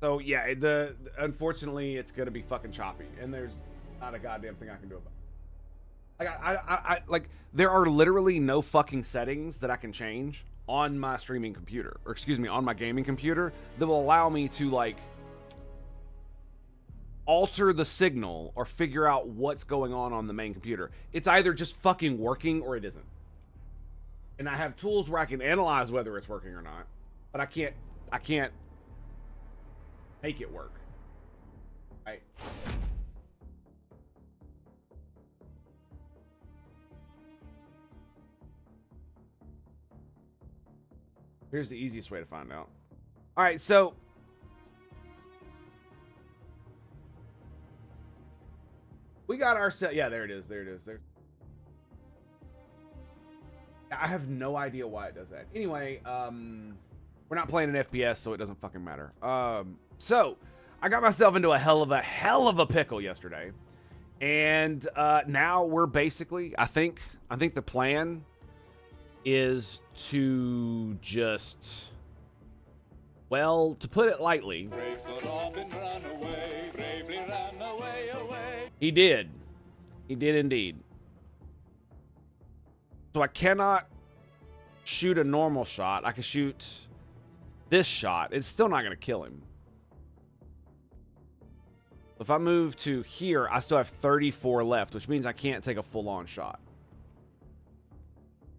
So yeah, unfortunately it's gonna be fucking choppy, and there's not a goddamn thing I can do about it. Like I like there are literally no fucking settings that I can change on my streaming computer, or excuse me, on my gaming computer that will allow me to like alter the signal or figure out what's going on the main computer. It's either just fucking working or it isn't. And I have tools where I can analyze whether it's working or not, but I can't make it work. Right? Here's the easiest way to find out. All right, so we got our set. Yeah, there it is. There. I have no idea why it does that. Anyway, we're not playing an FPS, so it doesn't fucking matter. So I got myself into a hell of a pickle yesterday, and now we're basically. I think the plan is to just, well, to put it lightly, he did indeed. So I cannot shoot a normal shot. I can shoot this shot. It's still not going to kill him. If I move to here, I still have 34 left, which means I can't take a full-on shot.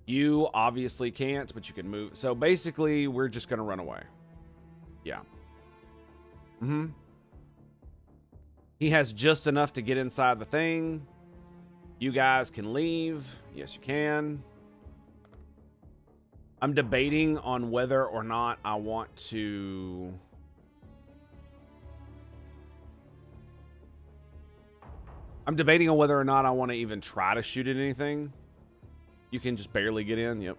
You obviously can't, but you can move. So basically, we're just going to run away. Yeah. He has just enough to get inside the thing. You guys can leave. Yes, you can. I'm debating on whether or not I want to... I'm debating on whether or not I want to even try to shoot at anything. You can just barely get in. Yep.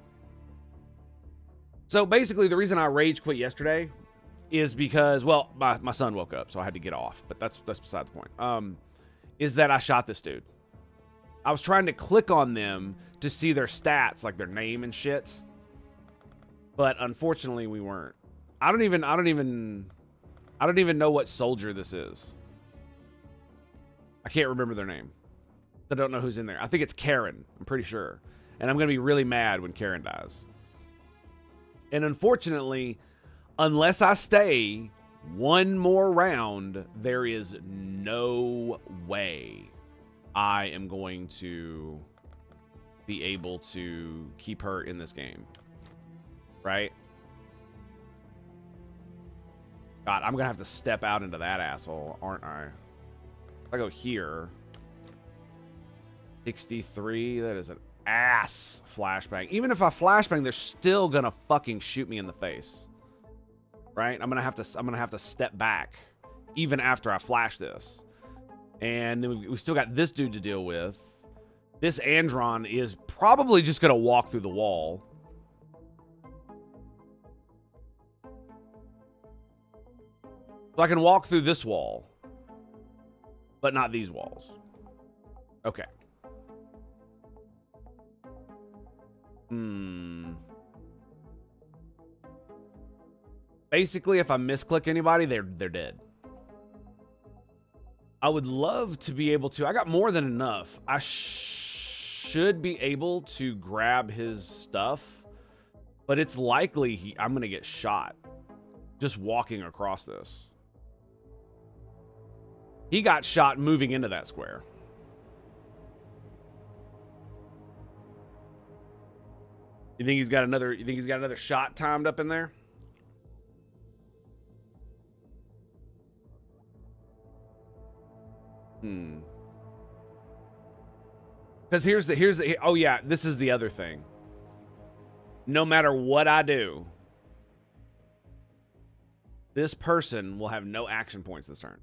So basically, the reason I rage quit yesterday is because, well, my son woke up, so I had to get off. But that's beside the point. Is that I shot this dude. I was trying to click on them to see their stats, like their name and shit. But unfortunately, we weren't. I don't even know what soldier this is. I can't remember their name. I don't know who's in there. I think it's Karen. I'm pretty sure. And I'm going to be really mad when Karen dies. And unfortunately, unless I stay one more round, there is no way I am going to be able to keep her in this game. Right? God, I'm going to have to step out into that asshole, aren't I? If I go here, 63, that is an ass flashbang. Even if I flashbang, they're still going to fucking shoot me in the face. Right? I'm going to have to step back even after I flash this. And then we still got this dude to deal with. This Andron is probably just going to walk through the wall. So I can walk through this wall. But not these walls. Okay. Basically, if I misclick anybody, they're dead. I would love to be able to. I got more than enough. I should be able to grab his stuff, but it's likely I'm going to get shot just walking across this. He got shot moving into that square. You think he's got another shot timed up in there? Because here's the oh yeah, this is the other thing. No matter what I do, this person will have no action points this turn.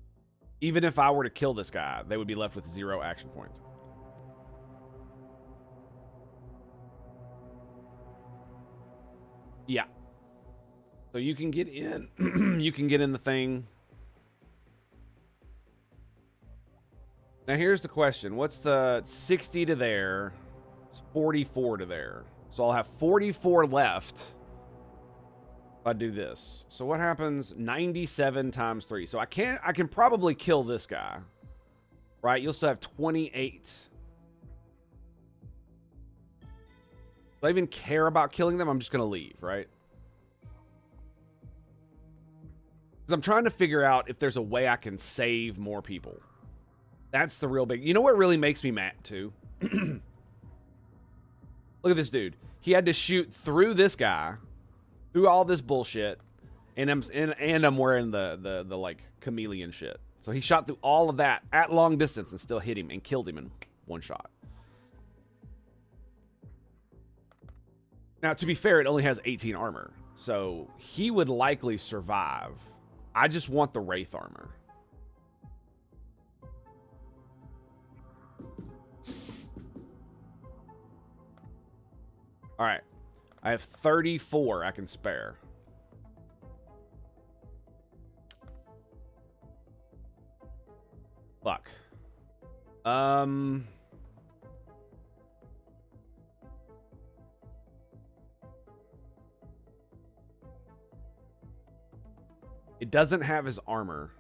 Even if I were to kill this guy, they would be left with 0 action points. Yeah. So you can get in. You can get in the thing. Now here's the question. What's the 60 to there? It's 44 to there. So I'll have 44 left. If I do this. So what happens? 97 times 3. So I can probably kill this guy. Right? You'll still have 28. Do I even care about killing them? I'm just going to leave, right? Because I'm trying to figure out if there's a way I can save more people. That's the real big... You know what really makes me mad, too? Look at this dude. He had to shoot through this guy, through all this bullshit, and I'm wearing the like, chameleon shit. So he shot through all of that at long distance and still hit him and killed him in one shot. Now, to be fair, it only has 18 armor. So he would likely survive. I just want the Wraith armor. All right. I have 34 I can spare. Fuck. It doesn't have his armor.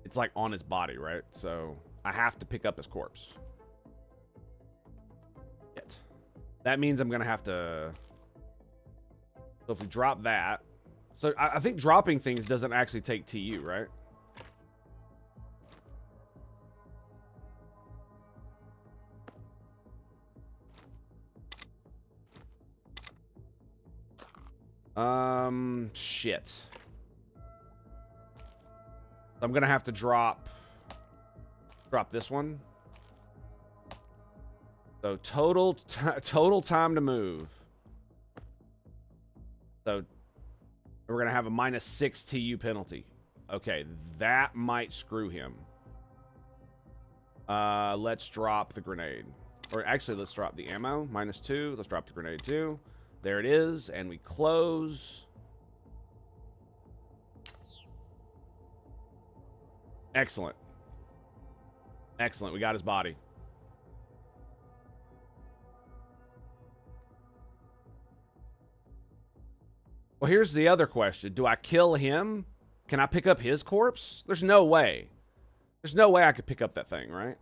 It's like on his body, right? So I have to pick up his corpse. Shit. That means I'm going to have to... So if we drop that... So I think dropping things doesn't actually take TU, right? Shit. I'm gonna have to drop this one. So total time to move. So we're gonna have a -6 TU penalty. Okay, that might screw him. Let's drop the grenade. Or actually, let's drop the ammo. -2. Let's drop the grenade too. There it is, and we close. Excellent. Excellent. We got his body. Well, here's the other question. Do I kill him? Can I pick up his corpse? There's no way. There's no way I could pick up that thing, right?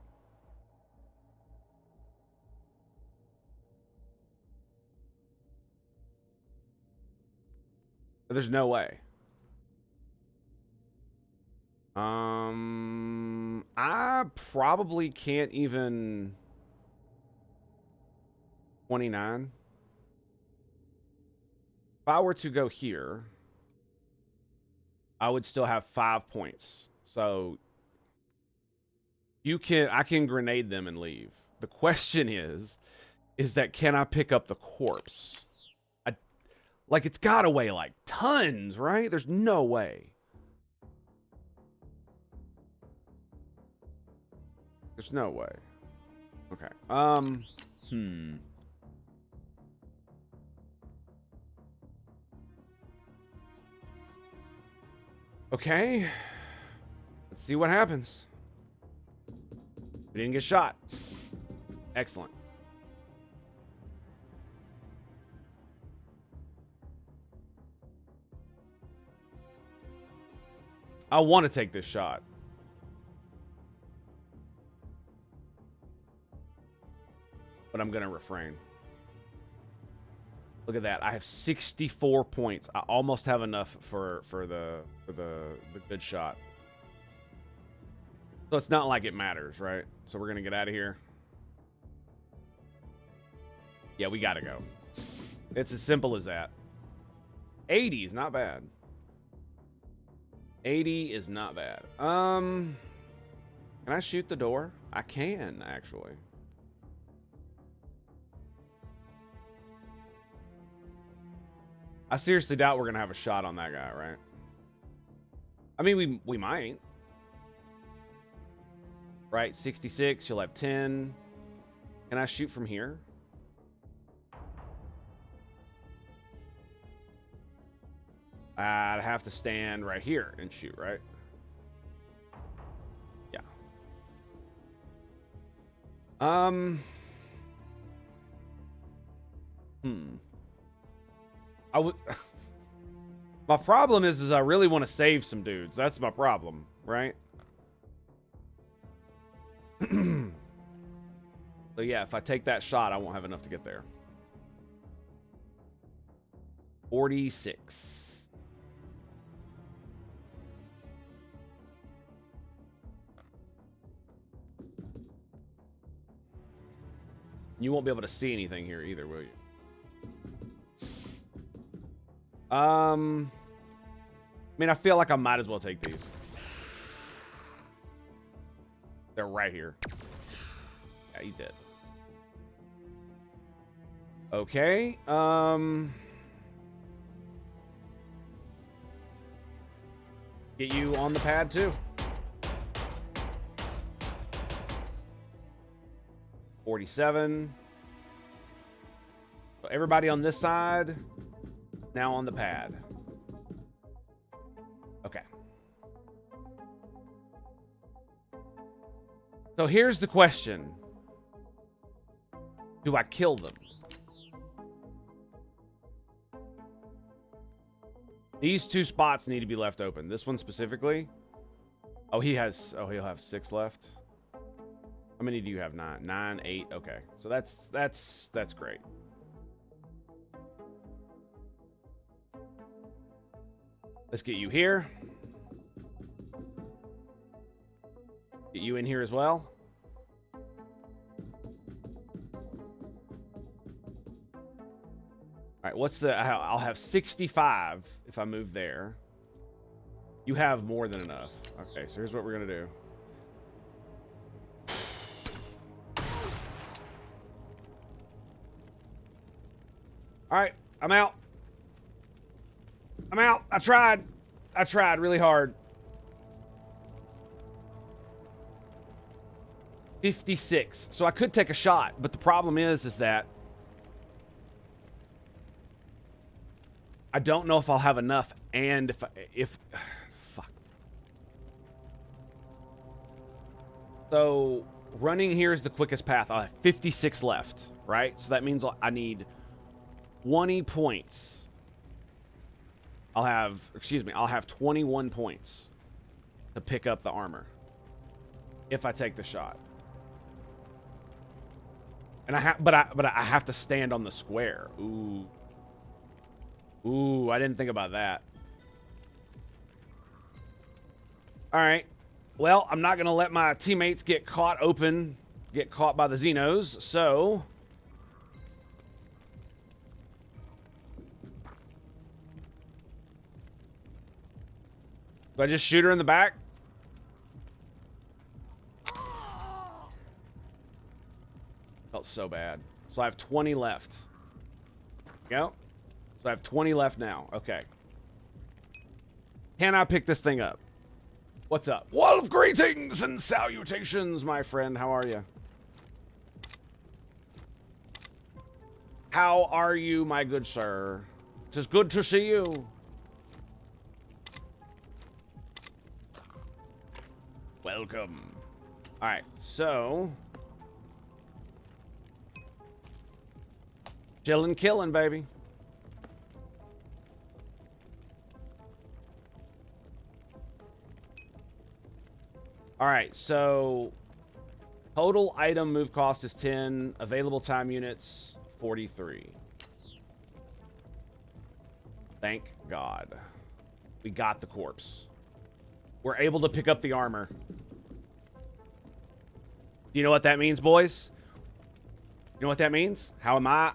There's no way. I probably can't even... 29. If I were to go here, I would still have 5 points. So I can grenade them and leave. The question is that can I pick up the corpse? Like, it's gotta weigh like tons, right? There's no way. There's no way. Okay. Okay. Let's see what happens. We didn't get shot. Excellent. I want to take this shot. But I'm going to refrain. Look at that. I have 64 points. I almost have enough for the good shot. So it's not like it matters, right? So we're going to get out of here. Yeah, we got to go. It's as simple as that. 80 is not bad. 80 is not bad. Can I shoot the door? I can, actually. I seriously doubt we're going to have a shot on that guy, right? I mean, we might. Right, 66, you'll have 10. Can I shoot from here? I'd have to stand right here and shoot, right? Yeah. I would... My problem is I really want to save some dudes. That's my problem, right? So yeah, if I take that shot, I won't have enough to get there. 46. You won't be able to see anything here either, will you? I mean, I feel like I might as well take these. They're right here. Yeah, he's dead. Okay. Get you on the pad too. 47. So everybody on this side now on the pad. Okay. So here's the question. Do I kill them? These two spots need to be left open. This one specifically. Oh, he'll have 6 left. How many do you have? 9. 9, 8. Okay. So that's great. Let's get you here. Get you in here as well. All right, what's the... I'll have 65 if I move there. You have more than enough. Okay, so here's what we're going to do. All right, I'm out. I'm out. I tried really hard. 56. So I could take a shot, but the problem is that I don't know if I'll have enough, and if fuck. So running here is the quickest path. I'll have 56 left, right? So that means I need 20 points. I'll have 21 points to pick up the armor if I take the shot. And I have to stand on the square. Ooh. Ooh, I didn't think about that. All right. Well, I'm not going to let my teammates get caught by the Xenos, so... Do I just shoot her in the back? Felt so bad. So I have 20 left. Go. So I have 20 left now. Okay. Can I pick this thing up? What's up? Wall of greetings and salutations, my friend. How are you? How are you, my good sir? 'Tis good to see you. Welcome. All right, so chillin', killin', baby. All right, so total item move cost is 10. Available time units 43. Thank God. We got the corpse. We're able to pick up the armor. Do you know what that means, boys? You know what that means? How am I?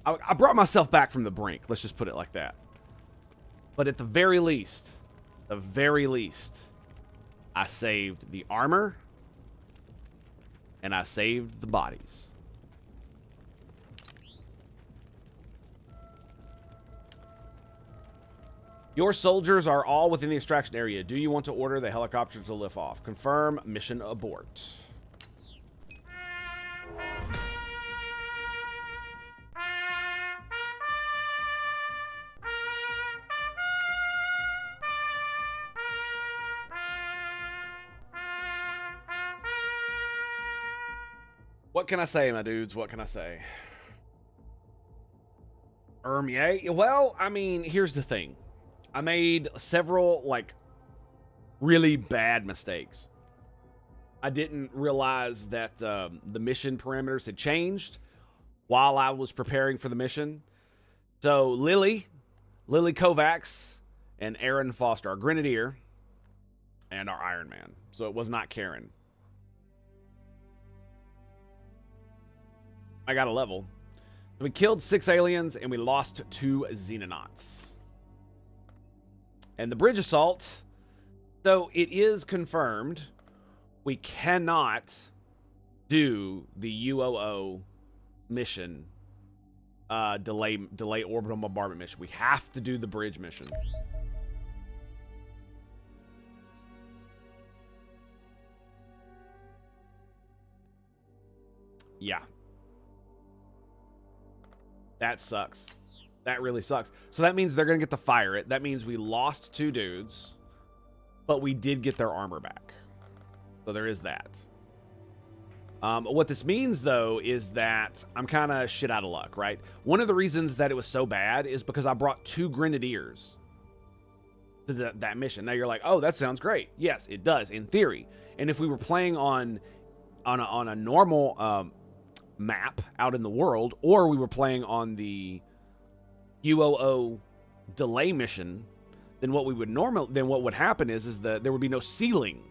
I brought myself back from the brink. Let's just put it like that. But at the very least, I saved the armor and I saved the bodies. Your soldiers are all within the extraction area. Do you want to order the helicopter to lift off? Confirm. Mission abort. What can I say, my dudes? What can I say? Yeah. Well, I mean, here's the thing. I made several, like, really bad mistakes. I didn't realize that the mission parameters had changed while I was preparing for the mission. So Lily Kovacs, and Aaron Foster, our Grenadier, and our Iron Man. So it was not Karen. I got a level. We killed 6 aliens, and we lost 2 Xenonauts. And the bridge assault, so it is confirmed we cannot do the UOO mission, delay orbital bombardment mission. We have to do the bridge mission. Yeah. That sucks. That really sucks. So that means they're going to get to fire it. That means we lost 2 dudes, but we did get their armor back. So there is that. What this means, though, is that I'm kind of shit out of luck, right? One of the reasons that it was so bad is because I brought 2 Grenadiers to that mission. Now you're like, oh, that sounds great. Yes, it does, in theory. And if we were playing on a normal map out in the world, or we were playing on the UOO delay mission, then what would happen is that there would be no ceiling.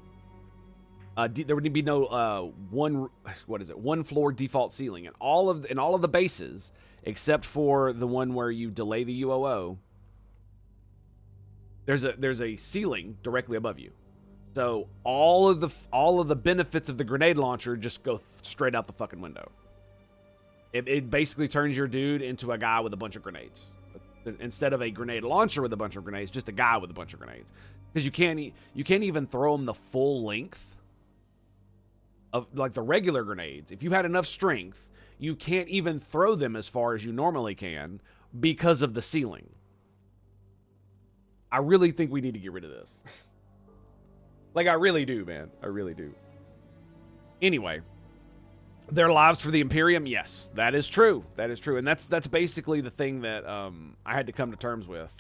There would be no one floor default ceiling, and all of the bases except for the one where you delay the UOO. There's a ceiling directly above you, so all of the benefits of the grenade launcher just go straight out the fucking window. It basically turns your dude into a guy with a bunch of grenades. Instead of a grenade launcher with a bunch of grenades, just a guy with a bunch of grenades. Because you can't even throw them the full length of, like, the regular grenades. If you had enough strength, you can't even throw them as far as you normally can because of the ceiling. I really think we need to get rid of this. Like, I really do, man. I really do. Anyway. Their lives for the Imperium, yes, that is true. That is true, and that's basically the thing that I had to come to terms with,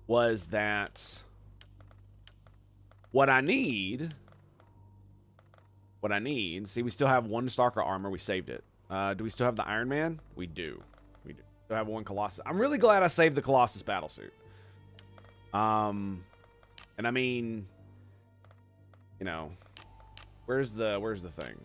was that what I need. See, we still have 1 Stalker armor. We saved it. Do we still have the Iron Man? We do. We do. Still have 1 Colossus. I'm really glad I saved the Colossus battlesuit. And I mean, you know, where's the thing?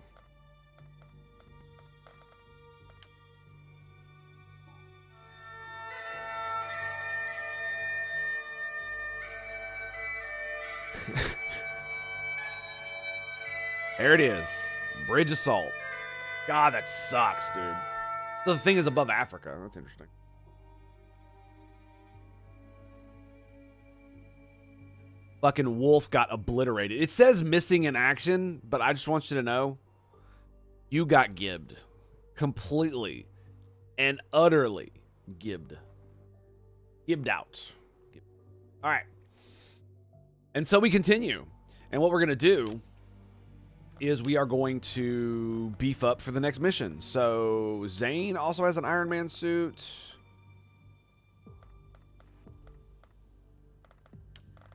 There it is. Bridge assault. God, that sucks, dude. So the thing is above Africa. That's interesting. Fucking Wolf got obliterated. It says missing in action, but I just want you to know, you got gibbed. Completely and utterly gibbed. Gibbed out. All right. And so we continue. And what we're going to do is we are going to beef up for the next mission. So Zane also has an Iron Man suit.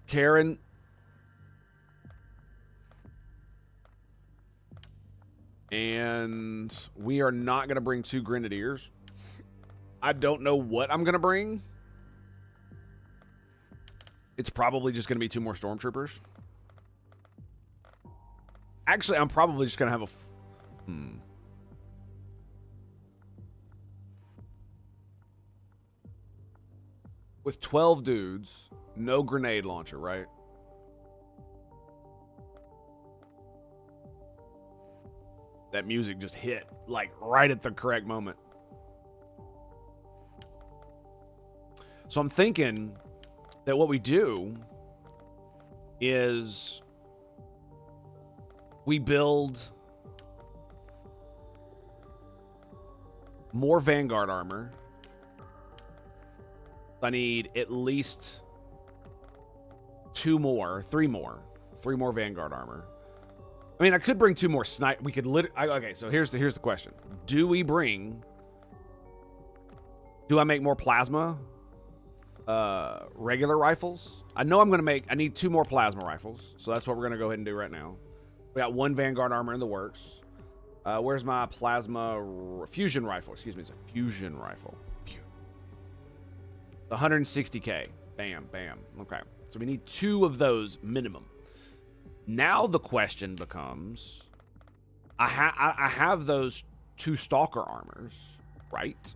Karen. And we are not going to bring 2 Grenadiers. I don't know what I'm going to bring. It's probably just going to be 2 more Stormtroopers. Actually, I'm probably just going to have a... With 12 dudes, no grenade launcher, right? That music just hit, like, right at the correct moment. So I'm thinking that what we do is we build more Vanguard armor. I need at least 3 more Vanguard armor. I mean, I could bring 2 more snipe. We could okay, so here's the question. Do we bring Do I make more plasma? Regular rifles? I know I'm going to make... I need 2 more plasma rifles. So that's what we're going to go ahead and do right now. We got 1 Vanguard armor in the works. Where's my plasma... fusion rifle. Excuse me. It's a fusion rifle. 160k. Bam, bam. Okay. So we need 2 of those minimum. Now the question becomes... I have those 2 stalker armors, right?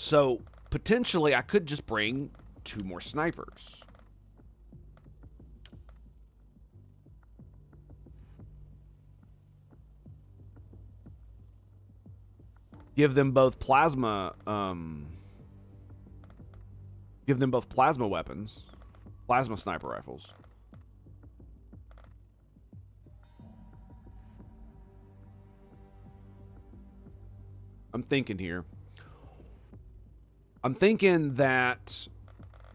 So potentially I could just bring 2 more snipers. Give them both plasma weapons. Plasma sniper rifles. I'm thinking here. I'm thinking that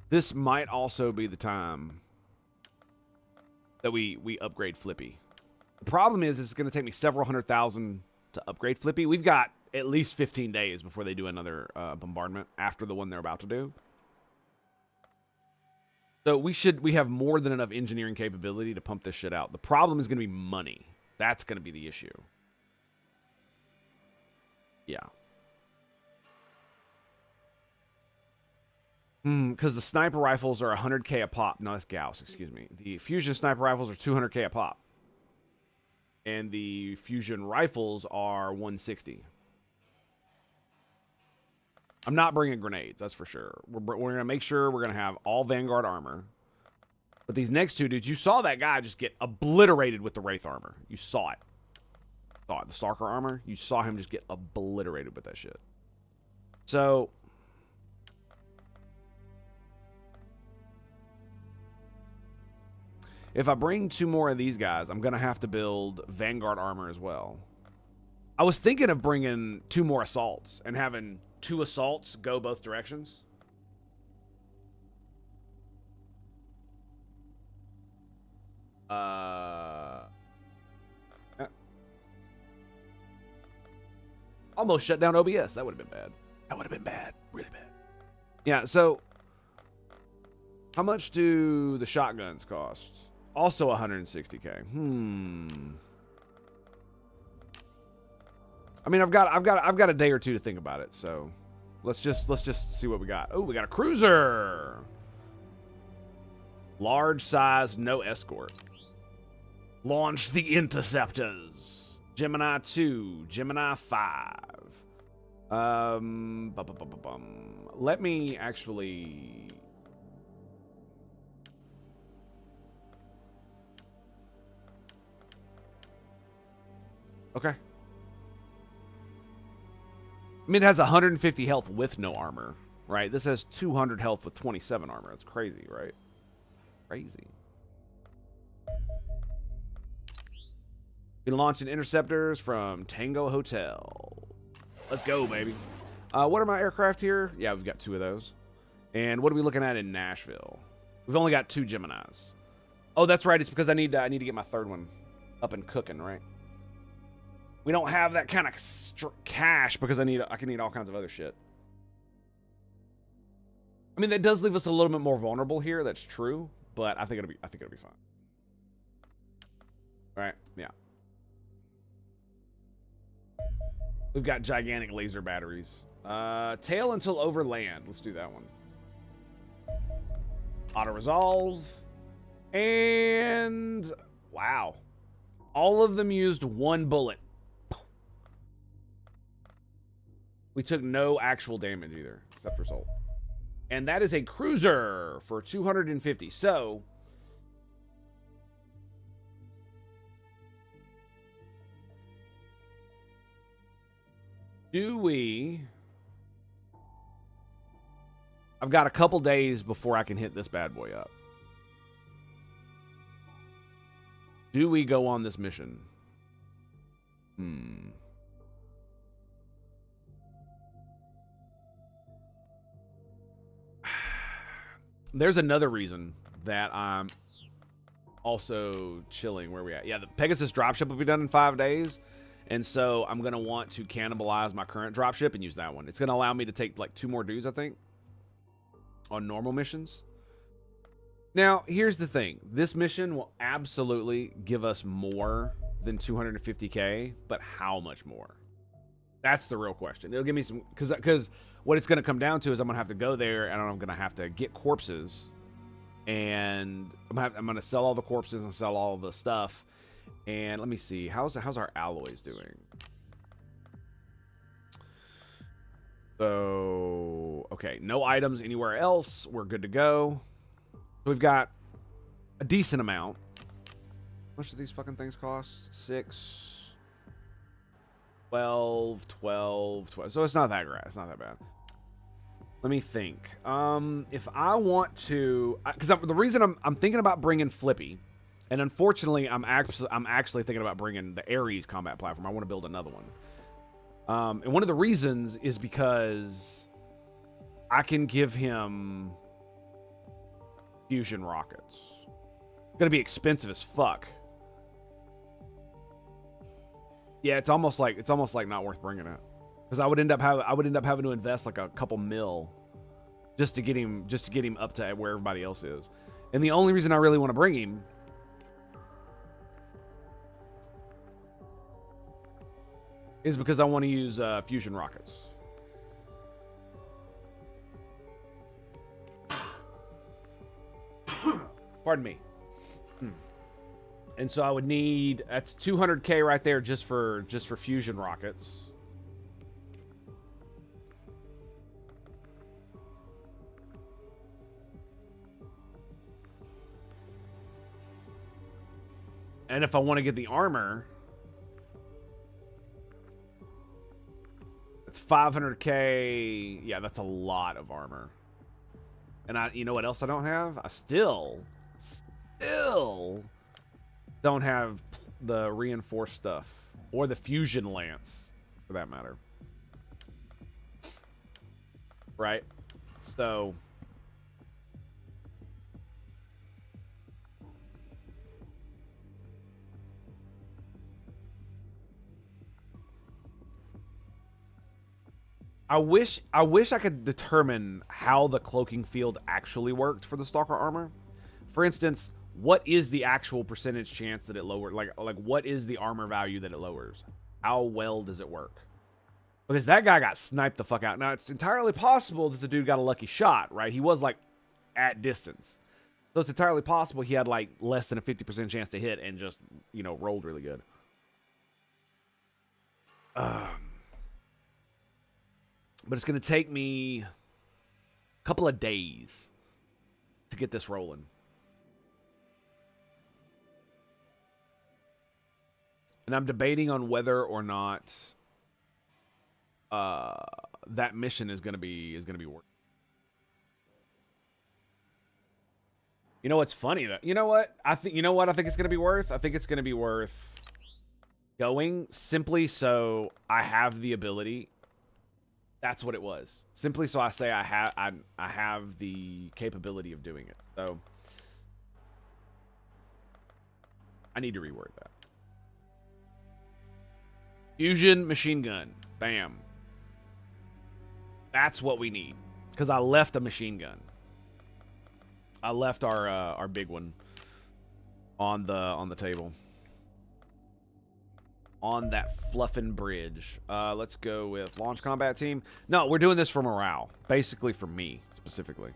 this might also be the time that we upgrade Flippy. The problem is it's going to take me several 100,000 to upgrade Flippy. We've got at least 15 days before they do another bombardment after the one they're about to do. So we have more than enough engineering capability to pump this shit out. The problem is going to be money. That's going to be the issue. Yeah. Because the sniper rifles are 100k a pop. No, that's Gauss, excuse me. The fusion sniper rifles are 200k a pop. And the fusion rifles are 160. I'm not bringing grenades, that's for sure. We're going to make sure we're going to have all Vanguard armor. But these next 2 dudes, you saw that guy just get obliterated with the Wraith armor. You saw it. The Stalker armor, you saw him just get obliterated with that shit. So... if I bring 2 more of these guys, I'm going to have to build Vanguard armor as well. I was thinking of bringing 2 more assaults and having 2 assaults go both directions. Almost shut down OBS. That would have been bad. That would have been bad. Really bad. Yeah, so... how much do the shotguns cost? Also 160k. I mean, I've got a day or 2 to think about it. So let's just see what we got. Oh, we got a cruiser. Large size, no escort. Launch the interceptors. Gemini 2, Gemini 5. Let me actually. Okay. I mean, it has 150 health with no armor, right? This has 200 health with 27 armor. That's crazy, right? Crazy. Been launching interceptors from Tango Hotel. Let's go, baby. What are my aircraft here? Yeah, we've got 2 of those. And what are we looking at in Nashville? We've only got 2 Geminis. Oh, that's right. It's because I need to get my 3rd one up and cooking, right? We don't have that kind of cash because I can need all kinds of other shit. I mean, that does leave us a little bit more vulnerable here. That's true, but I think it'll be fine. All right, yeah. We've got gigantic laser batteries. Tail until overland. Let's do that one. Auto resolve. And wow. All of them used 1 bullet. We took no actual damage either, except for Soul. And that is a cruiser for 250. So do we... I've got a couple days before I can hit this bad boy up. Do we go on this mission? There's another reason that I'm also chilling where we at. Yeah, the Pegasus dropship will be done in 5 days. And so I'm going to want to cannibalize my current dropship and use that one. It's going to allow me to take like 2 more dudes, I think, on normal missions. Now, here's the thing. This mission will absolutely give us more than 250k, but how much more? That's the real question. It'll give me some, because what it's going to come down to is I'm going to have to go there and I'm going to have to get corpses, and I'm going to sell all the corpses and sell all the stuff. And let me see, how's our alloys doing? So, okay, no items anywhere else. We're good to go. So we've got a decent amount. How much do these fucking things cost? 6, 12, 12, 12. So it's not that great. It's not that bad. Let me think. If I want to, because the reason I'm thinking about bringing Flippy, and unfortunately I'm actually thinking about bringing the Ares combat platform. I want to build another one. And one of the reasons is because I can give him fusion rockets. It's gonna be expensive as fuck. Yeah, it's almost like not worth bringing it, because I would end up having to invest like a couple mil just to get him up to where everybody else is. And the only reason I really want to bring him is because I want to use fusion rockets. Pardon me. And so I would need, that's 200k right there just for fusion rockets. And if I want to get the armor, it's 500k. Yeah, that's a lot of armor. And you know what else I don't have? I still don't have the reinforced stuff, or the fusion lance, for that matter. Right? So I wish I could determine how the cloaking field actually worked for the Stalker armor. For instance, what is the actual percentage chance that it lowers? Like what is the armor value that it lowers? How well does it work? Because that guy got sniped the fuck out. Now, it's entirely possible that the dude got a lucky shot, right? He was like at distance. So it's entirely possible he had like less than a 50% chance to hit and just, you know, rolled really good. But it's going to take me a couple of days to get this rolling. And I'm debating on whether or not that mission is going to be worth. You know what's funny though? You know what I think it's going to be worth? I think it's going to be worth going simply so I have the ability. That's what it was. Simply so I say I have the capability of doing it. So I need to reword that. Fusion machine gun. Bam. That's what we need. Because I left a machine gun. I left our big one on the table. On that fluffin' bridge. Let's go with launch combat team. No, we're doing this for morale. Basically for me, specifically.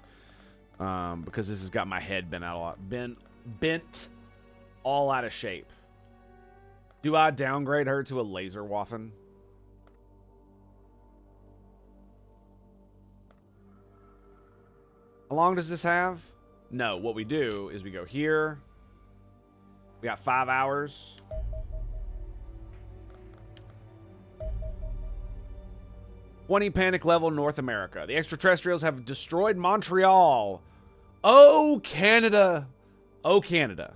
Because this has got my head bent all out of shape. Do I downgrade her to a laser waffen? How long does this have? No, what we do is we go here. We got 5 hours. $20 panic level North America. The extraterrestrials have destroyed Montreal. Oh, Canada. Oh, Canada.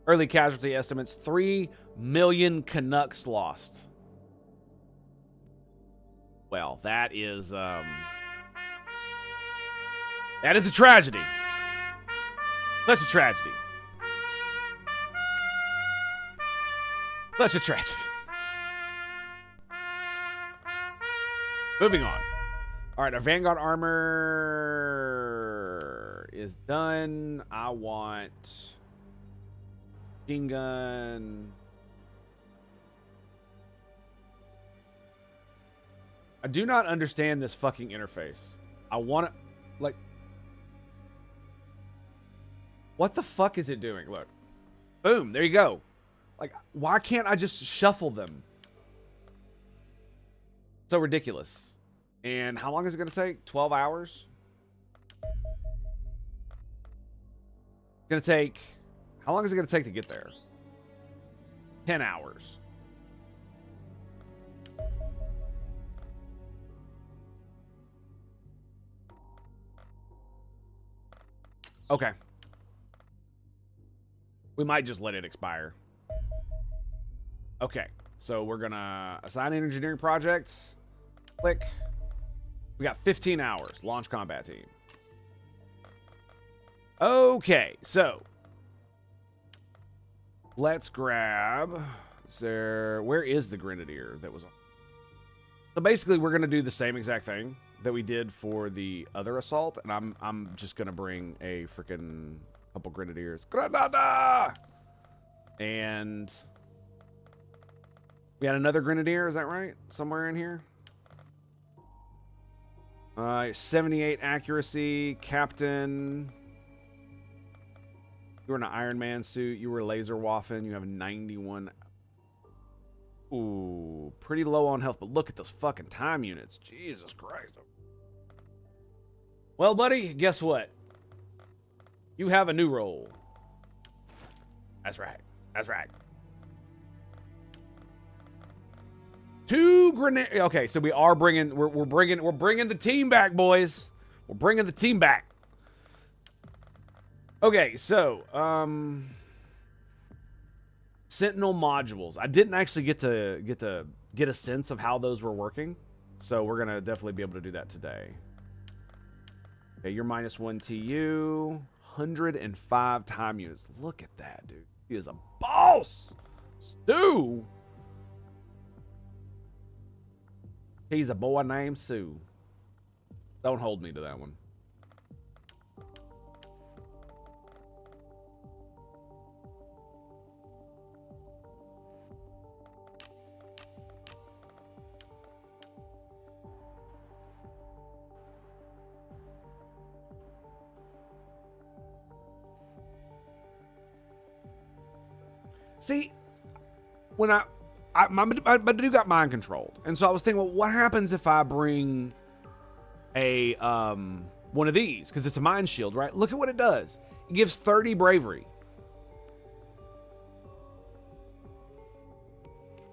Early casualty estimates, 3 million Canucks lost. Well, that is a tragedy. That's a tragedy. That's a tragedy. Moving on. All right, our Vanguard armor is done. I want machine gun. I do not understand this fucking interface. I want to, like, what the fuck is it doing? Look. Boom, there you go. Like, why can't I just shuffle them? So ridiculous. And how long is it going to take? 12 hours? Going to take... How long is it going to take to get there? 10 hours. Okay. We might just let it expire. Okay. So we're going to assign an engineering project. Click. We got 15 hours. Launch combat team. Okay. So let's grab... Where is the Grenadier that was on? So basically, we're going to do the same exact thing that we did for the other assault, and I'm just going to bring a freaking couple Grenadiers. Granada! And we had another Grenadier, is that right? Somewhere in here? 78 accuracy, Captain. You were in an Iron Man suit. You were laser waffing. You have 91. Ooh, pretty low on health, but look at those fucking time units. Jesus Christ. Well, buddy, guess what? You have a new role. That's right. That's right. 2 grenade. Okay, so we are bringing. We're bringing the team back, boys. We're bringing the team back. Okay, so Sentinel modules. I didn't actually get a sense of how those were working, so we're gonna definitely be able to do that today. Okay, you're -1 TU, 105 time units. Look at that, dude. He is a boss. Stu. He's a boy named Sue. Don't hold me to that one. See, when my dude got mind controlled, and so I was thinking, well, what happens if I bring a one of these, because it's a mind shield, right? Look at what it does. It gives 30 bravery.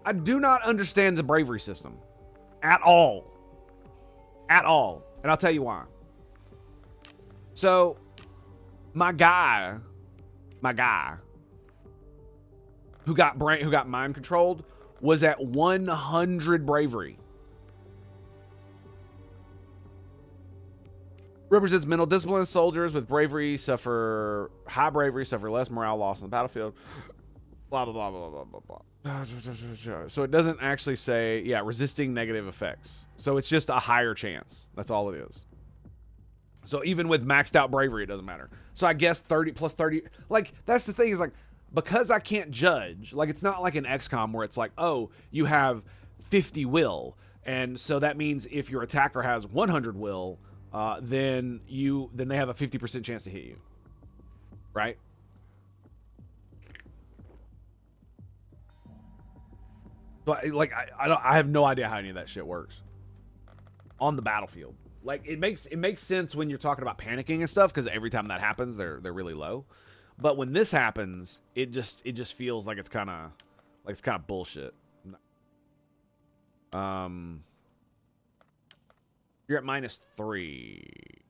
I do not understand the bravery system at all. At all. And I'll tell you why. So my guy who got mind controlled was at 100 bravery. Represents mental discipline. Soldiers with high bravery suffer less morale loss on the battlefield. Blah blah blah blah blah blah blah. So it doesn't actually say, yeah, resisting negative effects. So it's just a higher chance. That's all it is. So even with maxed out bravery, it doesn't matter. So I guess 30 plus 30, like, that's the thing, is like, because I can't judge, like, it's not like an XCOM where it's like, oh, you have 50 will, and so that means if your attacker has 100 will, then they have a 50% chance to hit you, right? But like, I have no idea how any of that shit works on the battlefield. Like, it makes sense when you're talking about panicking and stuff, because every time that happens, they're really low. But when this happens, it just feels like it's kind of bullshit. You're at -3.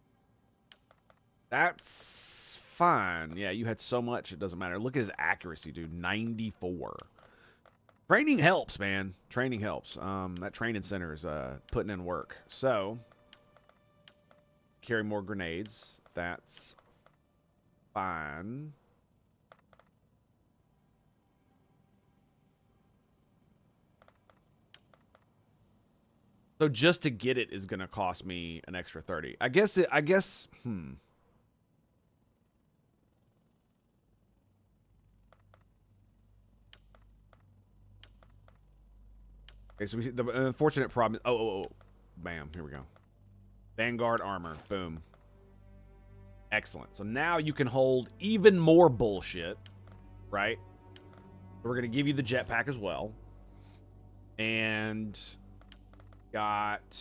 That's fine. Yeah, you had so much, it doesn't matter. Look at his accuracy, dude. 94. Training helps, man. Training helps. That training center is putting in work. So, carry more grenades. That's fine. So just to get it is going to cost me an extra 30. I guess, Okay, so the unfortunate problem is, oh. Bam, here we go. Vanguard armor, boom. Excellent. So now you can hold even more bullshit, right? We're going to give you the jetpack as well. And got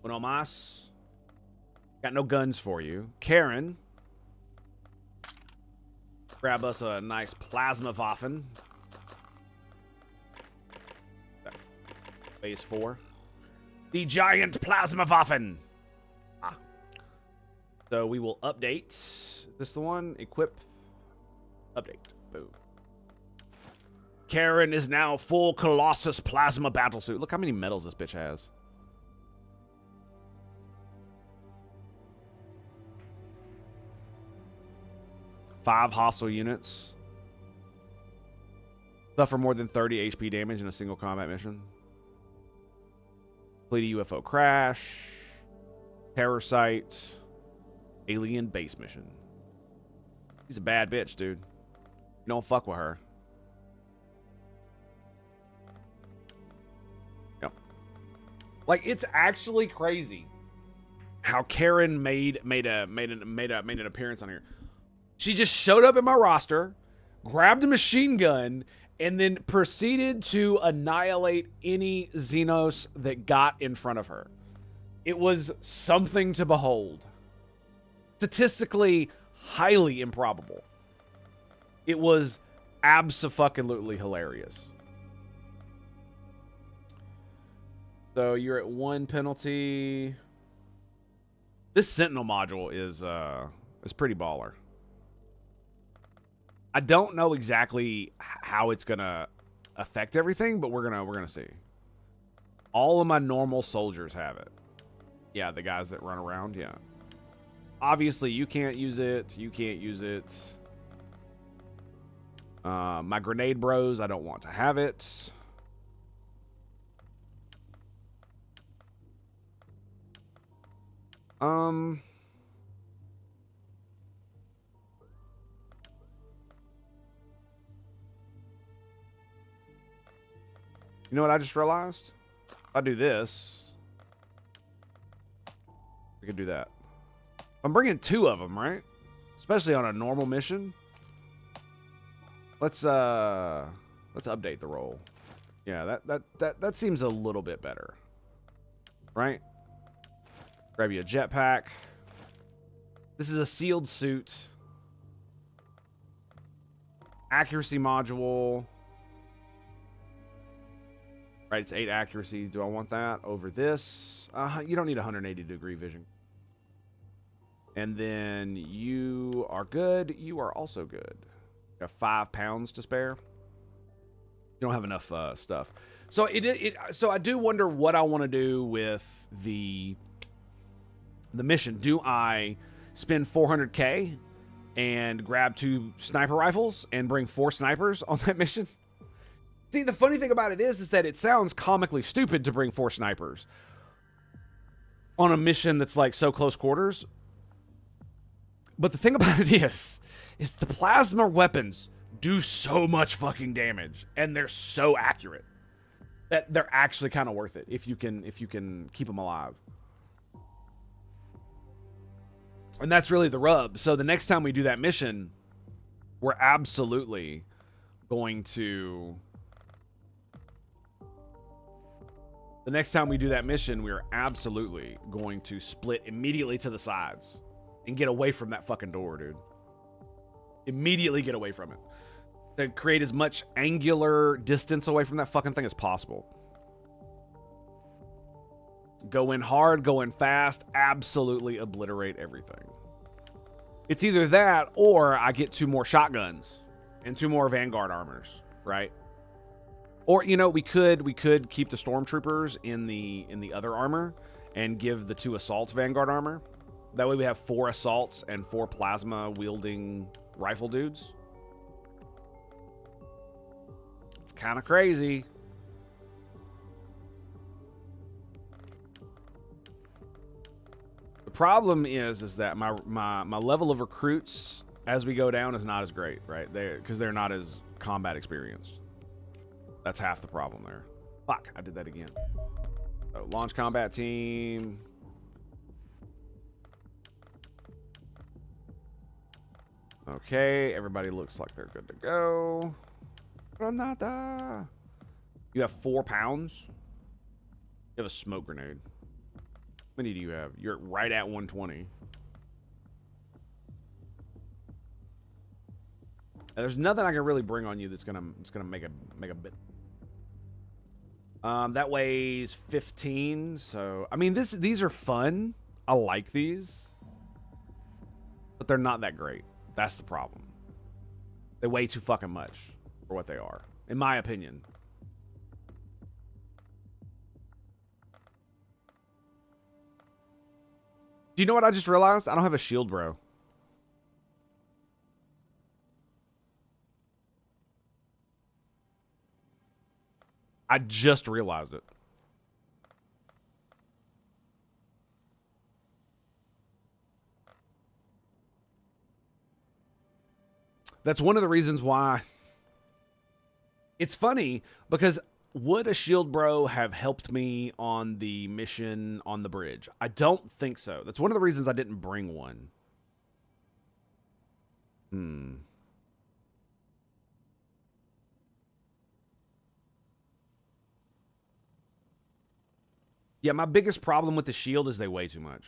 uno más. Got no guns for you. Karen. Grab us a nice plasma waffen. Phase 4. The giant plasma waffen. So we will update. Is this the one? Equip. Update. Boom. Karen is now full Colossus plasma battlesuit. Look how many medals this bitch has. Five hostile units. Suffer more than 30 HP damage in a single combat mission. Complete a UFO crash. Terror site. Alien base mission. She's a bad bitch, dude. You don't fuck with her. Yep. Like, it's actually crazy how Karen made an appearance on here. She just showed up in my roster, grabbed a machine gun, and then proceeded to annihilate any Xenos that got in front of her. It was something to behold. Statistically highly improbable. It was abso-fucking-lutely hilarious. So you're at 1 penalty. This Sentinel module is pretty baller. I don't know exactly how it's gonna affect everything, but we're gonna see. All of my normal soldiers have it. Yeah, the guys that run around, yeah. Obviously, you can't use it. You can't use it. My grenade bros, I don't want to have it. You know what I just realized? If I do this, we could do that. I'm bringing 2 of them, right? Especially on a normal mission. Let's update the roll. Yeah, that seems a little bit better. Right? Grab you a jetpack. This is a sealed suit. Accuracy module. Right, it's 8 accuracy. Do I want that over this? You don't need 180-degree vision. And then you are good. You are also good. You have 5 pounds to spare. You don't have enough stuff. So so I do wonder what I want to do with the mission. Do I spend 400k and grab 2 sniper rifles and bring 4 snipers on that mission? See, the funny thing about it is that it sounds comically stupid to bring 4 snipers on a mission that's like so close quarters. But the thing about it is the plasma weapons do so much fucking damage, and they're so accurate that they're actually kind of worth it if you can keep them alive. And that's really the rub. So the next time we do that mission, we're absolutely going to... The next time we do that mission, we are absolutely going to split immediately to the sides and get away from that fucking door, dude. Immediately get away from it. To create as much angular distance away from that fucking thing as possible. Go in hard, go in fast, absolutely obliterate everything. It's either that or I get 2 more shotguns and 2 more Vanguard armors, right? Or, you know, we could keep the stormtroopers in the other armor and give the 2 assaults Vanguard armor. That way we have 4 assaults and 4 plasma wielding rifle dudes. It's kind of crazy. problem is that my level of recruits as we go down is not as great, right? Because they're not as combat experienced. That's half the problem there. Fuck, I did that again. So, launch combat team. Okay, everybody looks like they're good to go. Granada. You have 4 pounds. You have a smoke grenade. How many do you have? You're right at 120. There's nothing I can really bring on you that's gonna make a bit. That weighs 15. So I mean, these are fun. I like these, but they're not that great. That's the problem. They weigh too fucking much for what they are, in my opinion. Do you know what I just realized? I don't have a shield, bro. I just realized it. That's one of the reasons why. It's funny because would a shield bro have helped me on the mission on the bridge? I don't think so. That's one of the reasons I didn't bring one. Yeah, my biggest problem with the shield is they weigh too much.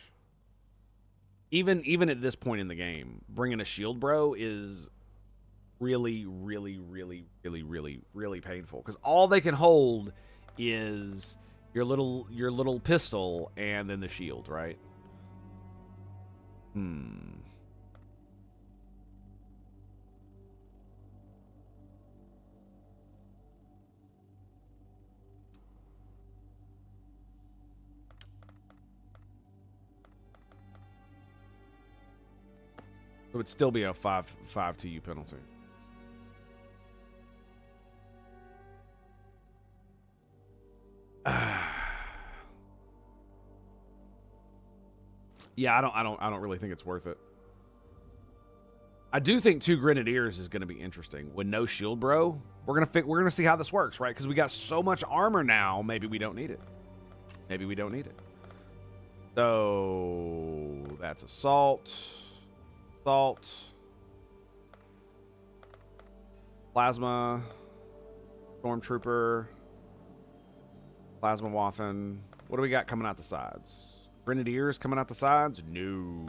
Even at this point in the game, bringing a shield bro is really, really, really, really, really, really painful because all they can hold is your little pistol and then the shield, right? It would still be a 5 to you penalty. Yeah, I don't really think it's worth it. I do think 2 grenadiers is going to be interesting. With no shield, bro, we're gonna see how this works, right? Because we got so much armor now. Maybe we don't need it. Maybe we don't need it. So that's assault, plasma, stormtrooper, plasma waffen. What do we got coming out the sides? Grenadiers coming out the sides? No.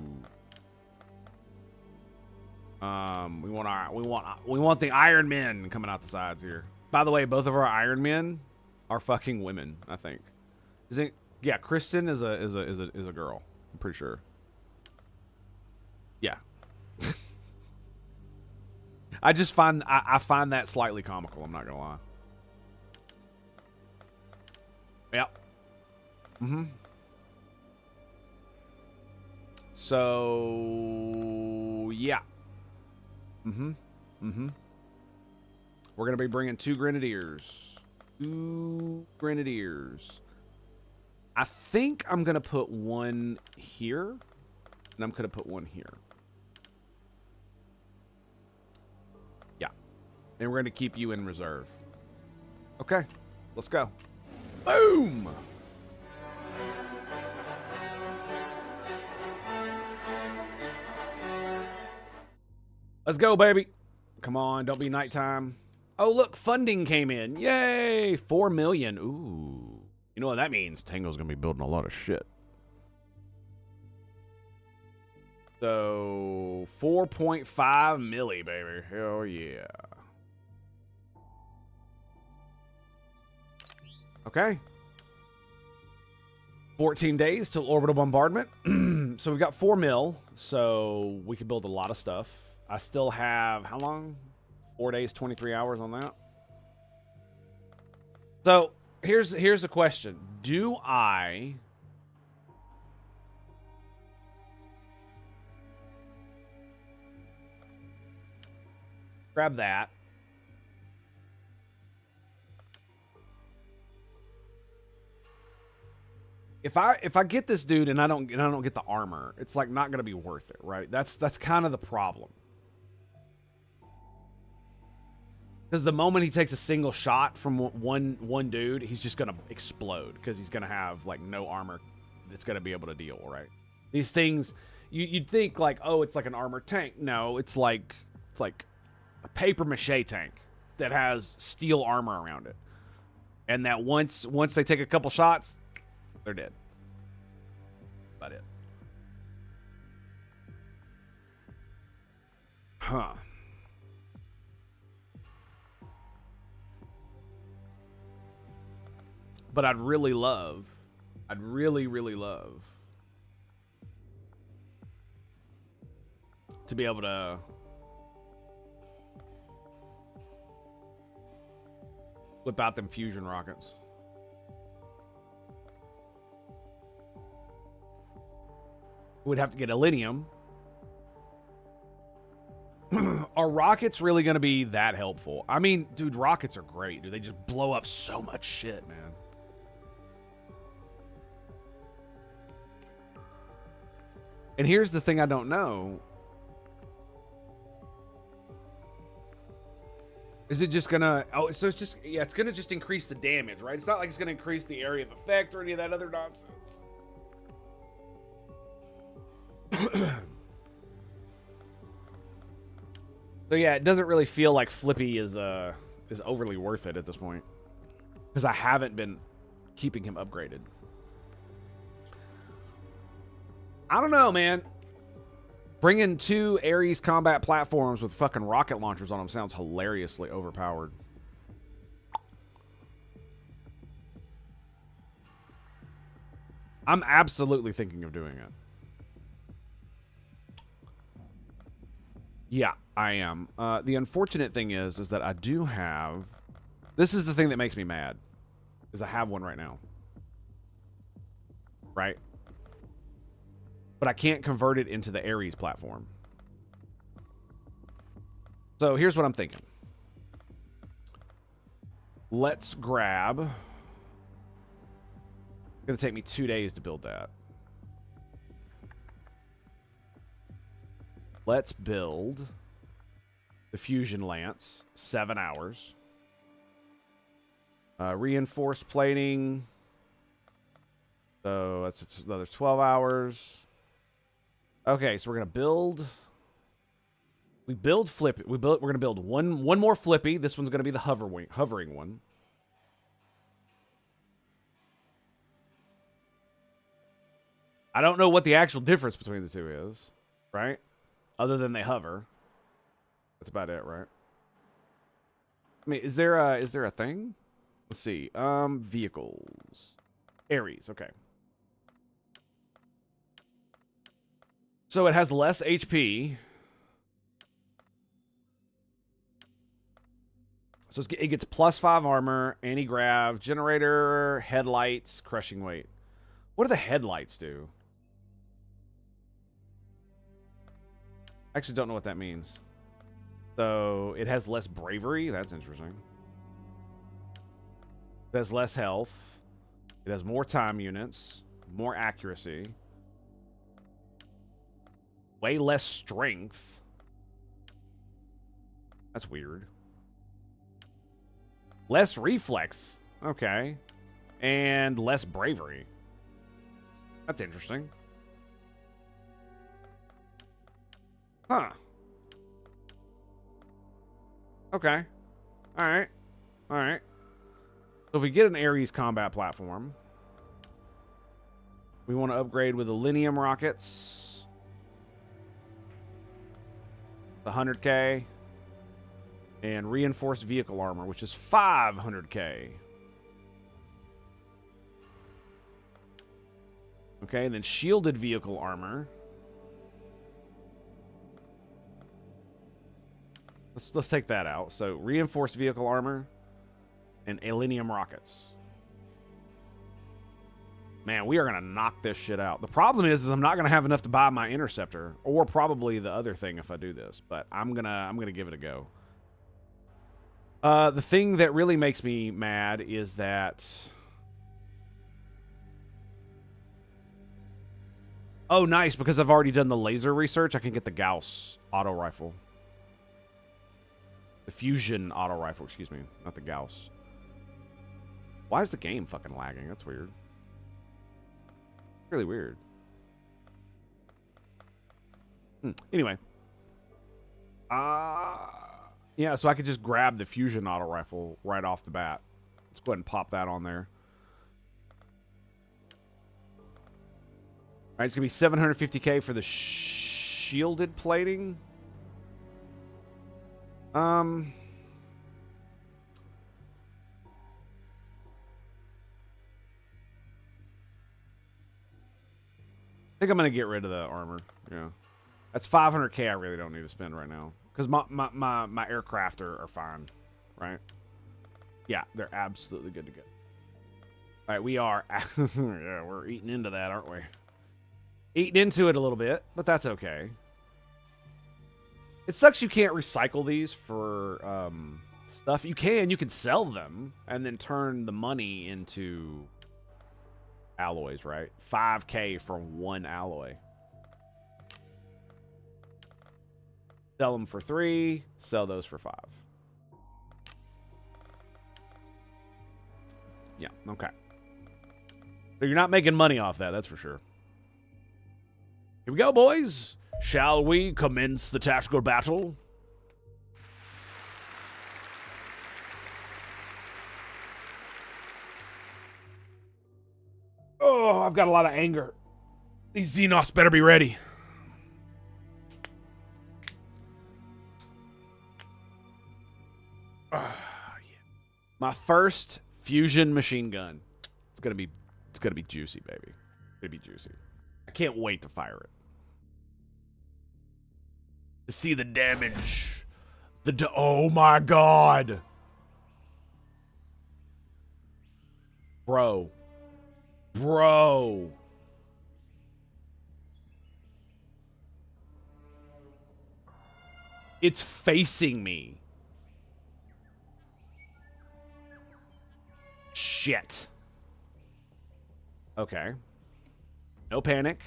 We want the Iron Men coming out the sides here. By the way, both of our Iron Men are fucking women, I think. Yeah, Kristen is a girl. I'm pretty sure. Yeah. I just find that slightly comical, I'm not gonna lie. Yep. So yeah. We're gonna be bringing 2 grenadiers. 2 grenadiers. I think I'm gonna put one here, and I'm gonna put one here. Yeah, and we're gonna keep you in reserve. Okay, let's go. Boom. Let's go, baby. Come on, don't be nighttime. Oh, look, funding came in. Yay! 4 million. Ooh. You know what that means? Tango's going to be building a lot of shit. So, 4.5 milli, baby. Hell yeah. Okay. 14 days till orbital bombardment. So we've got 4 mil, so we can build a lot of stuff. I still have, how long? 4 days, 23 hours on that. So here's the question. Do I grab that? If I get this dude and I don't get the armor, it's like not gonna be worth it, right? That's kind of the problem. Because the moment he takes a single shot from one dude, he's just gonna explode because he's gonna have like no armor that's gonna be able to deal, right? These things, you'd think like, oh, it's like an armored tank. No, it's like a paper mache tank that has steel armor around it, and that once they take a couple shots, they're dead. About it. Huh. But I'd really love to be able to whip out them fusion rockets. We'd have to get Illinium. Are rockets really going to be that helpful? I mean, dude, rockets are great, dude. They just blow up so much shit, man. And here's the thing I don't know. Is it just gonna... Oh, so it's just... Yeah, it's gonna just increase the damage, right? It's not like it's gonna increase the area of effect or any of that other nonsense. So yeah, it doesn't really feel like Flippy is overly worth it at this point. Because I haven't been keeping him upgraded. I don't know, man. Bringing 2 Ares combat platforms with fucking rocket launchers on them sounds hilariously overpowered. I'm absolutely thinking of doing it. Yeah, I am. The unfortunate thing is that I do have... This is the thing that makes me mad. Is I have one right now. Right? But I can't convert it into the Ares platform. So here's what I'm thinking. Let's grab... It's going to take me 2 days to build that. Let's build the Fusion Lance. 7 hours. Reinforced plating. So that's another 12 hours. Okay, so we're gonna build. We're gonna build one more Flippy. This one's gonna be the hovering one. I don't know what the actual difference between the two is, right? Other than they hover. That's about it, right? I mean, is there a thing? Let's see. Vehicles. Ares, okay. So it has less HP. So it gets +5 armor, anti-grav, generator, headlights, crushing weight. What do the headlights do? I actually don't know what that means. So it has less bravery. That's interesting. It has less health. It has more time units, more accuracy. Way less strength. That's weird. Less reflex. Okay. And less bravery. That's interesting. Huh. Okay. Alright. Alright. So if we get an Ares combat platform, we want to upgrade with the Illinium rockets. The 100K. And reinforced vehicle armor, which is 500K. Okay, and then shielded vehicle armor. Let's take that out. So reinforced vehicle armor and Illinium rockets. Man, we are gonna knock this shit out. The problem is I'm not gonna have enough to buy my interceptor, or probably the other thing if I do this. But I'm gonna give it a go. The thing that really makes me mad is that Oh, nice, because I've already done the laser research. I can get the Gauss auto rifle. The Fusion auto rifle, excuse me, not the Gauss. Why is the game fucking lagging? That's weird. Really weird. Anyway. Yeah, so I could just grab the Fusion auto rifle right off the bat. Let's go ahead and pop that on there. All right, it's going to be 750k for the shielded plating. I think I'm going to get rid of the armor. Yeah. That's 500k I really don't need to spend right now. Because my aircraft are fine. Right? Yeah, they're absolutely good to go. All right, we are... yeah, we're eating into that, aren't we? Eating into it a little bit, but that's okay. It sucks you can't recycle these for stuff. You can sell them and then turn the money into alloys, right? 5k for one alloy. Sell them for 3, sell those for 5. Yeah, okay. So you're not making money off that, that's for sure. Here we go, boys. Shall we commence the tactical battle? Oh, I've got a lot of anger. These Xenonauts better be ready. Yeah. My first fusion machine gun. It's gonna be juicy, baby. It's gonna be juicy. I can't wait to fire it. To see the damage. Oh my god. Bro. It's facing me. Shit. Okay. No panic.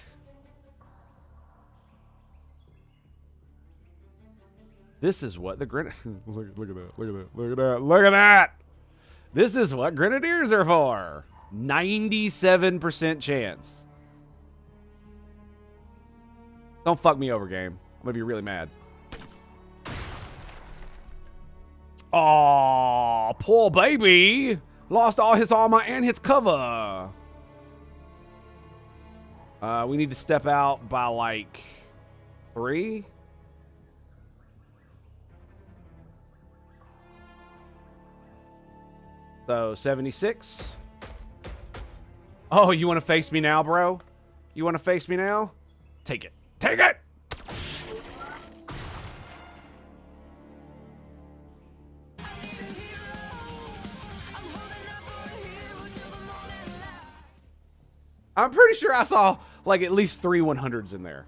This is what the look at that. This is what grenadiers are for. 97% chance. Don't fuck me over, game. I'm gonna be really mad. Oh, poor baby. Lost all his armor and his cover. We need to step out by like 3. So 76. Oh, you want to face me now, bro? You want to face me now? Take it. Take it! I'm pretty sure I saw like at least 3 100s in there.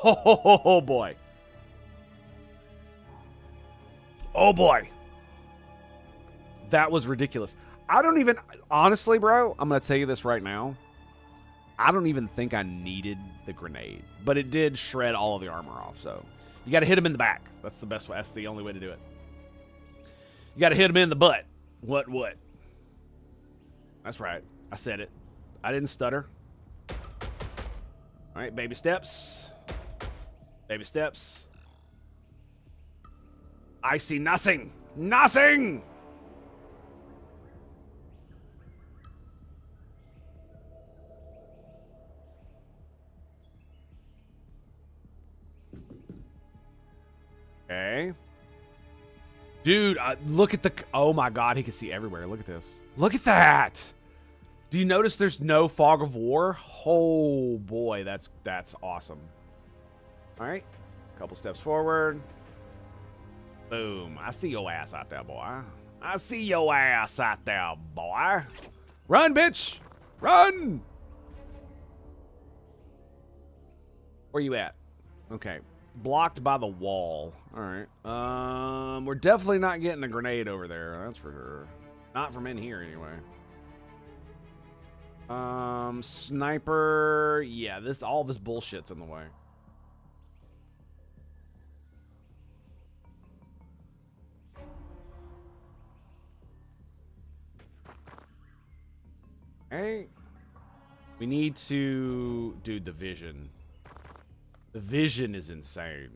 Oh boy. Oh boy. That was ridiculous. I don't even, honestly, bro, I'm going to tell you this right now. I don't even think I needed the grenade, but it did shred all of the armor off. So you got to hit him in the back. That's the best way. That's the only way to do it. You got to hit him in the butt. What? That's right. I said it. I didn't stutter. All right, baby steps. Baby steps. I see nothing. Nothing! Okay. Dude, look at the... Oh my god, he can see everywhere. Look at this. Look at that! Do you notice there's no fog of war? Oh boy, that's awesome. Alright. Couple steps forward. Boom. I see your ass out there, boy. I see your ass out there, boy. Run, bitch! Run! Where you at? Okay. Blocked by the wall. Alright. We're definitely not getting a grenade over there. That's for sure. Not from in here, anyway. Sniper. Yeah, all this bullshit's in the way. Hey. We need to... Dude, the vision. The vision is insane.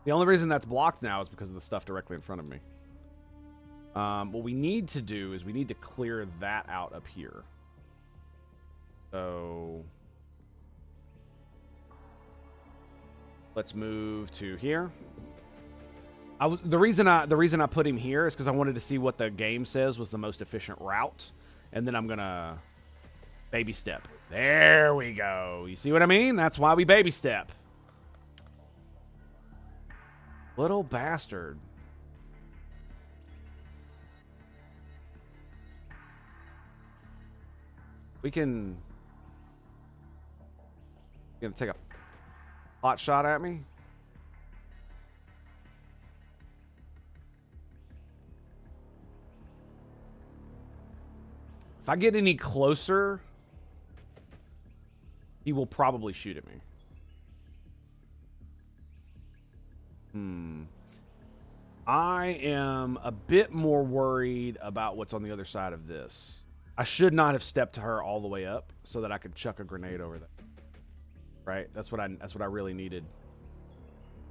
The only reason that's blocked now is because of the stuff directly in front of me. What we need to do is we need to clear that out up here. So... let's move to here. The reason I put him here is because I wanted to see what the game says was the most efficient route. And then I'm going to... baby step. There we go. You see what I mean? That's why we baby step. Little bastard. We can... you gonna take a hot shot at me? If I get any closer... he will probably shoot at me. I am a bit more worried about what's on the other side of this. I should not have stepped to her all the way up so that I could chuck a grenade over there. Right? That's what I really needed.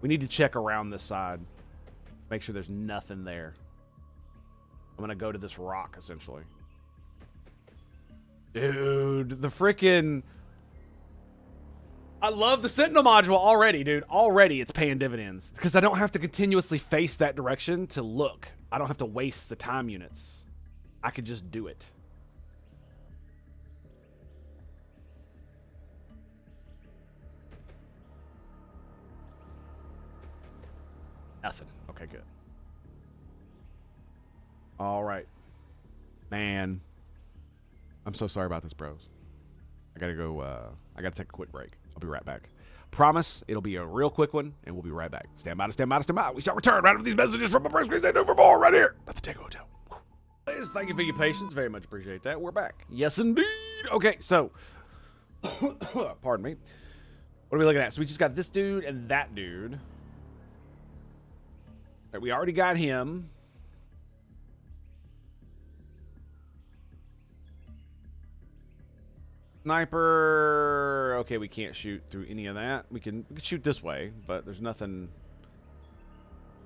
We need to check around this side. Make sure there's nothing there. I'm going to go to this rock, essentially. Dude, the freaking... I love the Sentinel module already, dude. Already it's paying dividends. Because I don't have to continuously face that direction to look. I don't have to waste the time units. I could just do it. Nothing. Okay, good. All right. Man. I'm so sorry about this, bros. I gotta go, I gotta take a quick break. I'll be right back. Promise, it'll be a real quick one, and we'll be right back. Stand by to stand by to stand by. We shall return right after these messages from my press screen. Stay tuned for more right here at the Tango Hotel. Please, thank you for your patience. Very much appreciate that. We're back. Yes, indeed. Okay, so, pardon me. What are we looking at? So we just got this dude and that dude. All right, we already got him. Sniper. Okay, we can't shoot through any of that. We can shoot this way, but there's nothing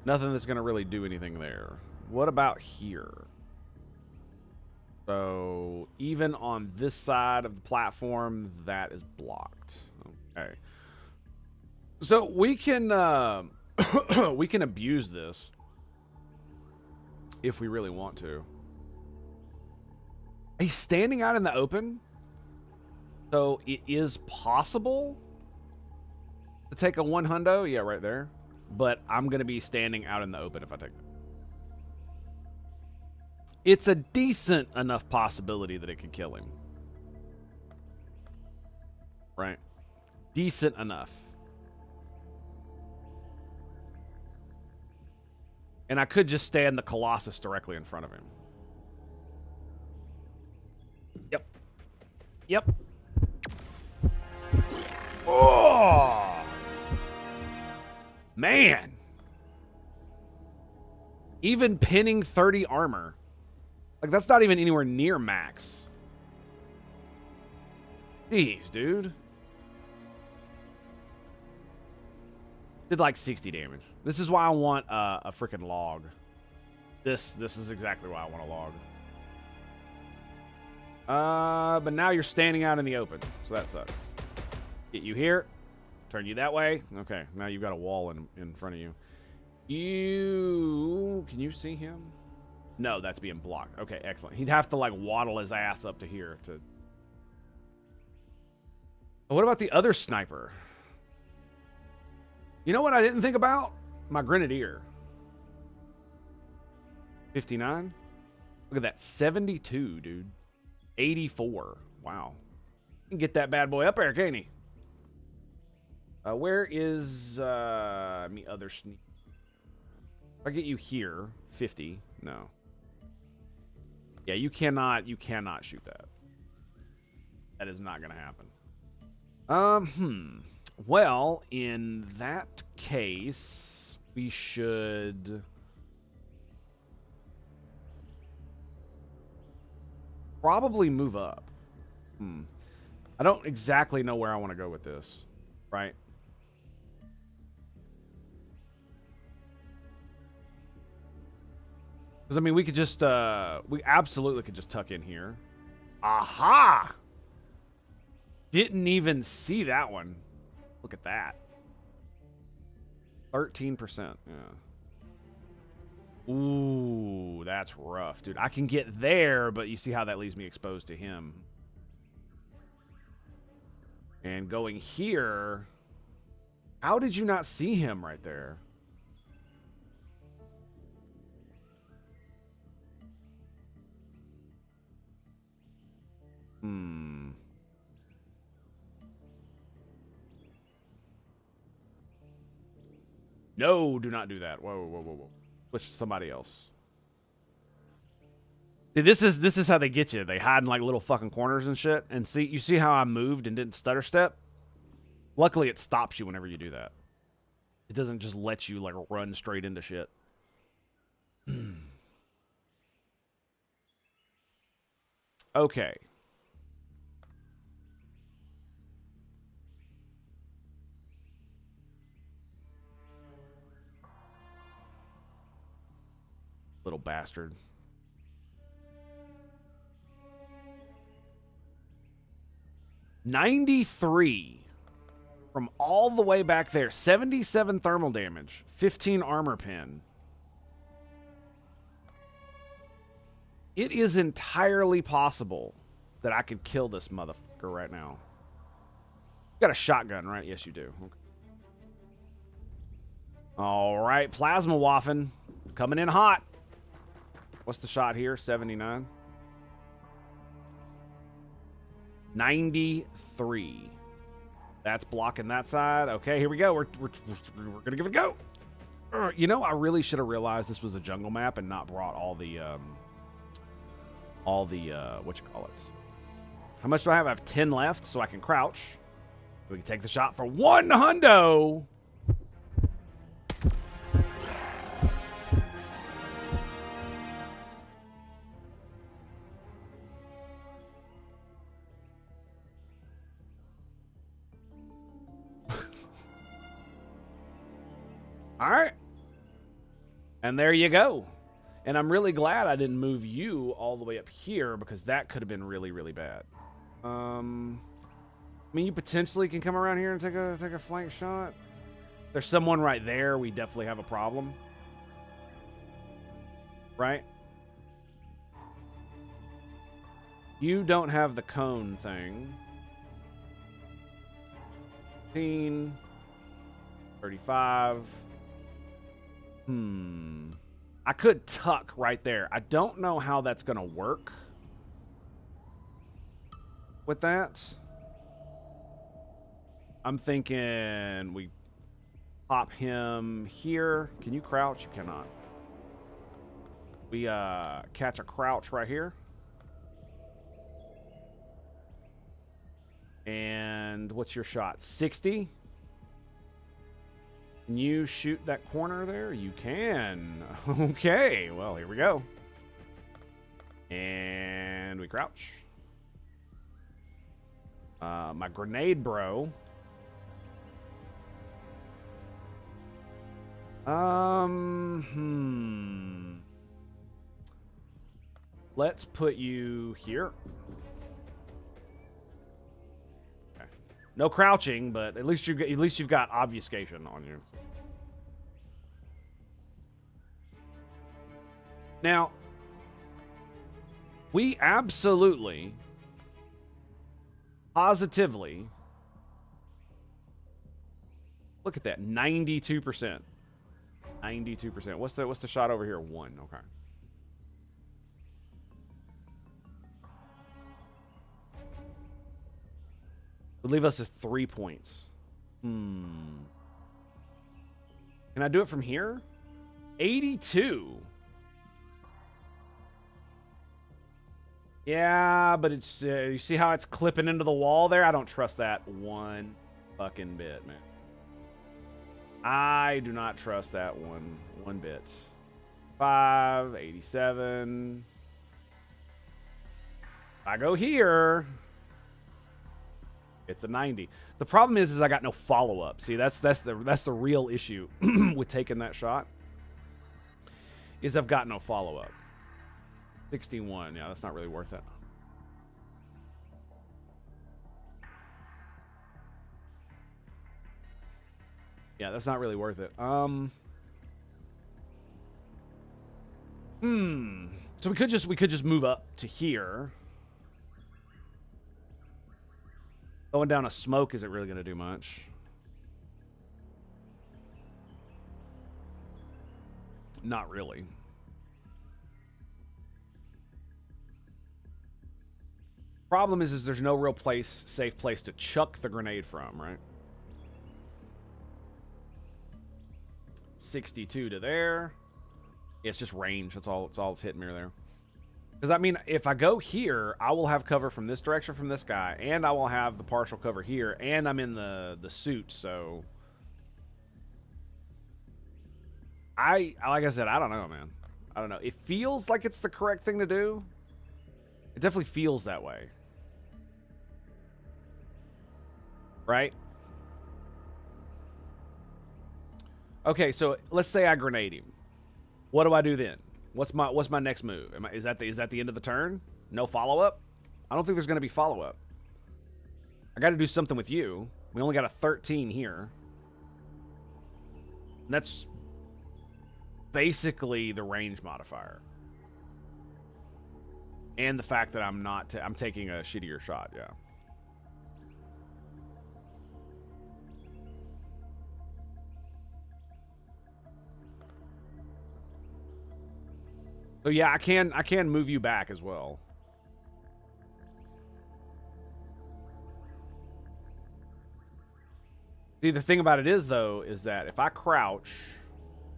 that's gonna really do anything there. What about here? So even on this side of the platform, that is blocked. Okay. So we can we can abuse this if we really want to. He's standing out in the open. So it is possible to take a 100. Yeah, right there. But I'm going to be standing out in the open if I take it. It's a decent enough possibility that it could kill him. Right? Decent enough. And I could just stand the Colossus directly in front of him. Yep. Yep. Oh! Man. Even pinning 30 armor. Like, that's not even anywhere near max. Jeez, dude. Did like 60 damage. This is why I want a freaking log. This is exactly why I want a log. But now you're standing out in the open, so that sucks. Get you here. Turn you that way. Okay, now you've got a wall in front of you. Can you see him? No, that's being blocked. Okay, excellent. He'd have to like waddle his ass up to here to... What about the other sniper? You know what I didn't think about? My grenadier. 59? Look at that. 72, dude. 84. Wow. You can get that bad boy up there, can't he? Where is me other sneak? If I get you here, 50. No. Yeah, you cannot shoot that. That is not going to happen. Well, in that case, we should probably move up. I don't exactly know where I want to go with this, right? Because, I mean, we could just, we absolutely could just tuck in here. Aha! Didn't even see that one. Look at that. 13%, yeah. Ooh, that's rough, dude. I can get there, but you see how that leaves me exposed to him. And going here... How did you not see him right there? No, do not do that. Whoa, whoa, whoa, whoa. Switch to somebody else. See, this is how they get you. They hide in like little fucking corners and shit. And see, you see how I moved and didn't stutter step? Luckily, it stops you whenever you do that. It doesn't just let you like run straight into shit. Okay. Little bastard. $93 from all the way back there. 77 thermal damage. 15 armor pin. It is entirely possible that I could kill this motherfucker right now. You got a shotgun, right? Yes, you do. Okay. All right, Plasma Waffen. Coming in hot. What's the shot here? 79. 93. That's blocking that side. Okay, here we go. We're gonna give it a go. You know, I really should have realized this was a jungle map and not brought all the what you call it. How much do I have? I have 10 left, so I can crouch. We can take the shot for 1 hundo. All right. And there you go. And I'm really glad I didn't move you all the way up here because that could have been really, really bad. I mean, you potentially can come around here and take a flank shot. There's someone right there. We definitely have a problem. Right? You don't have the cone thing. 15. 35. I could tuck right there. I don't know how that's going to work with that. I'm thinking we pop him here. Can you crouch? You cannot. We catch a crouch right here. And what's your shot? 60? Can you shoot that corner there? You can. Okay, well, here we go. And we crouch. My grenade bro. Let's put you here. Okay. No crouching, but at least you've got obfuscation on you. Now, we absolutely, positively, look at that, 92%. 92%. What's the shot over here? 1. Okay. Would leave us with 3 points. Can I do it from here? 82. Yeah, but it's you see how it's clipping into the wall there? I don't trust that one fucking bit, man. I do not trust that one bit. 587. I go here. It's a 90. The problem is I got no follow up. See, that's the real issue with taking that shot. Is I've got no follow up. 61. Yeah, that's not really worth it. Yeah, that's not really worth it. So we could just move up to here. Going down a smoke isn't really going to do much. Not really. Problem is there's no real safe place to chuck the grenade from, right? 62 to there. Yeah, it's just range. That's all it's hitting me there. Because, I mean, if I go here, I will have cover from this direction from this guy, and I will have the partial cover here, and I'm in the suit, so... like I said, I don't know, man. I don't know. It feels like it's the correct thing to do. It definitely feels that way. Right? Okay, so let's say I grenade him. What do I do then? What's my next move? Is that the end of the turn? No follow-up? I don't think there's going to be follow-up. I got to do something with you. We only got a 13 here. And that's basically the range modifier. And the fact that I'm taking a shittier shot, yeah. So yeah, I can move you back as well. See, the thing about it is, though, is that if I crouch...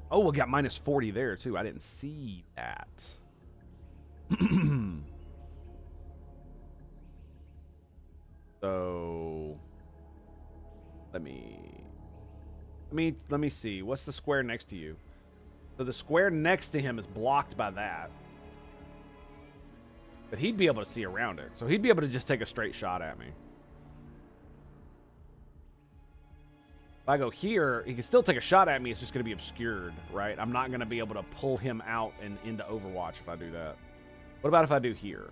Oh, we got minus 40 there, too. I didn't see that. So... Let me see. What's the square next to you? So the square next to him is blocked by that. But he'd be able to see around it. So he'd be able to just take a straight shot at me. If I go here, he can still take a shot at me. It's just going to be obscured, right? I'm not going to be able to pull him out and into Overwatch if I do that. What about if I do here?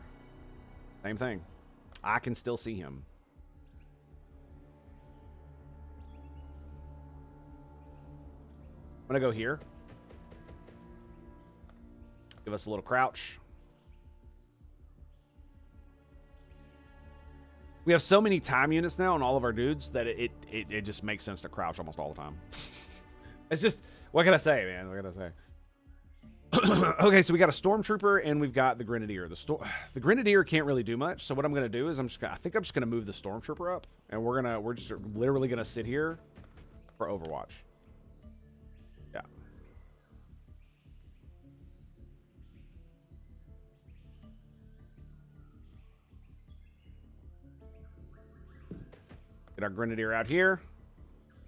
Same thing. I can still see him. I'm going to go here. Give us a little crouch. We have so many time units now on all of our dudes that it just makes sense to crouch almost all the time. It's just, what can I say, man? What can I say? Okay, so we got a Stormtrooper and we've got the Grenadier. The Grenadier can't really do much, so what I'm going to do is I think I'm just going to move the Stormtrooper up, and we're just literally going to sit here for Overwatch. Yeah. Get our Grenadier out here.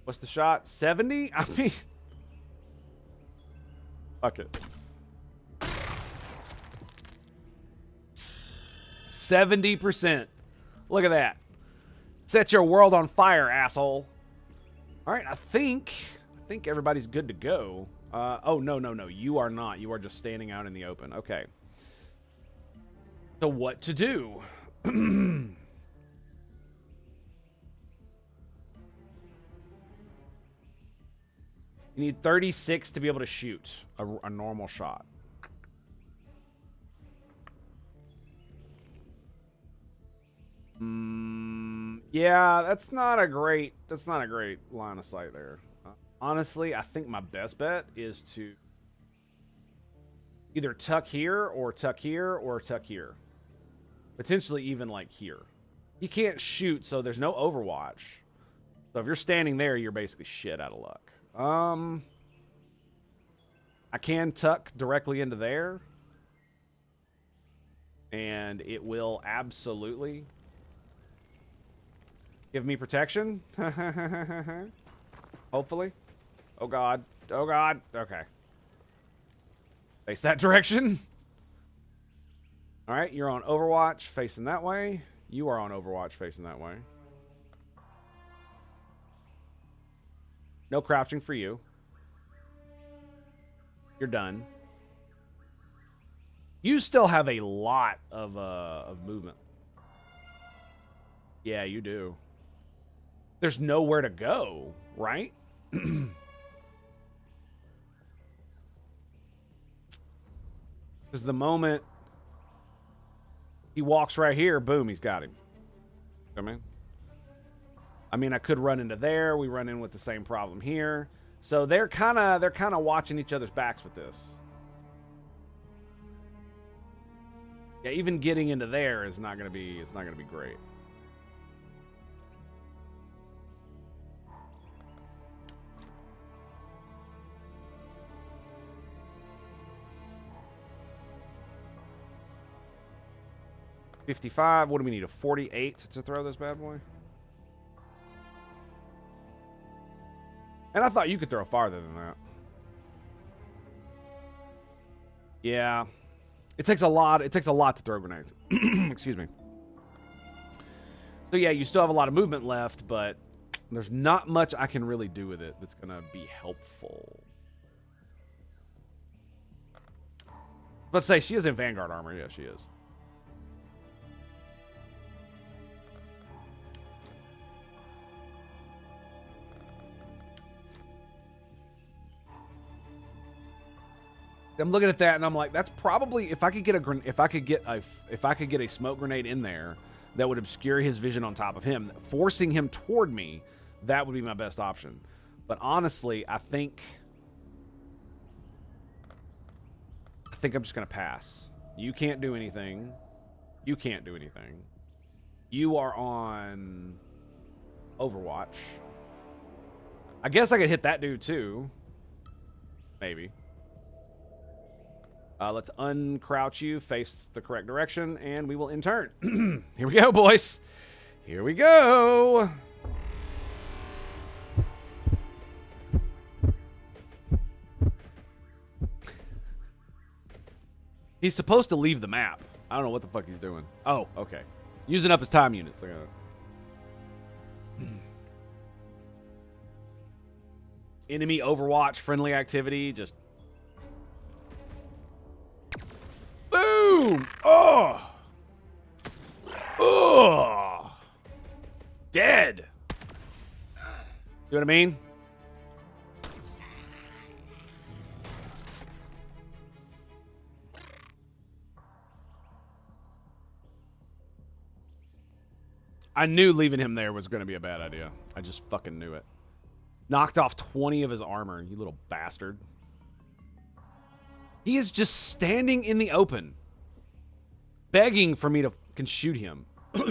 What's the shot? 70? I mean... Fuck it. 70%. Look at that. Set your world on fire, asshole. All right, I think everybody's good to go. Oh, no. You are not. You are just standing out in the open. Okay. So what to do? You need 36 to be able to shoot a normal shot. Yeah, that's not a great line of sight there. Honestly, I think my best bet is to either tuck here or tuck here or tuck here. Potentially even like here. You can't shoot, so there's no Overwatch. So if you're standing there, you're basically shit out of luck. I can tuck directly into there. And it will absolutely give me protection. Hopefully. Oh, God. Oh, God. Okay. Face that direction. All right, you're on Overwatch facing that way. You are on Overwatch facing that way. No crouching for you. You're done. You still have a lot of movement. Yeah, you do. There's nowhere to go, right? Because the moment he walks right here, boom, he's got him. I mean, I could run into there. We run in with the same problem here. So they're kind of watching each other's backs with this. Yeah, even getting into there is not going to be great. $55. What do we need? A 48 to throw this bad boy? And I thought you could throw farther than that. Yeah. It takes a lot to throw grenades. Excuse me. So yeah, you still have a lot of movement left, but there's not much I can really do with it that's going to be helpful. Let's say she is in Vanguard armor. Yeah, she is. I'm looking at that and I'm like, that's probably if I could get a smoke grenade in there that would obscure his vision on top of him, forcing him toward me, that would be my best option. But honestly, I think I'm just gonna pass. You can't do anything. You can't do anything. You are on Overwatch. I guess I could hit that dude too. Maybe. Let's uncrouch you, face the correct direction, and we will in turn. Here we go, boys. Here we go. He's supposed to leave the map. I don't know what the fuck he's doing. Oh, okay. Using up his time units. Enemy Overwatch, friendly activity, just... Boom! Oh! Oh! Dead! You know what I mean? I knew leaving him there was going to be a bad idea. I just fucking knew it. Knocked off 20 of his armor, you little bastard. He is just standing in the open, begging for me to fucking shoot him. He's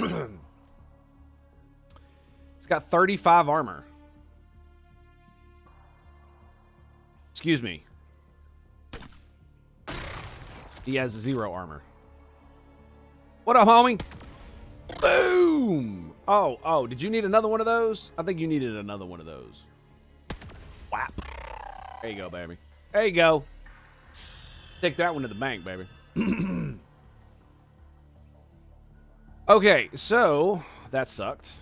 got 35 armor. Excuse me. He has 0 armor. What up, homie? Boom! Oh, did you need another one of those? I think you needed another one of those. Whap. There you go, baby. There you go. Take that one to the bank, baby. Okay, so that sucked.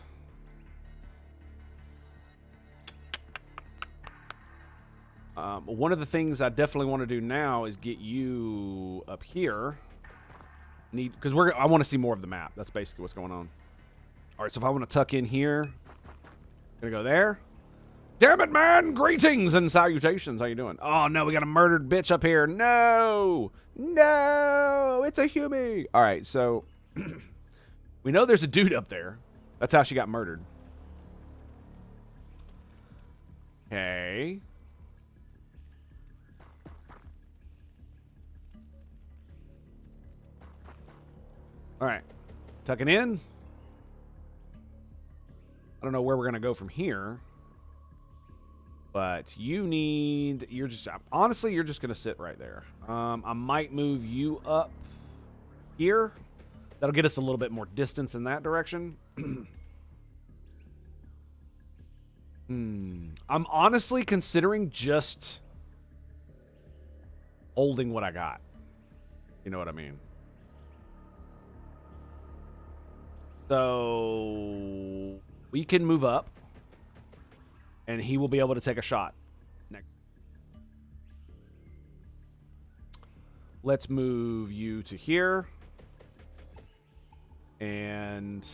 One of the things I definitely want to do now is get you up here. Because I want to see more of the map. That's basically what's going on. All right, so if I want to tuck in here, gonna go there. Damn it, man! Greetings and salutations. How you doing? Oh no, we got a murdered bitch up here. No, it's a human. All right, so we know there's a dude up there. That's how she got murdered. Okay. All right, tucking in. I don't know where we're gonna go from here, but honestly, you're just gonna sit right there. I might move you up here. That'll get us a little bit more distance in that direction. I'm honestly considering just holding what I got. You know what I mean? So we can move up, and he will be able to take a shot. Next. Let's move you to here. And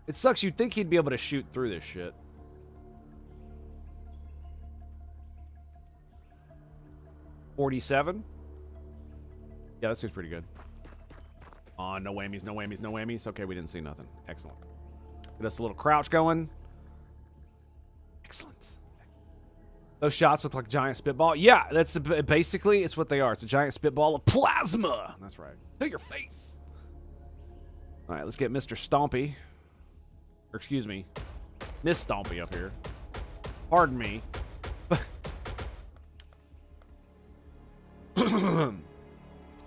it sucks. You'd think he'd be able to shoot through this shit. $47. Yeah, that seems pretty good. Oh, no whammies, no whammies, no whammies. Okay, we didn't see nothing. Excellent. Get us a little crouch going. Excellent. Those shots look like giant spitball. Yeah, that's basically it's what they are. It's a giant spitball of plasma. That's right. To your face. All right, let's get Mr. Stompy. Or excuse me, Miss Stompy up here. Pardon me.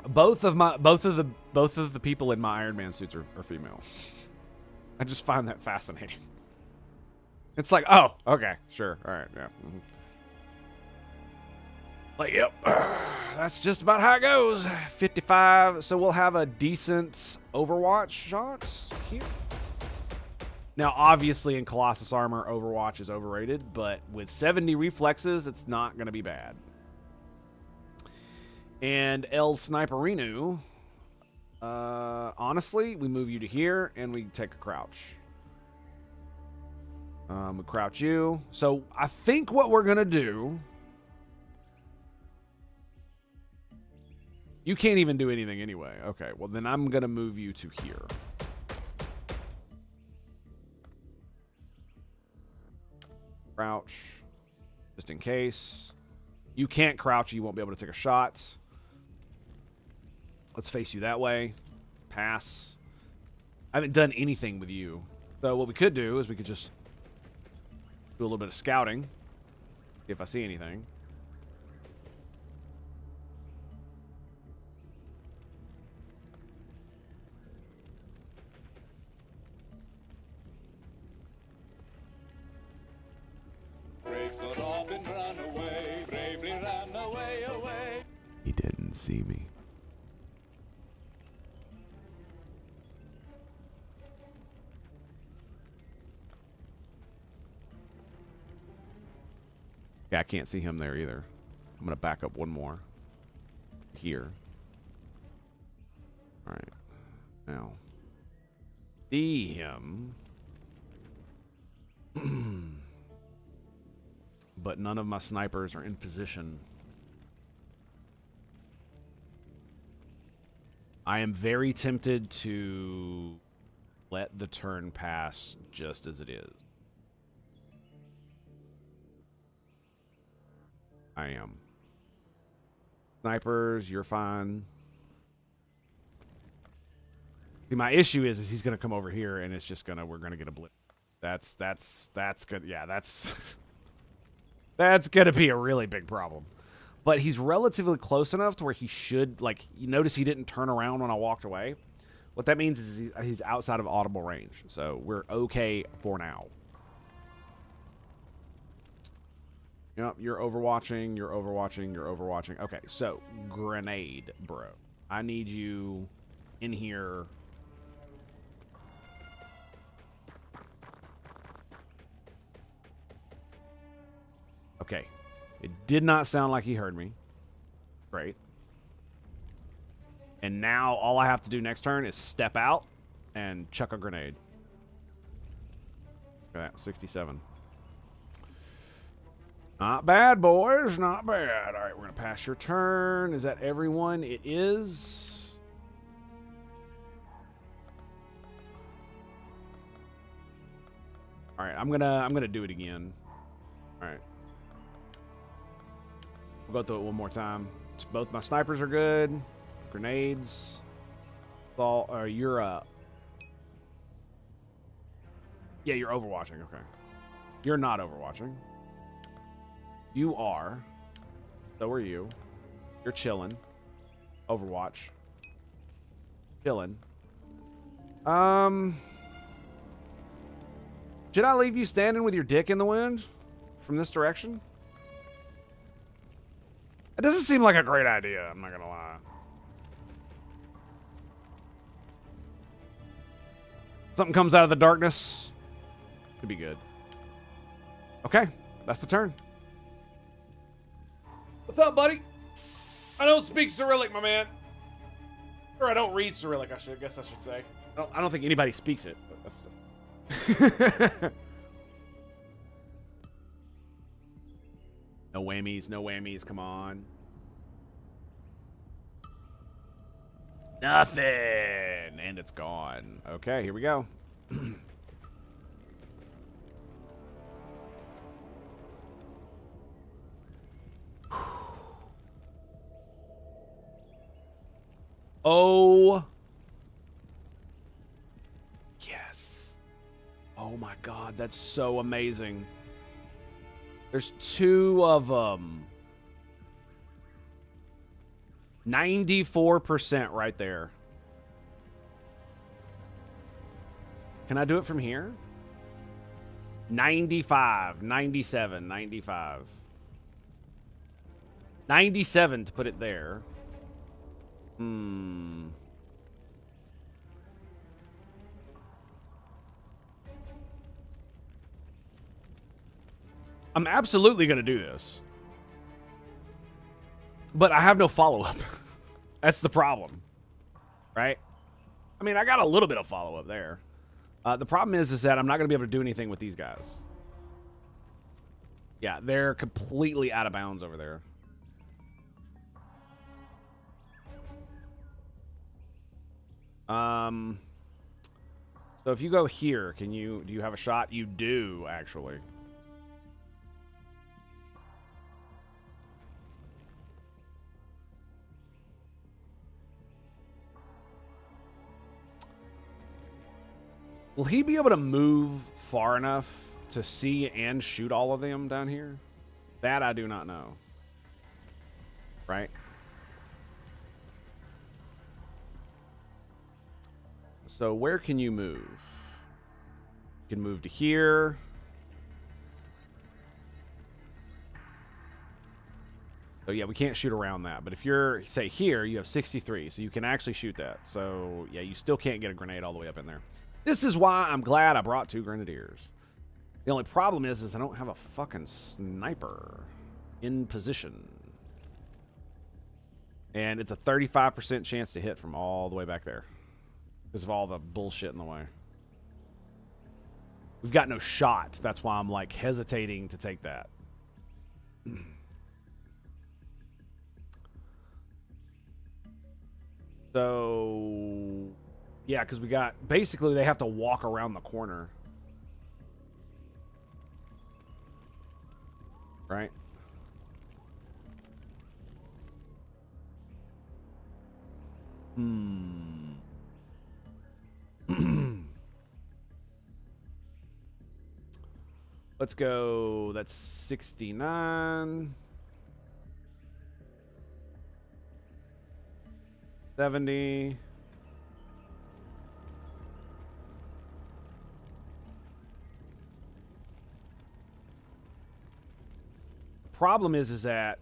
Both of the people in my Iron Man suits are female. I just find that fascinating. It's like, oh, okay, sure, all right, yeah. Mm-hmm. Like, yep, that's just about how it goes. 55, so we'll have a decent Overwatch shot here. Now, obviously, in Colossus armor, Overwatch is overrated, but with 70 reflexes, it's not going to be bad. And El Sniperino, honestly, we move you to here, and we take a crouch. We crouch you. So I think what we're going to do... You can't even do anything anyway. Okay, well, then I'm going to move you to here. Crouch. Just in case. You can't crouch. You won't be able to take a shot. Let's face you that way. Pass. I haven't done anything with you. So what we could do is we could just do a little bit of scouting. See if I see anything. He didn't see me. Yeah, I can't see him there either. I'm going to back up one more. Here. Alright. Now. See him. But none of my snipers are in position. I am very tempted to let the turn pass just as it is. I am. Snipers, you're fine. See, my issue is he's gonna come over here and it's just we're gonna get a blitz. That's good. Yeah, that's gonna be a really big problem. But he's relatively close enough to where he should, like, you notice he didn't turn around when I walked away. What that means is he's outside of audible range. So we're okay for now. Yep, you're overwatching, you're overwatching, you're overwatching. Okay, so grenade, bro. I need you in here. Okay. It did not sound like he heard me. Great. And now all I have to do next turn is step out and chuck a grenade. Look at that, 67. Not bad, boys. Not bad. All right, we're going to pass your turn. Is that everyone? It is. All right, I'm gonna do it again. All right. We'll go through it one more time. Both my snipers are good. Grenades. You're yeah, you're overwatching. Okay. You're not overwatching. You are. So are you. You're chilling. Overwatch. Chilling. Should I leave you standing with your dick in the wind from this direction? It doesn't seem like a great idea, I'm not gonna lie. Something comes out of the darkness. Could be good. Okay, that's the turn. What's up, buddy? I don't speak Cyrillic, my man. Or I don't read Cyrillic, I guess I should say. I don't think anybody speaks it, but that's... No whammies, no whammies, come on. Nothing! And it's gone. Okay, here we go. Oh. Yes. Oh my god, that's so amazing. There's 2 of them. 94% right there. Can I do it from here? 95, 97, 95. 97 to put it there. I'm absolutely going to do this. But I have no follow-up. That's the problem. Right? I mean, I got a little bit of follow-up there. The problem is that I'm not going to be able to do anything with these guys. Yeah, they're completely out of bounds over there. So if you go here, do you have a shot? You do, actually. Will he be able to move far enough to see and shoot all of them down here? That I do not know. Right? So where can you move? You can move to here. So yeah, we can't shoot around that. But if you're, say, here, you have 63. So you can actually shoot that. So yeah, you still can't get a grenade all the way up in there. This is why I'm glad I brought 2 grenadiers. The only problem is I don't have a fucking sniper in position. And it's a 35% chance to hit from all the way back there. Because of all the bullshit in the way. We've got no shot. That's why I'm like hesitating to take that. So, yeah, because we got, basically they have to walk around the corner. Right? Let's go. That's 69. 70. Problem is that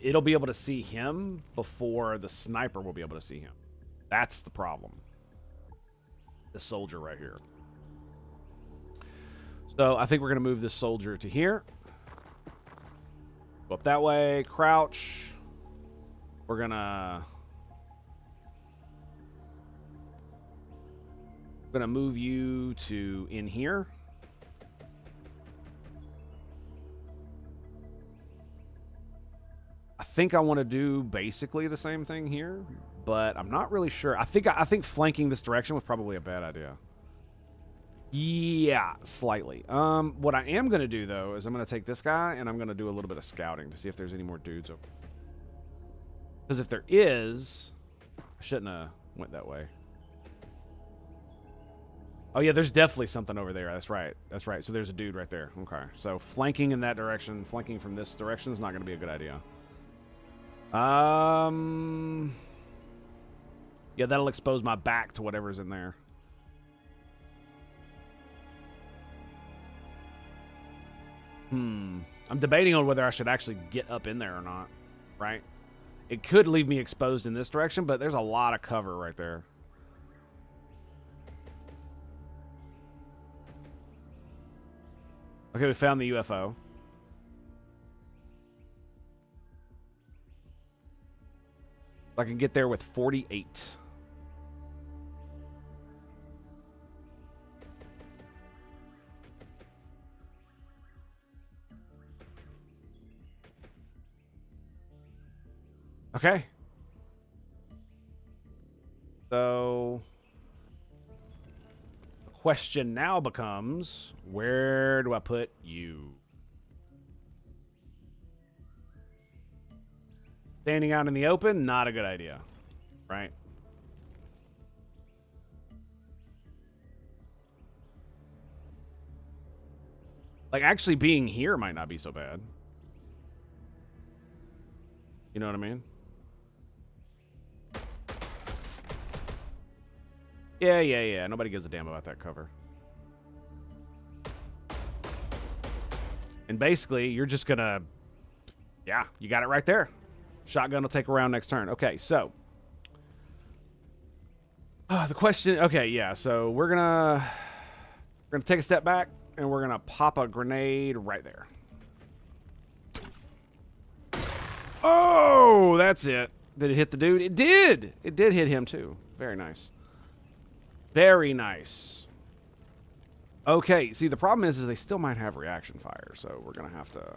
it'll be able to see him before the sniper will be able to see him. That's the problem. The soldier right here. So I think we're going to move this soldier to here. Go up that way. Crouch. We're going to move you to in here. I think I want to do basically the same thing here, but I'm not really sure. I think flanking this direction was probably a bad idea. Yeah, slightly. What I am going to do, though, is I'm going to take this guy, and I'm going to do a little bit of scouting to see if there's any more dudes over. Because if there is, I shouldn't have went that way. Oh, yeah, there's definitely something over there. That's right. That's right. So there's a dude right there. Okay. So flanking in that direction, flanking from this direction is not going to be a good idea. Yeah, that'll expose my back to whatever's in there. I'm debating on whether I should actually get up in there or not, right? It could leave me exposed in this direction, but there's a lot of cover right there. Okay, we found the UFO. I can get there with 48. Okay. So the question now becomes, where do I put you? Standing out in the open, not a good idea, right? Like, actually being here might not be so bad. You know what I mean? Yeah. Nobody gives a damn about that cover. And basically, you're just gonna... Yeah, you got it right there. Shotgun will take a round next turn. Okay, so... the question... Okay, yeah, so we're gonna take a step back, and we're gonna pop a grenade right there. Oh, that's it. Did it hit the dude? It did! It did hit him, too. Very nice. Very nice. Okay, see, the problem is they still might have reaction fire, so we're going to have to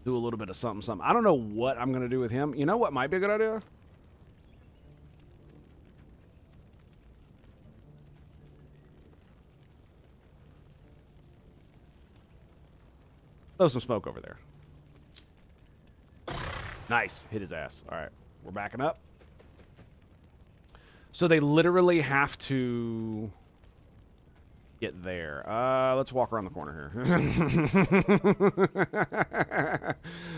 do a little bit of something. I don't know what I'm going to do with him. You know what might be a good idea? Throw some smoke over there. Nice. Hit his ass. All right, we're backing up. So they literally have to get there. Let's walk around the corner here.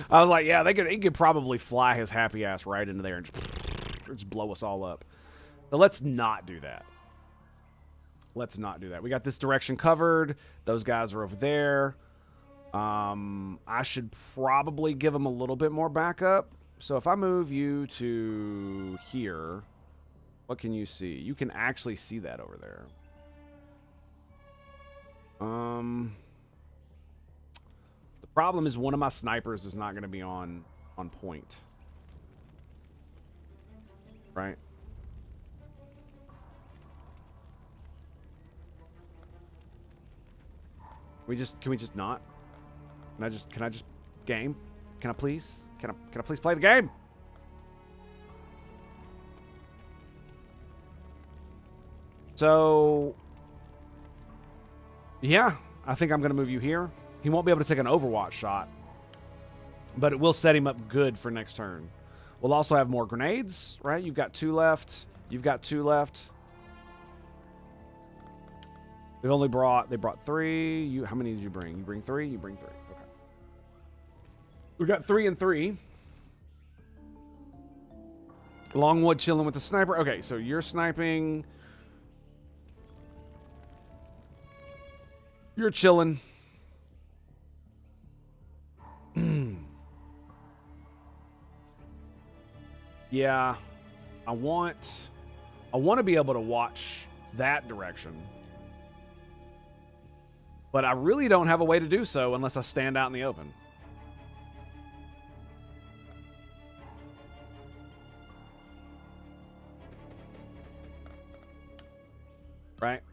I was like, yeah, he could probably fly his happy ass right into there and just blow us all up. But let's not do that. Let's not do that. We got this direction covered. Those guys are over there. I should probably give them a little bit more backup. So if I move you to here... What can you see? You can actually see that over there. The problem is one of my snipers is not going to be on point. Right? Can we just not? Can I just game? Can I please? Can I please play the game? So, yeah, I think I'm going to move you here. He won't be able to take an Overwatch shot, but it will set him up good for next turn. We'll also have more grenades, right? You've got 2 left. You've got 2 left. They brought 3. How many did you bring? You bring 3? You bring 3. Okay. We got 3 and 3. Longwood chilling with the sniper. Okay, so you're sniping... You're chilling. Yeah. I want to be able to watch that direction. But I really don't have a way to do so unless I stand out in the open. Right?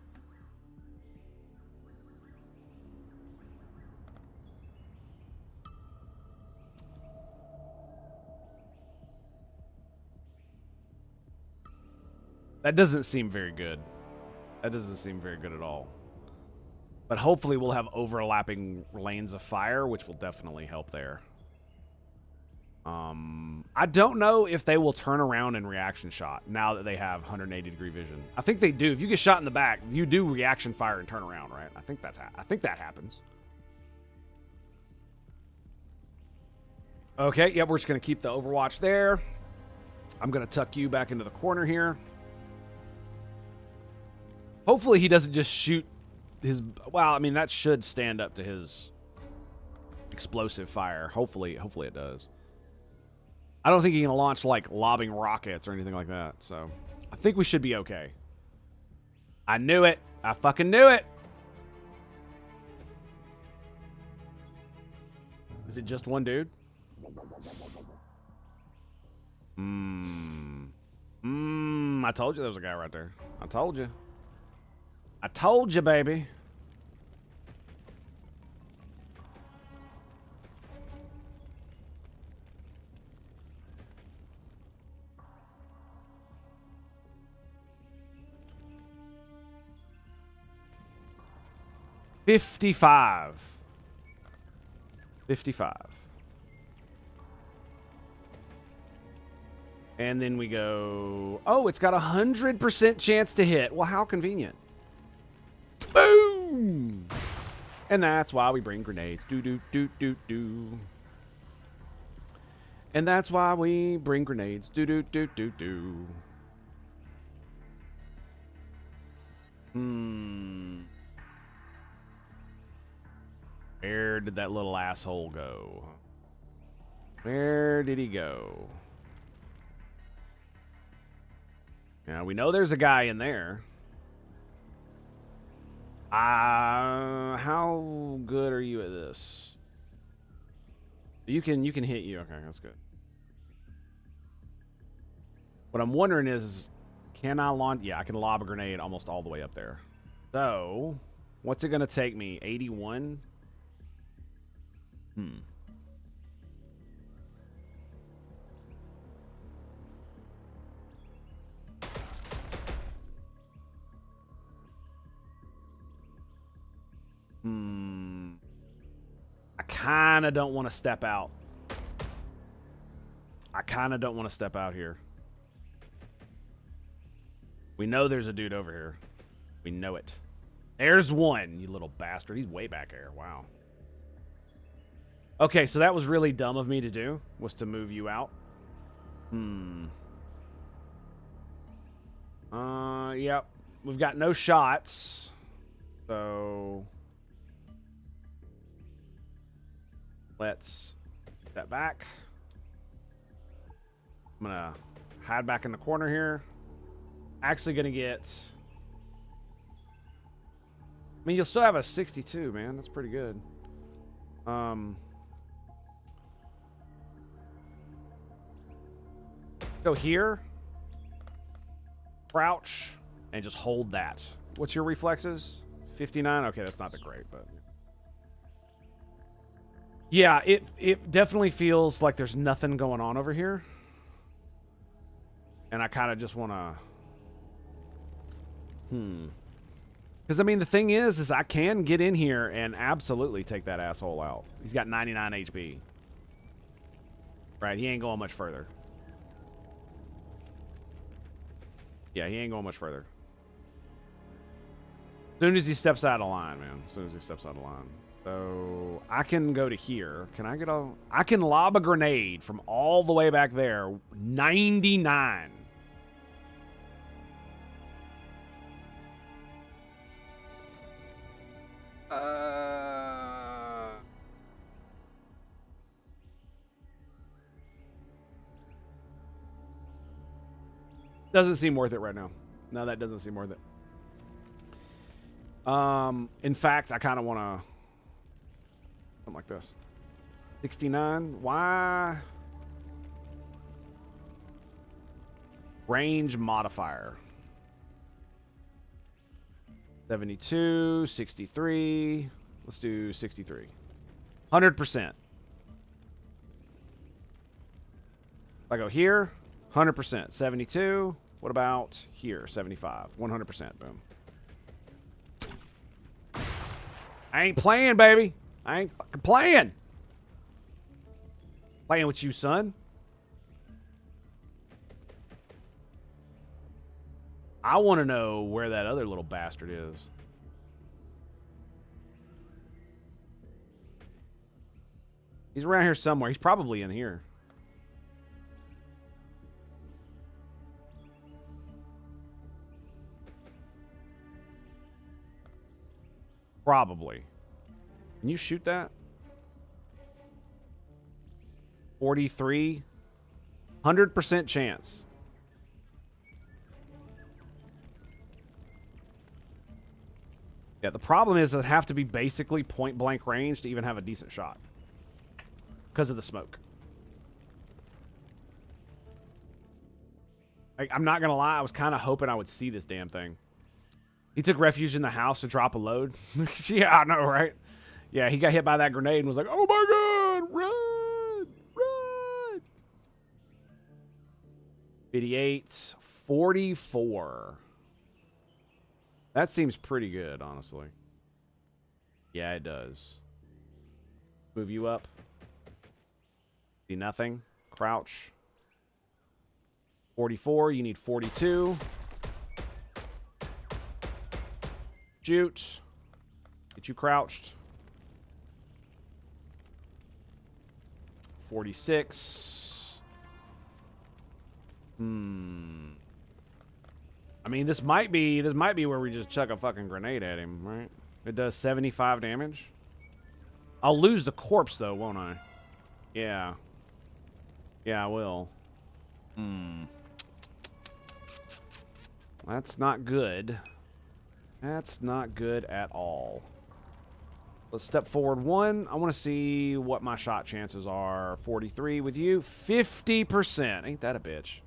That doesn't seem very good. That doesn't seem very good at all. But hopefully we'll have overlapping lanes of fire, which will definitely help there. I don't know if they will turn around and reaction shot now that they have 180-degree vision. I think they do. If you get shot in the back, you do reaction fire and turn around, right? I think that happens. Okay, yep, we're just going to keep the Overwatch there. I'm going to tuck you back into the corner here. Hopefully he doesn't just shoot his... Well, I mean, that should stand up to his explosive fire. Hopefully it does. I don't think he can launch, like, lobbing rockets or anything like that, so I think we should be okay. I knew it. I fucking knew it. Is it just one dude? I told you there was a guy right there. I told you. I told you, baby. $55. And then we go... Oh, it's got 100% chance to hit. Well, how convenient. Boom! And that's why we bring grenades. Do. And that's why we bring grenades. Do. Where did that little asshole go? Where did he go? Yeah, we know there's a guy in there. How good are you at this? You can hit you. Okay, that's good. What I'm wondering is, can I launch? Yeah, I can lob a grenade almost all the way up there. So, what's it gonna take me? 81? I kind of don't want to step out. Here. We know there's a dude over here. We know it. There's one, you little bastard. He's way back there. Wow. Okay, so that was really dumb of me to do, was to move you out. Yep. We've got no shots. So... let's step back. I'm gonna hide back in the corner here. Actually gonna get... I mean, you'll still have a 62, man. That's pretty good. Go here. Crouch. And just hold that. What's your reflexes? 59? Okay, that's not that great, but... yeah, it definitely feels like there's nothing going on over here. And I kind of just want to... Because, I mean, the thing is I can get in here and absolutely take that asshole out. He's got 99 HP. Right, he ain't going much further. Yeah, he ain't going much further. As soon as he steps out of line, man. As soon as he steps out of line. So, I can go to here. Can I get a... I can lob a grenade from all the way back there. 99. Doesn't seem worth it right now. No, that doesn't seem worth it. In fact, I kind of want to... something like this. 69. Why? Range modifier. 72, 63. Let's do 63. 100%. If I go here, 100%. 72. What about here? 75. 100%. Boom. I ain't playing, baby. I ain't fucking playing. Playing with you, son. I want to know where that other little bastard is. He's around here somewhere. He's probably in here. Probably. Can you shoot that? 43. 100% chance. Yeah, the problem is that it have to be basically point blank range to even have a decent shot. Because of the smoke. I'm not going to lie, I was kind of hoping I would see this damn thing. He took refuge in the house to drop a load. Yeah, I know, right? Yeah, he got hit by that grenade and was like, oh my god, run! Run! 58, 44. That seems pretty good, honestly. Yeah, it does. Move you up. See nothing. Crouch. 44, you need 42. Shoot. Get you crouched. 46. I mean, this might be where we just chuck a fucking grenade at him, right? It does 75 damage. I'll lose the corpse though, won't I? Yeah. Yeah, I will. That's not good. That's not good at all. Let's step forward one. I want to see what my shot chances are. 43 with you. 50%. Ain't that a bitch?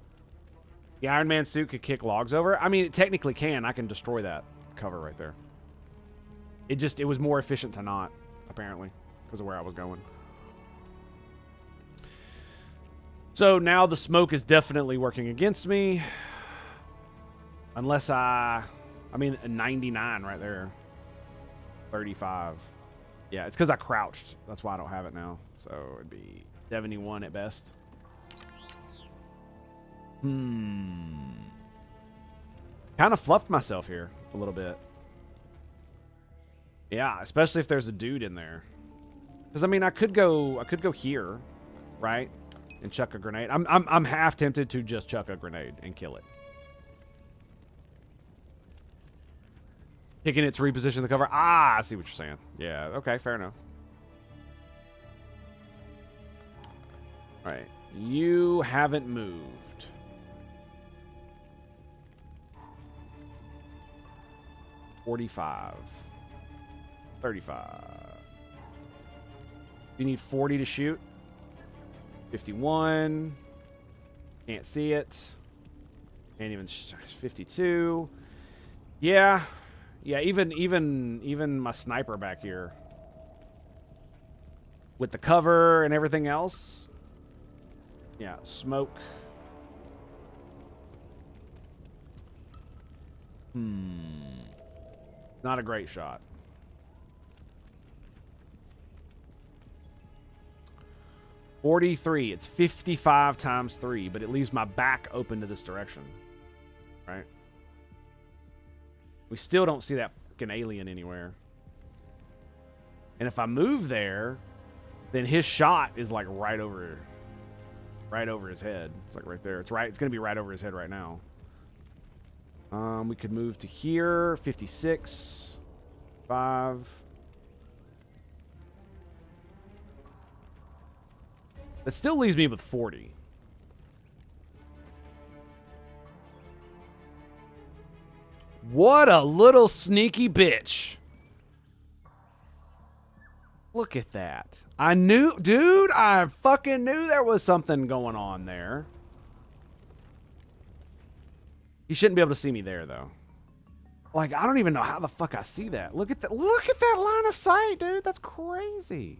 The Iron Man suit could kick logs over. I mean, it technically can. I can destroy that cover right there. It was more efficient to not, apparently, because of where I was going. So now the smoke is definitely working against me. Unless I mean, a 99 right there. 35. Yeah, it's because I crouched. That's why I don't have it now. So it'd be 71 at best. Kind of fluffed myself here a little bit. Yeah, especially if there's a dude in there. Because I mean, I could go here, right, and chuck a grenade. I'm half tempted to just chuck a grenade and kill it. Kicking it to reposition the cover. Ah, I see what you're saying. Yeah, okay, fair enough. All right, you haven't moved. $45. $35. You need 40 to shoot. 51. Can't see it. Can't even. 52. Yeah. Yeah, even my sniper back here. With the cover and everything else. Yeah, smoke. Not a great shot. $43. It's 55 times 3, but it leaves my back open to this direction. Right? We still don't see that fucking alien anywhere. And if I move there, then his shot is like right over his head. It's like right there. It's going to be right over his head right now. We could move to here. 56. 5. That still leaves me with 40. What a little sneaky bitch. Look at that. I knew, dude, I fucking knew there was something going on there. He shouldn't be able to see me there, though. Like, I don't even know how the fuck I see that. Look at that. Look at that line of sight, dude. That's crazy.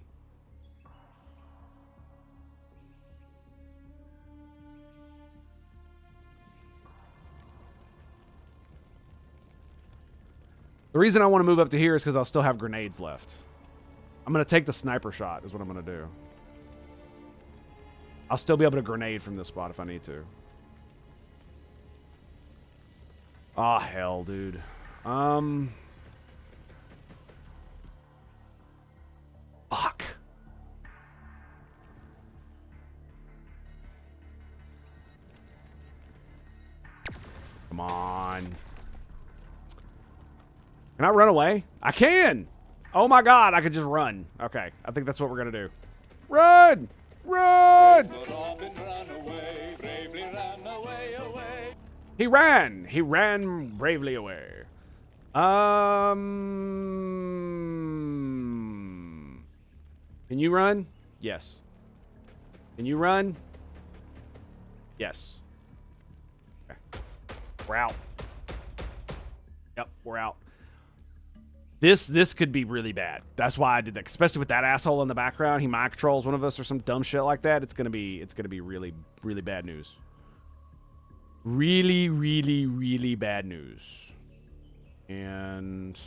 The reason I want to move up to here is because I'll still have grenades left. I'm going to take the sniper shot is what I'm going to do. I'll still be able to grenade from this spot if I need to. Oh, hell, dude. Fuck. Come on. Can I run away? I can! Oh my god, I could just run. Okay, I think that's what we're gonna do. Run! Run! He ran! He ran bravely away. Can you run? Yes. Can you run? Yes. Okay. We're out. Yep, we're out. This could be really bad. That's why I did that. Especially with that asshole in the background. He mind controls one of us or some dumb shit like that. It's gonna be really, really bad news. Really, really, really bad news. And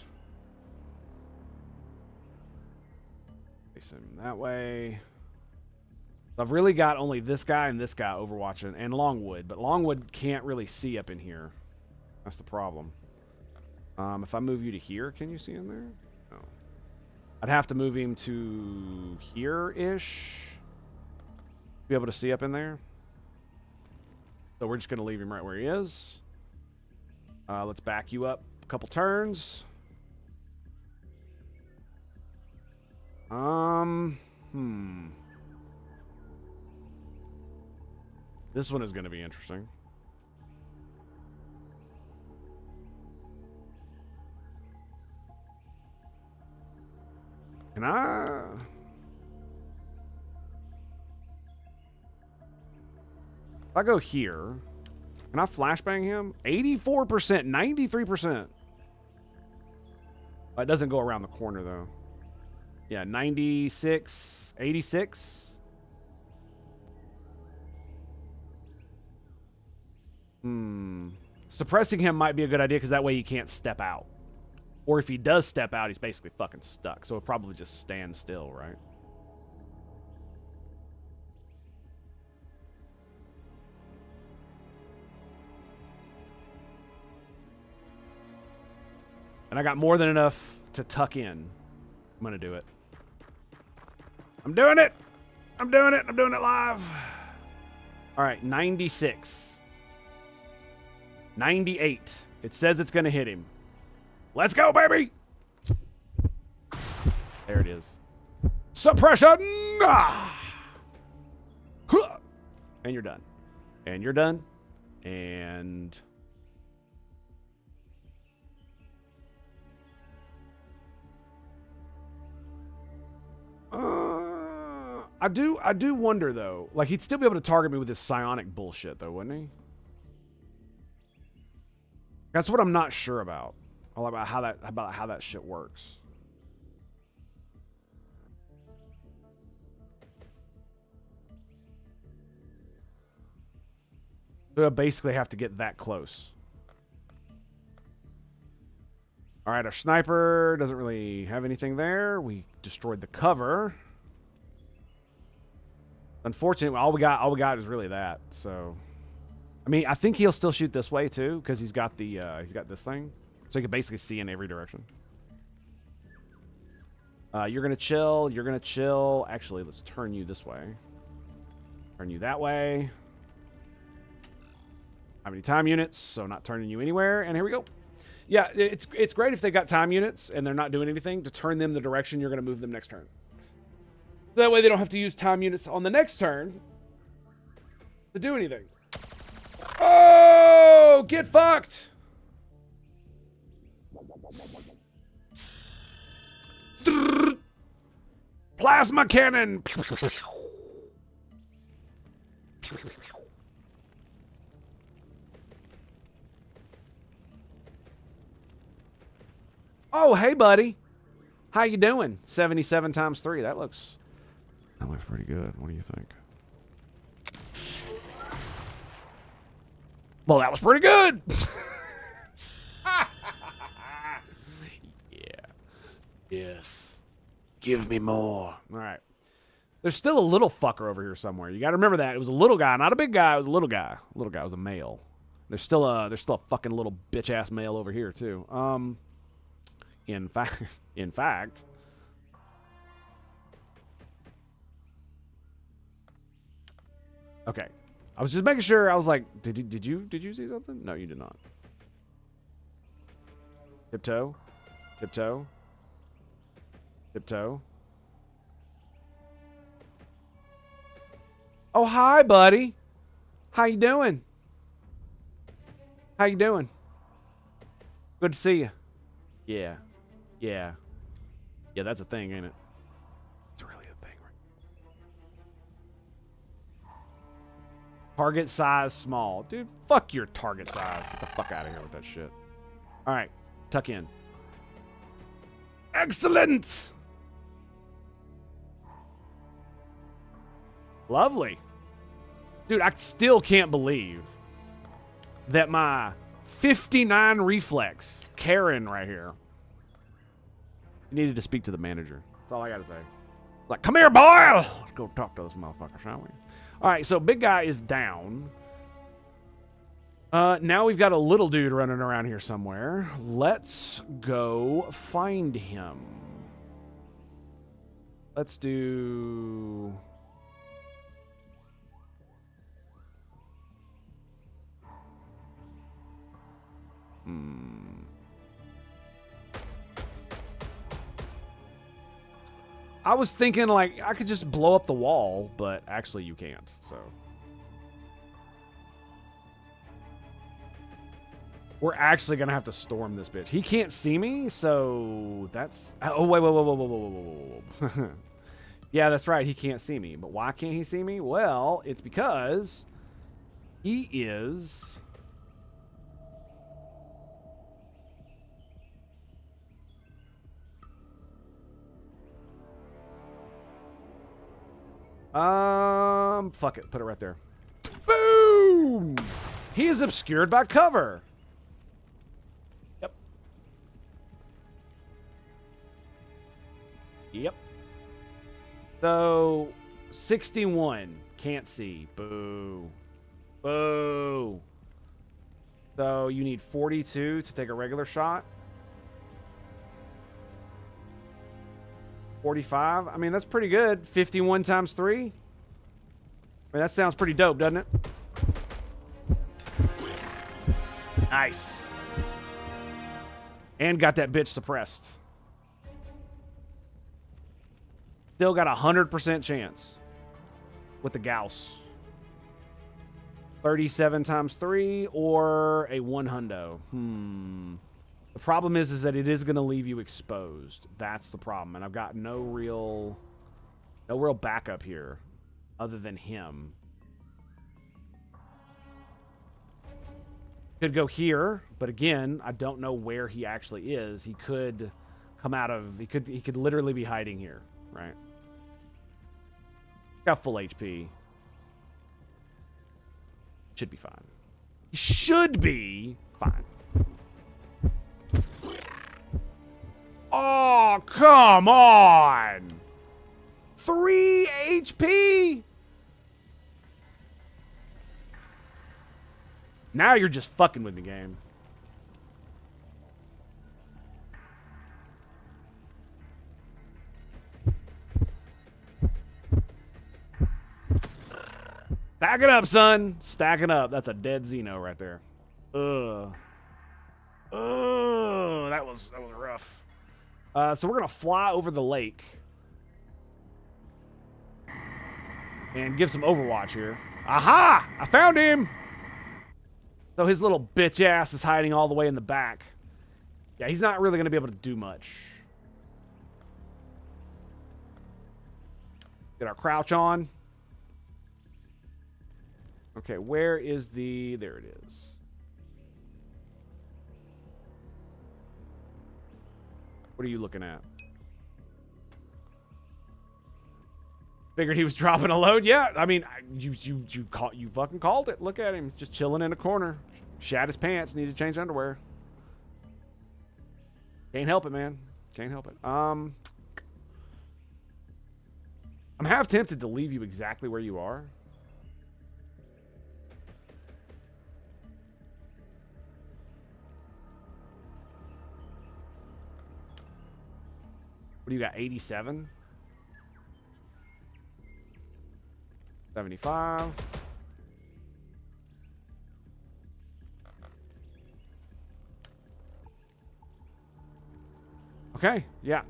face him that way. I've really got only this guy and this guy overwatching, and Longwood, but Longwood can't really see up in here. That's the problem. If I move you to here, can you see in there? No. I'd have to move him to here-ish. Be able to see up in there. So we're just going to leave him right where he is. Let's back you up a couple turns. This one is going to be interesting. Can I... If I go here, can I flashbang him? 84%, 93%. It doesn't go around the corner, though. Yeah, 96, 86. Suppressing him might be a good idea because that way he can't step out. Or if he does step out, he's basically fucking stuck. So it'll probably just stand still, right? And I got more than enough to tuck in. I'm going to do it. I'm doing it! I'm doing it! I'm doing it live! All right, 96. 98. It says it's going to hit him. Let's go, baby! There it is. Suppression! Ah! Huh! And you're done. And you're done. And... I do wonder, though. Like, he'd still be able to target me with his psionic bullshit, though, wouldn't he? That's what I'm not sure about. All about how that shit works. So I basically have to get that close. All right, our sniper doesn't really have anything there. We destroyed the cover. Unfortunately, all we got is really that. So, I mean, I think he'll still shoot this way too because he's got this thing, so he can basically see in every direction. You're gonna chill. You're gonna chill. Actually, let's turn you this way. Turn you that way. How many time units? So not turning you anywhere. And here we go. Yeah, it's great if they got time units and they're not doing anything to turn them the direction you're gonna move them next turn. That way they don't have to use time units on the next turn to do anything. Oh, get fucked! Plasma cannon! Oh, hey, buddy. How you doing? 77 times 3. That looks pretty good. What do you think? Well, that was pretty good. Yeah. Yes. Give me more. All right. There's still a little fucker over here somewhere. You got to remember that. It was a little guy, not a big guy. It was a little guy. Little guy was a male. There's still a fucking little bitch ass male over here too. In fact. Okay. I was just making sure. I was like, did you see something? No, you did not. Tiptoe. Tiptoe. Tiptoe. Oh, hi, buddy. How you doing? How you doing? Good to see you. Yeah. Yeah. Yeah, that's a thing, ain't it? It's really a thing, right? Target size small. Dude, fuck your target size. Get the fuck out of here with that shit. All right. Tuck in. Excellent! Lovely. Dude, I still can't believe that my 59 reflex, Karen right here, needed to speak to the manager. That's all I gotta say. Like, come here, boy! Let's go talk to this motherfucker, shall we? All right, so big guy is down. Now we've got a little dude running around here somewhere. Let's go find him. Let's do... I was thinking, like, I could just blow up the wall, but actually you can't, so. We're actually gonna have to storm this bitch. He can't see me, so that's... Oh, wait, whoa. Yeah, that's right, he can't see me. But why can't he see me? Well, it's because he is... Fuck it. Put it right there. Boom! He is obscured by cover. Yep. Yep. So, 61. Can't see. Boo. Boo. So, you need 42 to take a regular shot. 45. I mean, that's pretty good. 51 times 3. I mean, that sounds pretty dope, doesn't it? Nice. And got that bitch suppressed. Still got 100% chance with the Gauss. 37 times 3 or a 100. The problem is that it is going to leave you exposed. That's the problem. And I've got no real backup here other than him. Could go here, but again, I don't know where he actually is. He could come out of... He could literally be hiding here, right? Got full HP. Should be fine. He should be fine. Oh, come on! 3 HP? Now you're just fucking with the game. Stack it up, son. Stack it up. That's a dead Xeno right there. Ugh. Ugh. That was rough. So we're going to fly over the lake. And give some Overwatch here. Aha! I found him! So his little bitch ass is hiding all the way in the back. Yeah, he's not really going to be able to do much. Get our crouch on. Okay, where is the... There it is. What are you looking at? Figured he was dropping a load. Yeah, I mean, you fucking called it. Look at him, just chilling in a corner. Shat his pants. Need to change underwear. Can't help it, man. Can't help it. I'm I'm half tempted to leave you exactly where you are. What do you got? 87? 75. Okay, yeah.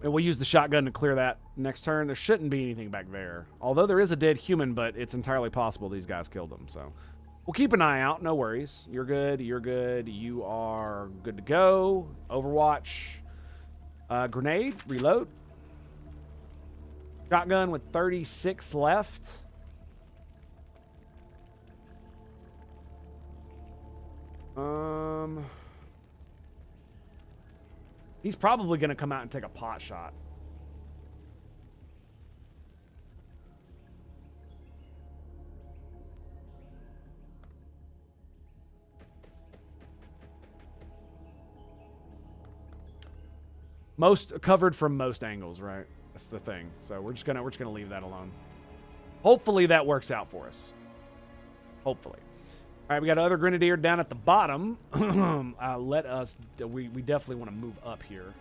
And we'll use the shotgun to clear that next turn. There shouldn't be anything back there. Although there is a dead human, but it's entirely possible these guys killed him, so... We'll keep an eye out. No worries. You're good. You're good. You are good to go. Overwatch. Grenade. Reload. Shotgun with 36 left. He's probably going to come out and take a pot shot. Most covered from most angles, right? That's the thing. So we're just gonna leave that alone. Hopefully that works out for us. Hopefully. All right, we got another grenadier down at the bottom. We definitely want to move up here.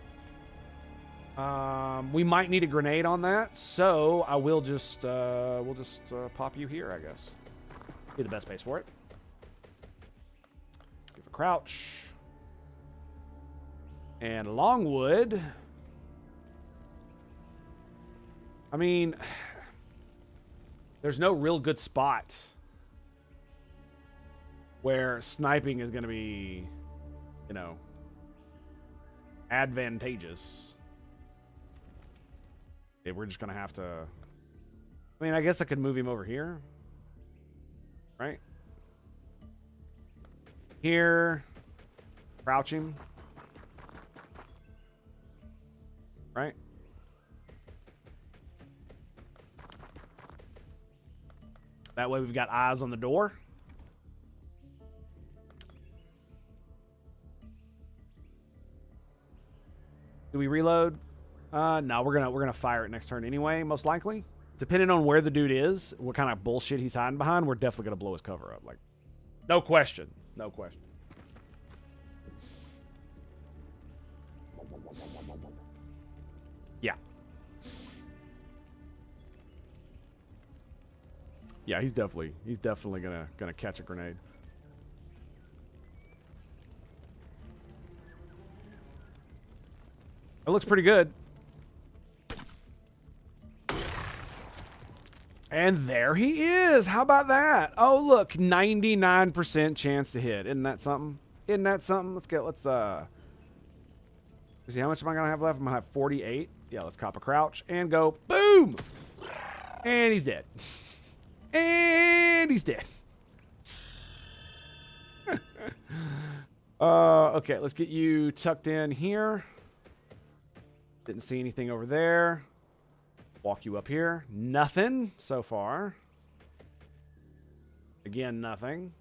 We might need a grenade on that, so I will just we'll just pop you here, I guess. Be the best place for it. Give a crouch. And Longwood. I mean, there's no real good spot where sniping is going to be, you know, advantageous. Yeah, we're just going to have to... I mean, I guess I could move him over here. Right? Here. Crouch him. Right? That way we've got eyes on the door. Do we reload? No, we're gonna fire it next turn anyway, most likely. Depending on where the dude is, what kind of bullshit he's hiding behind, we're definitely gonna blow his cover up. Like, no question. No question. Yeah. Yeah, he's definitely gonna catch a grenade. It looks pretty good. And there he is. How about that? Oh, look, 99% chance to hit. Isn't that something? Isn't that something? Let's see, how much am I gonna have left? I'm gonna have 48. Yeah, let's cop a crouch and go boom. And he's dead. And he's dead. Okay, let's get you tucked in here. Didn't see anything over there. Walk you up here. Nothing so far. Again, nothing.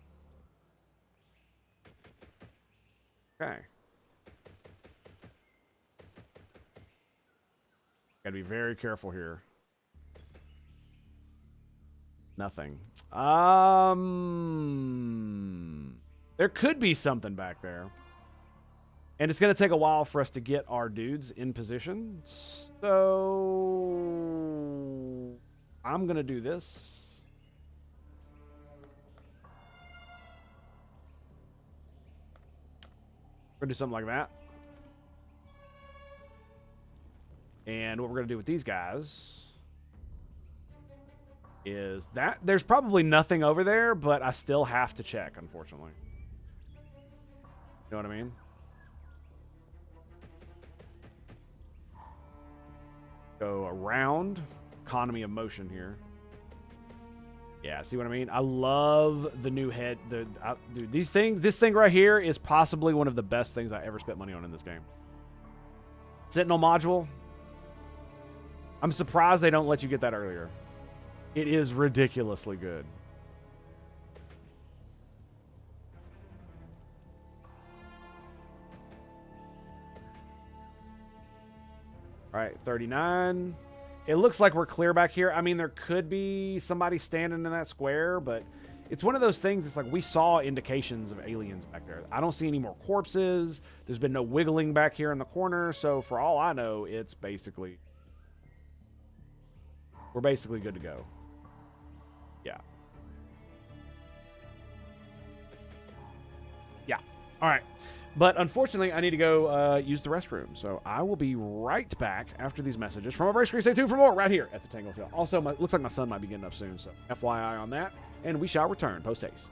Okay. Gotta be very careful here. Nothing. There could be something back there. And it's going to take a while for us to get our dudes in position. So I'm going to do this. We're going to do something like that. And what we're going to do with these guys is that there's probably nothing over there, but I still have to check, unfortunately. You know what I mean? Go around. Economy of motion here. Yeah, see what I mean? I love the new head. Dude, these things, this thing right here is possibly one of the best things I ever spent money on in this game. Sentinel module. I'm surprised they don't let you get that earlier. It is ridiculously good. All right, 39. It looks like we're clear back here. I mean, there could be somebody standing in that square, but it's one of those things. It's like we saw indications of aliens back there. I don't see any more corpses. There's been no wiggling back here in the corner. So for all I know, it's basically... we're basically good to go. Yeah. Yeah. All right. But unfortunately, I need to go use the restroom. So I will be right back after these messages from our break screen. Stay tuned for more right here at the Tango Hotel. Also, looks like my son might be getting up soon. So FYI on that. And we shall return post-haste.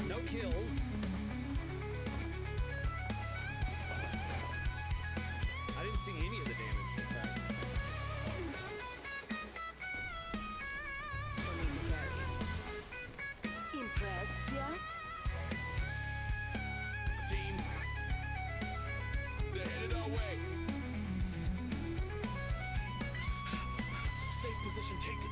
No kills. I didn't see any of the damage, in fact. Impressed yet? Team, they're headed our way. Safe position taken.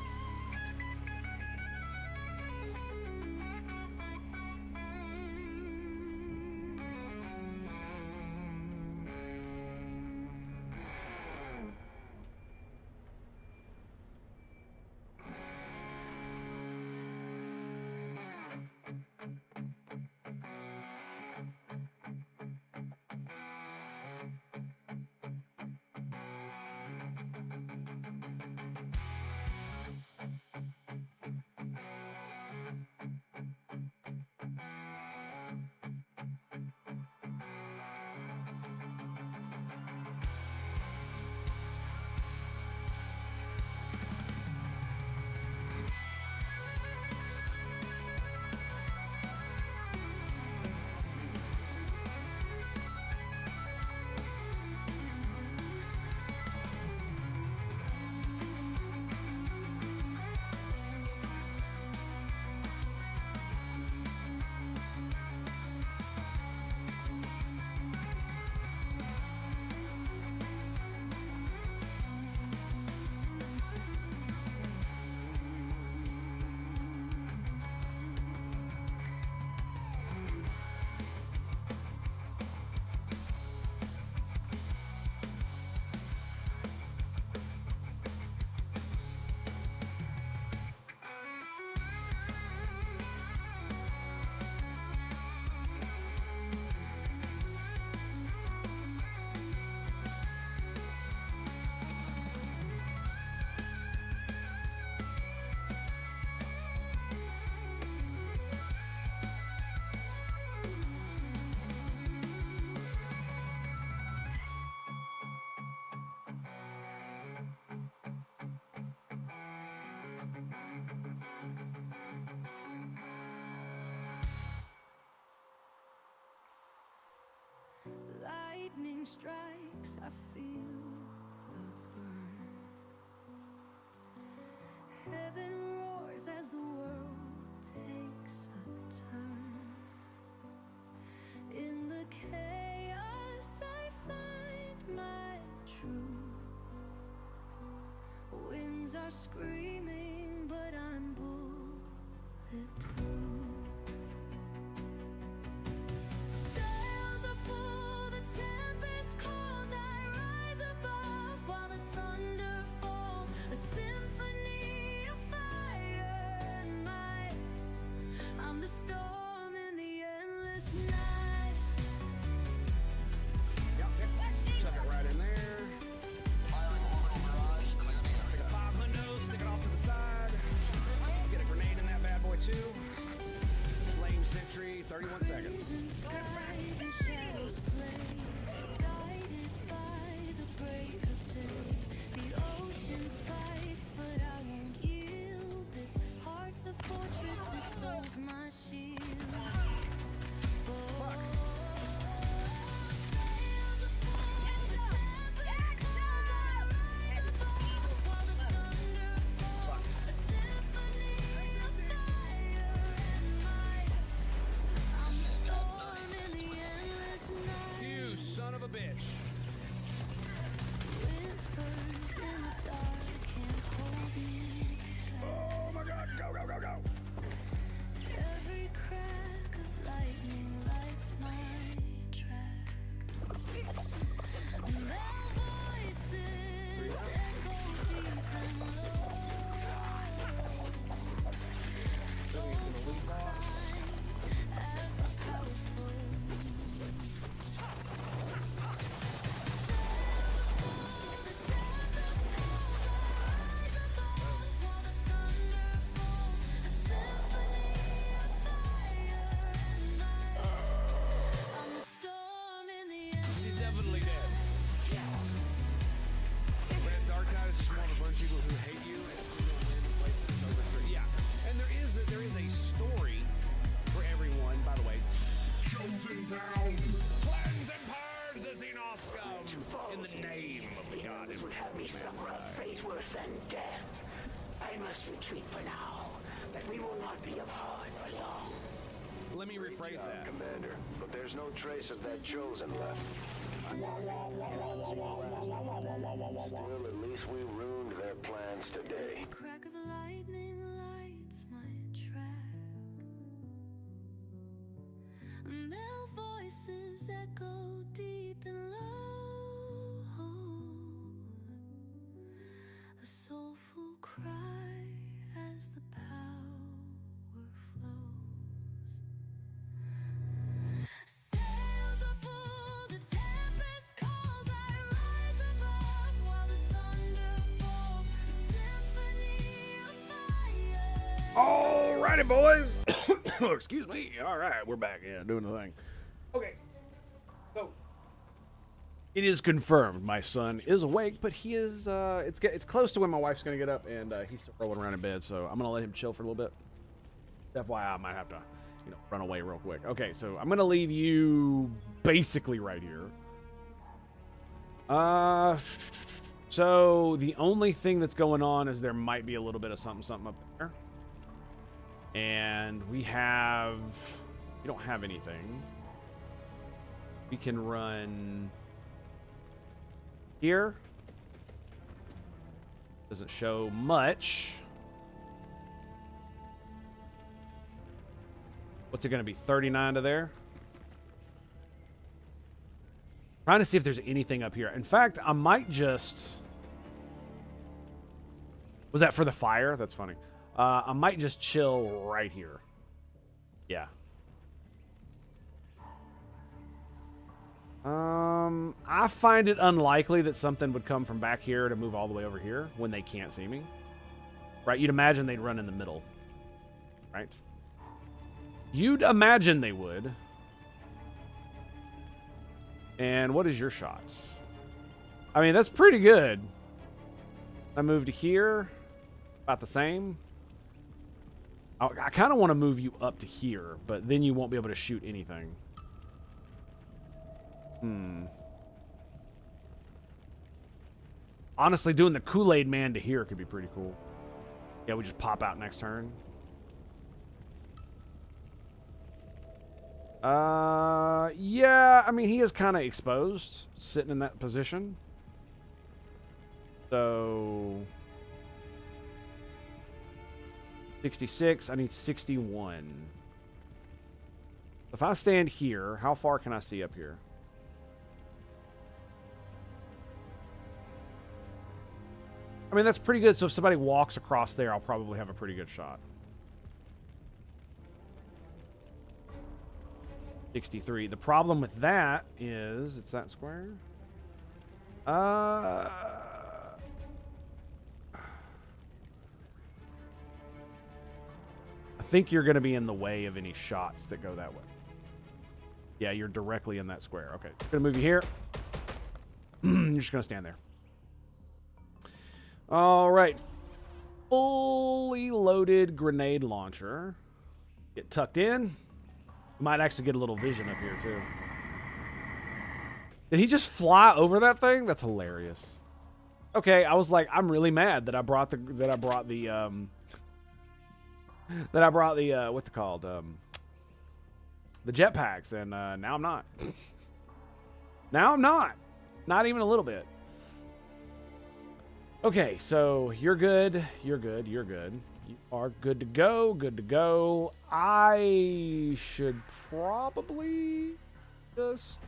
Lightning strikes, I feel the burn. Heaven roars as the world takes a turn. In the chaos I find my truth. Winds are screaming, but I'm bulletproof. Sails are full, the tempest calls, I definitely dead. Whereas Dark Tide is just more of a bunch of people who hate you and put you on random places over certain. Yeah, and there is a story for everyone. By the way, Chosen down. cleanse and purge the Xenos scum in the name of the god. Would have me suffer a fate worse than death. I must retreat for now, but we will not be apart for long. Let me rephrase that. Commander, but there's no trace of that chosen left. Still, at least we ruined their plans today. The crack of lightning lights my track. Male voices echo deep and low. A soulful cry as the power flows. Sails are full, the tempest calls. I rise above while the thunder falls. A symphony of fire. Alrighty, boys. Excuse me. All right, we're back. Yeah, doing the thing. Okay. So it is confirmed my son is awake, but he is. It's close to when my wife's gonna get up, and he's still rolling around in bed. So I'm gonna let him chill for a little bit. FYI, I might have to, run away real quick. Okay, so I'm gonna leave you basically right here. So the only thing that's going on is there might be a little bit of something up there. And we don't have anything. We can run here. Doesn't show much. What's it going to be? 39 to there? Trying to see if there's anything up here. In fact, I might just... Was that for the fire? That's funny. I might just chill right here. Yeah. I find it unlikely that something would come from back here to move all the way over here when they can't see me. Right? You'd imagine they'd run in the middle. Right? You'd imagine they would. And what is your shots? I mean, that's pretty good. I moved to here. About the same. I kind of want to move you up to here, but then you won't be able to shoot anything. Honestly, doing the Kool-Aid Man to here could be pretty cool. Yeah, we just pop out next turn. Yeah, I mean, he is kind of exposed, sitting in that position. So... 66, I need 61. If I stand here, how far can I see up here? I mean, that's pretty good. So if somebody walks across there, I'll probably have a pretty good shot. 63. The problem with that is, it's that square. I think you're going to be in the way of any shots that go that way. Yeah, you're directly in that square. Okay, I'm going to move you here. You're just going to stand there. All right. Fully loaded grenade launcher. Get tucked in. Might actually get a little vision up here, too. Did he just fly over that thing? That's hilarious. Okay, I was like, I'm really mad that I brought the what's it called? The jetpacks, and now I'm not. Now I'm not. Not even a little bit. Okay, so you're good. You're good. You're good. You are good to go. Good to go. I should probably just...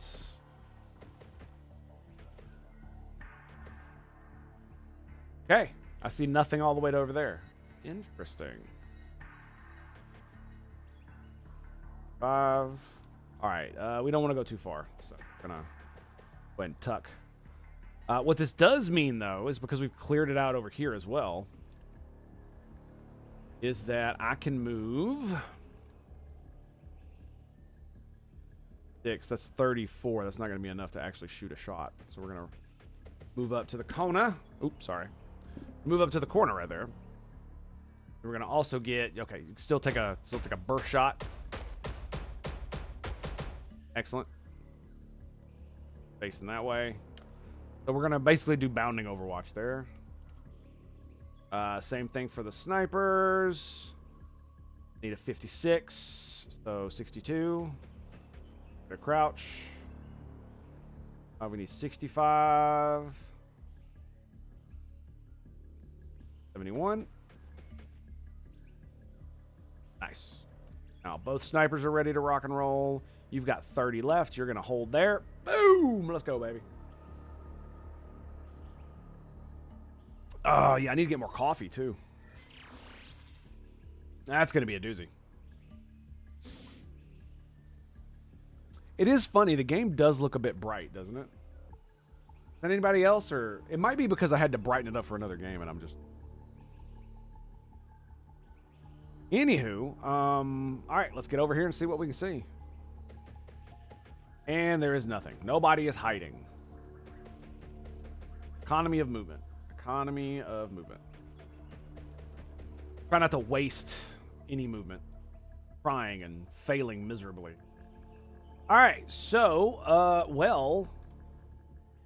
Okay. I see nothing all the way to over there. Interesting. 5. All right. We don't want to go too far, so I'm gonna go ahead and tuck. What this does mean, though, is because we've cleared it out over here as well, is that I can move That's 34. That's not going to be enough to actually shoot a shot. So we're going to move up to the corner. Oops, sorry. Move up to the corner right there. We're going to also get, okay, you can still take a burst shot. Excellent. Facing that way. So we're going to basically do bounding Overwatch there. Same thing for the snipers. Need a 56, so 62. Get a crouch. We need 65. 71. Nice. Now both snipers are ready to rock and roll. You've got 30 left. You're going to hold there. Boom! Let's go, baby. Oh, yeah, I need to get more coffee, too. That's going to be a doozy. It is funny. The game does look a bit bright, doesn't it? Is that anybody else? Or it might be because I had to brighten it up for another game, and I'm just... Anywho, all right, let's get over here and see what we can see. And there is nothing. Nobody is hiding. Economy of movement. Economy of movement. Try not to waste any movement. Trying and failing miserably. All right, so, well,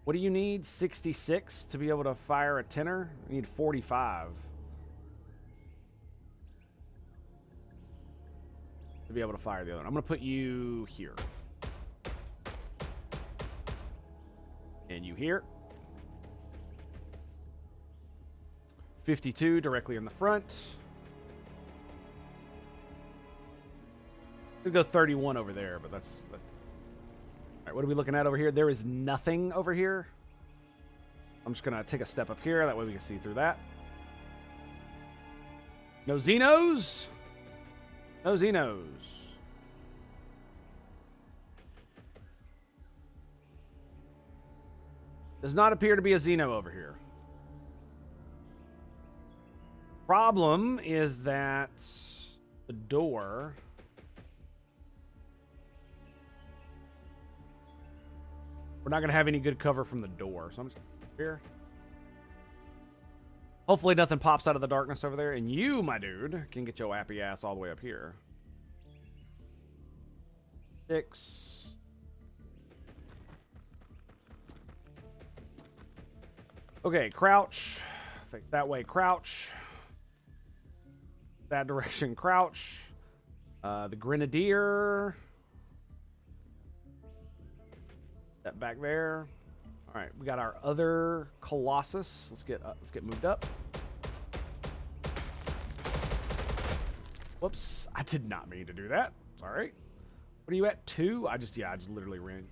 what do you need? 66 to be able to fire a tenor? You need 45. To be able to fire the other one. I'm going to put you here. And you here. 52 directly in the front. We'll go 31 over there, but that's... All right, what are we looking at over here? There is nothing over here. I'm just going to take a step up here. That way we can see through that. No Xenos. No Xenos. Does not appear to be a Xeno over here. Problem is that the door... We're not going to have any good cover from the door. So I'm just here. Hopefully nothing pops out of the darkness over there. And you, my dude, can get your appy ass all the way up here. 6. Okay, crouch. Think that way, crouch. That direction, crouch. The Grenadier. That back there. All right, we got our other Colossus. Let's get moved up. Whoops, I did not mean to do that. Sorry. What are you at? 2? I just literally ran.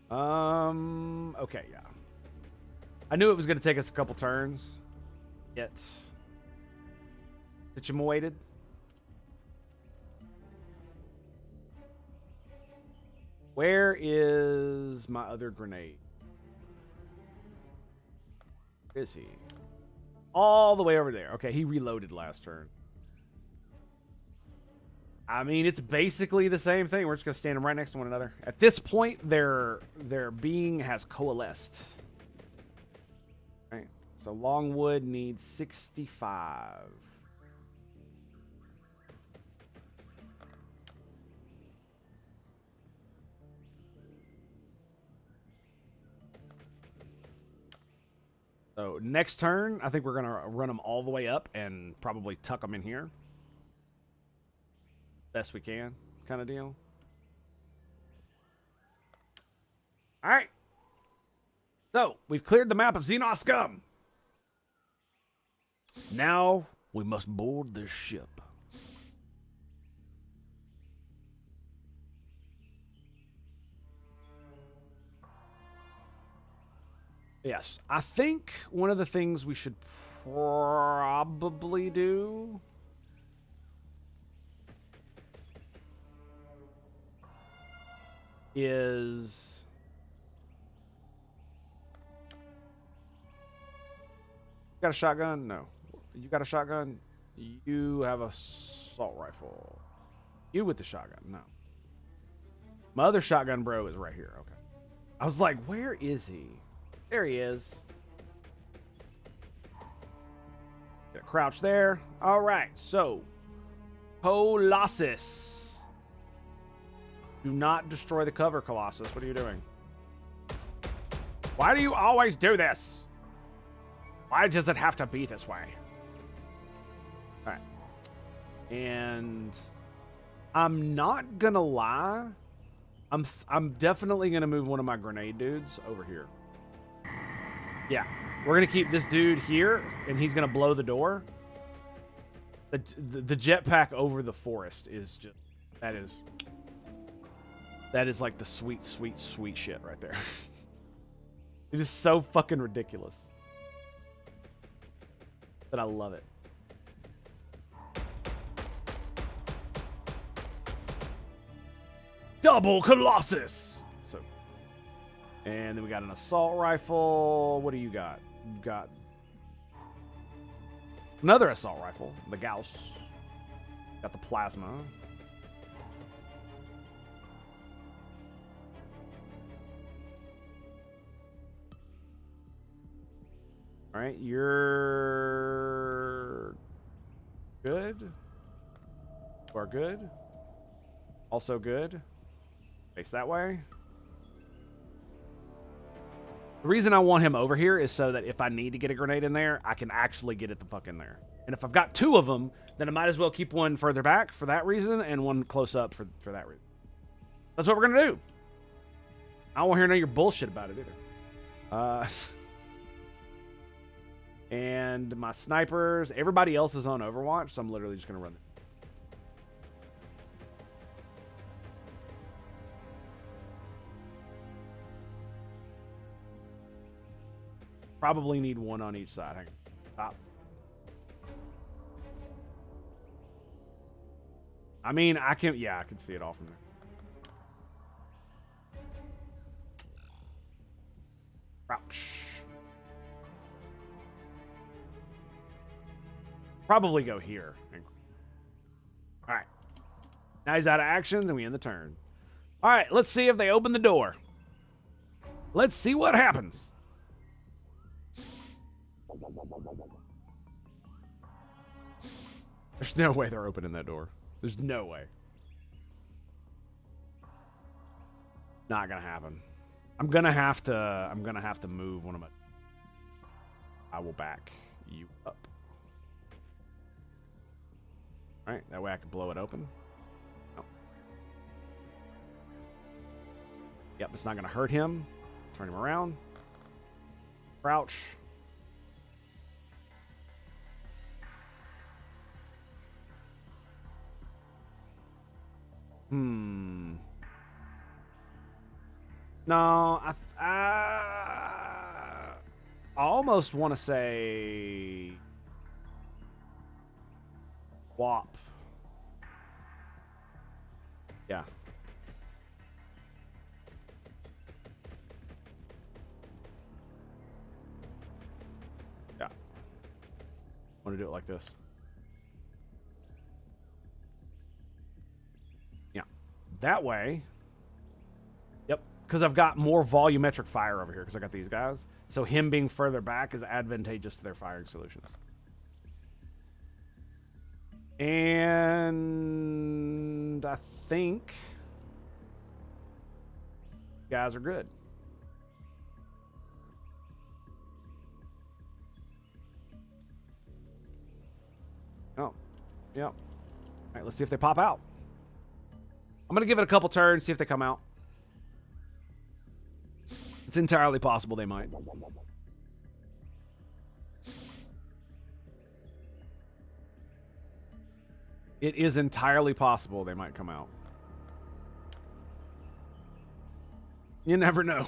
Okay, yeah. I knew it was going to take us a couple turns. Yet. Situated. Where is my other grenade? Where is he? All the way over there. Okay, he reloaded last turn. I mean, it's basically the same thing. We're just going to stand them right next to one another. At this point, their being has coalesced. Right. So Longwood needs 65. So next turn, I think we're going to run them all the way up and probably tuck them in here. Best we can, kind of deal. All right. So, we've cleared the map of Xenos scum. Now, we must board this ship. Yes, I think one of the things we should probably do is got a shotgun? No. You got a shotgun? You have a assault rifle. You with the shotgun? No. My other shotgun bro is right here. Okay. I was like, where is he? There he is. Got crouch there. All right, so Colossus. Do not destroy the cover, Colossus. What are you doing? Why do you always do this? Why does it have to be this way? All right. And I'm not gonna lie. I'm definitely gonna move one of my grenade dudes over here. Yeah, we're gonna keep this dude here, and he's gonna blow the door. The jetpack over the forest is just that is like the sweet shit right there. It is so fucking ridiculous, but I love it. Double Colossus. So, and then we got an assault rifle. What do you got? You got another assault rifle, the Gauss. Got the plasma. All right, you're good. You are good. Also good. Face that way. The reason I want him over here is so that if I need to get a grenade in there, I can actually get it the fuck in there. And if I've got two of them, then I might as well keep one further back for that reason and one close up for that reason. That's what we're going to do. I don't want to hear none of your bullshit about it either. And my snipers, everybody else is on Overwatch, so I'm literally just going to run it. Probably need one on each side. Hang on. Stop. I mean, I can see it all from there. Crouch. Probably go here. All right. Now he's out of actions and we end the turn. All right, let's see if they open the door. Let's see what happens. There's no way they're opening that door. There's no way. Not gonna happen. I'm gonna have to move one of my. I will back you up. All right, that way I can blow it open. Oh. Yep, it's not gonna hurt him. Turn him around. Crouch. No, I almost want to say WAP. Yeah. Yeah. Want to do it like this. Yeah. That way. Yep. Because I've got more volumetric fire over here because I got these guys. So him being further back is advantageous to their firing solutions. And I think guys are good. Oh, yeah. All right, let's see if they pop out. I'm going to give it a couple turns, see if they come out. It's entirely possible they might. It is entirely possible they might come out. You never know.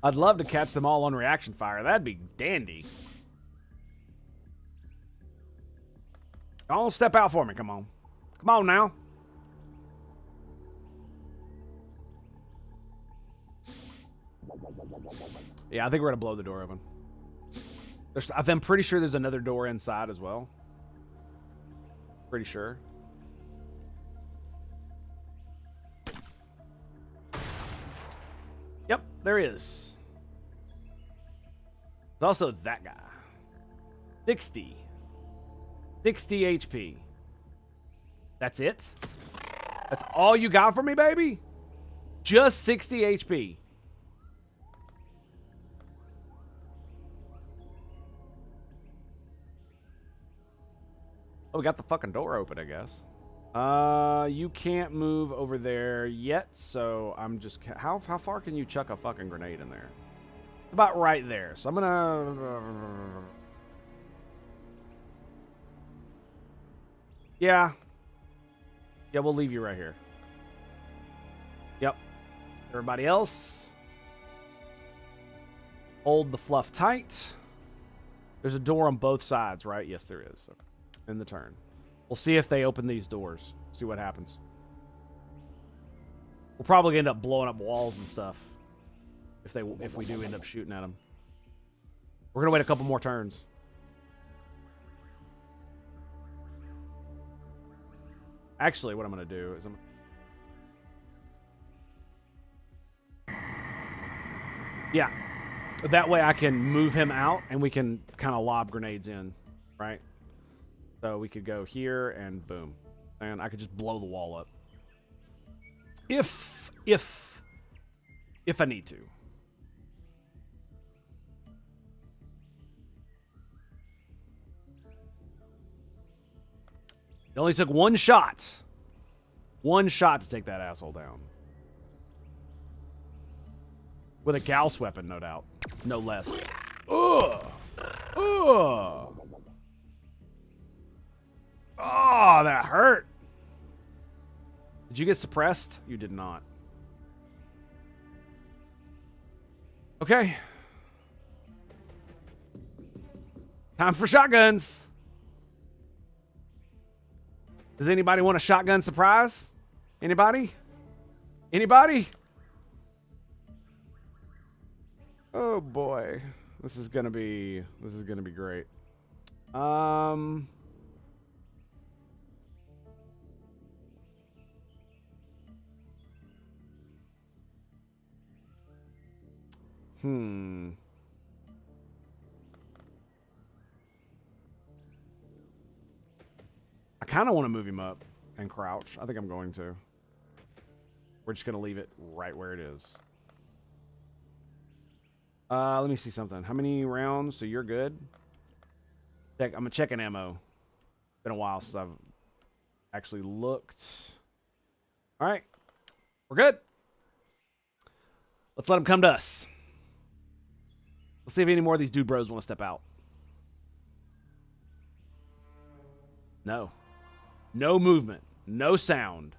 I'd love to catch them all on reaction fire. That'd be dandy. Don't step out for me. Come on. Come on now. Yeah, I think we're going to blow the door open. I'm pretty sure there's another door inside as well. Pretty sure. there is. There's also that guy. 60. 60 HP. That's it? That's all you got for me, baby? Just 60 HP. Oh, we got the fucking door open, I guess. You can't move over there yet, so I'm just... How far can you chuck a fucking grenade in there? About right there. So I'm gonna... Yeah. Yeah, we'll leave you right here. Yep. Everybody else, hold the fluff tight. There's a door on both sides, right? Yes, there is. In the turn. We'll see if they open these doors. See what happens. We'll probably end up blowing up walls and stuff if we do end up shooting at them. We're gonna wait a couple more turns. Actually, what I'm gonna do is yeah, that way I can move him out and we can kind of lob grenades in, right? So we could go here and boom, and I could just blow the wall up if I need to. It only took one shot to take that asshole down. With a Gauss weapon, no doubt. No less. Ugh! Ugh! Oh, that hurt! Did you get suppressed? You did not. Okay. Time for shotguns! Does anybody want a shotgun surprise? Anybody? Anybody? Oh boy. This is gonna be great. I kind of want to move him up and crouch. I think I'm going to. We're just going to leave it right where it is. Let me see something. How many rounds? So you're good? I'm checking ammo. Been a while since I've actually looked. All right. We're good. Let's let them come to us. Let's see if any more of these dude bros want to step out. No. No movement. No sound.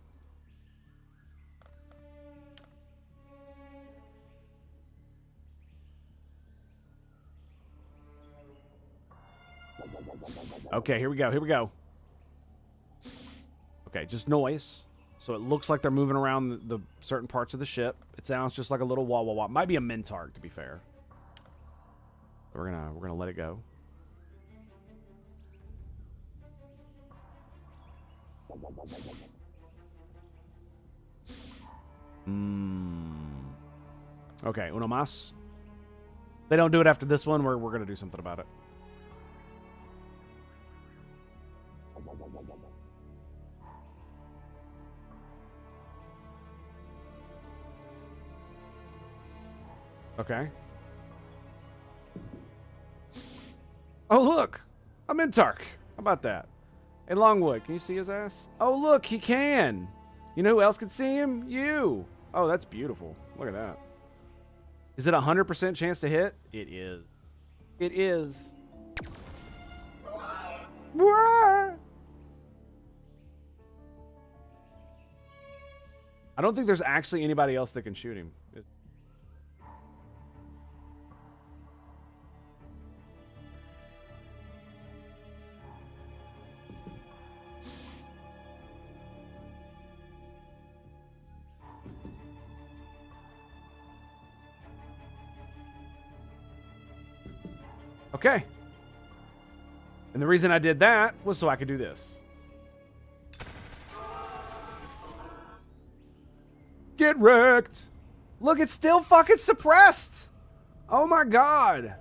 Okay, here we go. Here we go. Okay, just noise. So it looks like they're moving around the certain parts of the ship. It sounds just like a little wah wah wah. Might be a Mintarg, to be fair. We're gonna let it go. Okay, uno más. They don't do it after this one. We're gonna do something about it. Okay. Oh, look! A Mintark! How about that? Hey, Longwood, can you see his ass? Oh, look, he can! You know who else can see him? You! Oh, that's beautiful. Look at that. Is it a 100% chance to hit? It is. It is. I don't think there's actually anybody else that can shoot him. Okay. And the reason I did that was so I could do this. Get wrecked. Look, it's still fucking suppressed. Oh my god.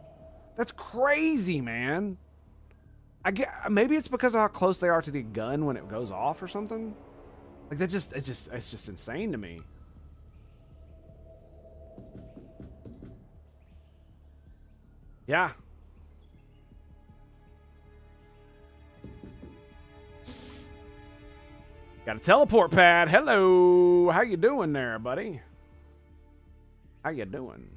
That's crazy, man. Maybe it's because of how close they are to the gun when it goes off or something. Like it's just insane to me. Yeah. Got a teleport pad. Hello. How you doing there, buddy? How you doing?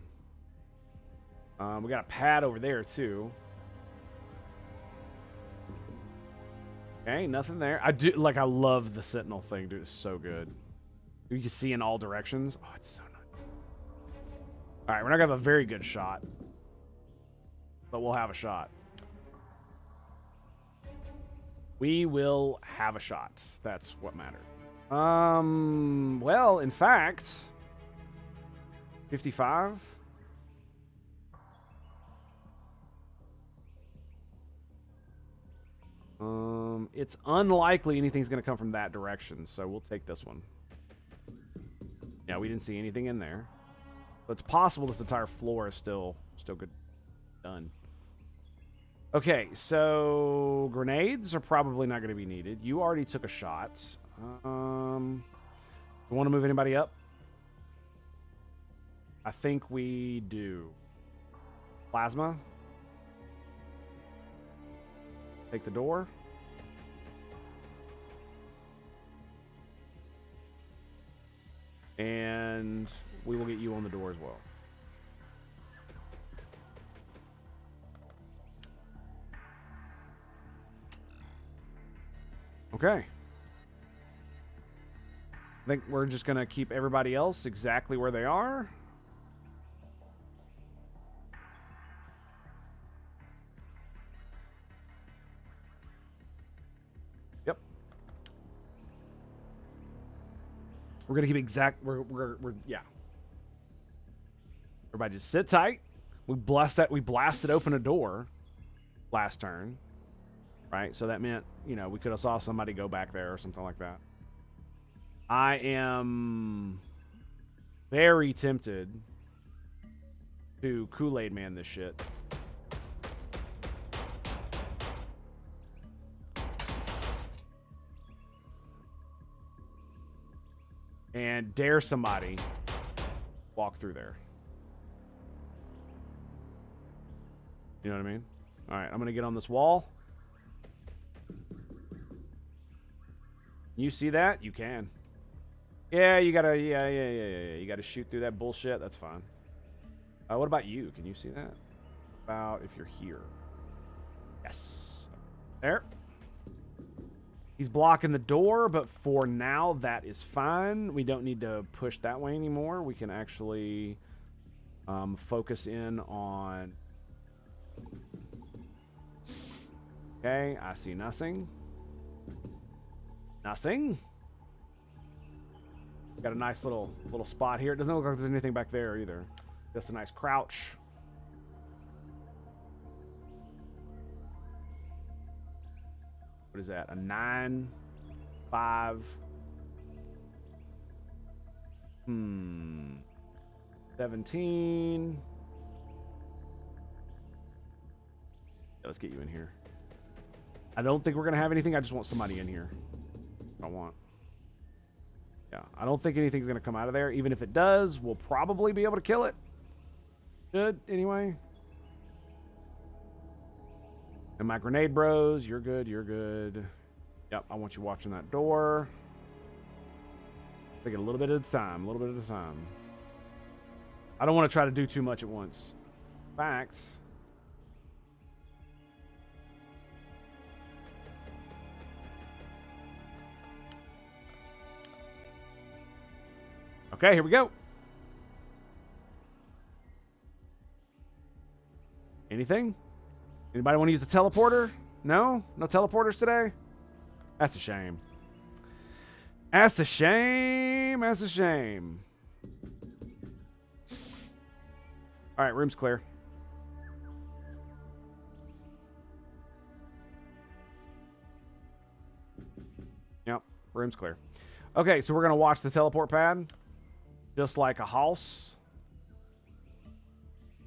We got a pad over there too. Okay, nothing there. I love the Sentinel thing, dude. It's so good. You can see in all directions. Oh, it's so nice. All right, we're not gonna have a very good shot, but we'll have a shot. We will have a shot. That's what matters. Well, in fact, 55. It's unlikely anything's going to come from that direction, so we'll take this one. Yeah, we didn't see anything in there. But it's possible this entire floor is still good. Done. Okay, so grenades are probably not going to be needed. You already took a shot. You want to move anybody up? I think we do. Plasma. Take the door. And we will get you on the door as well. Okay. I think we're just going to keep everybody else exactly where they are. Yep. We're going to keep exact... We're yeah. Everybody just sit tight. We blasted open a door last turn. Right? So that meant, you know, we could have saw somebody go back there or something like that. I am very tempted to Kool-Aid Man this shit. And dare somebody walk through there. You know what I mean? All right, I'm going to get on this wall. You see that? You can. Yeah, you gotta. Yeah. You gotta shoot through that bullshit. That's fine. What about you? Can you see that? About if you're here. Yes. There. He's blocking the door, but for now that is fine. We don't need to push that way anymore. We can actually focus in on. Okay, I see nothing. Nothing. Got a nice little spot here. It doesn't look like there's anything back there either. Just a nice crouch. What is that? A 9, 5. 17. Yeah, let's get you in here. I don't think we're gonna have anything. I just want somebody in here. I want. Yeah, I don't think anything's gonna come out of there. Even if it does, we'll probably be able to kill it. Should anyway. And my grenade bros, you're good. You're good. Yep, I want you watching that door. Take it a little bit at a time. A little bit at a time. I don't want to try to do too much at once. In fact. Okay, here we go. Anything? Anybody want to use a teleporter? No? No teleporters today? That's a shame. That's a shame. That's a shame. All right, room's clear. Yep, room's clear. Okay, so we're going to watch the teleport pad. Just like a house.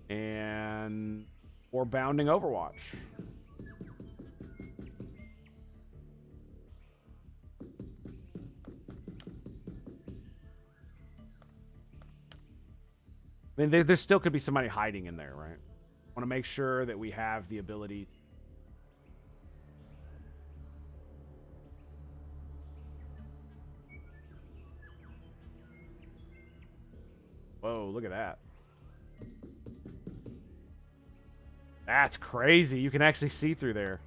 And or bounding Overwatch. I mean, there still could be somebody hiding in there, right? Want to make sure that we have the ability. Whoa, look at that. That's crazy. You can actually see through there.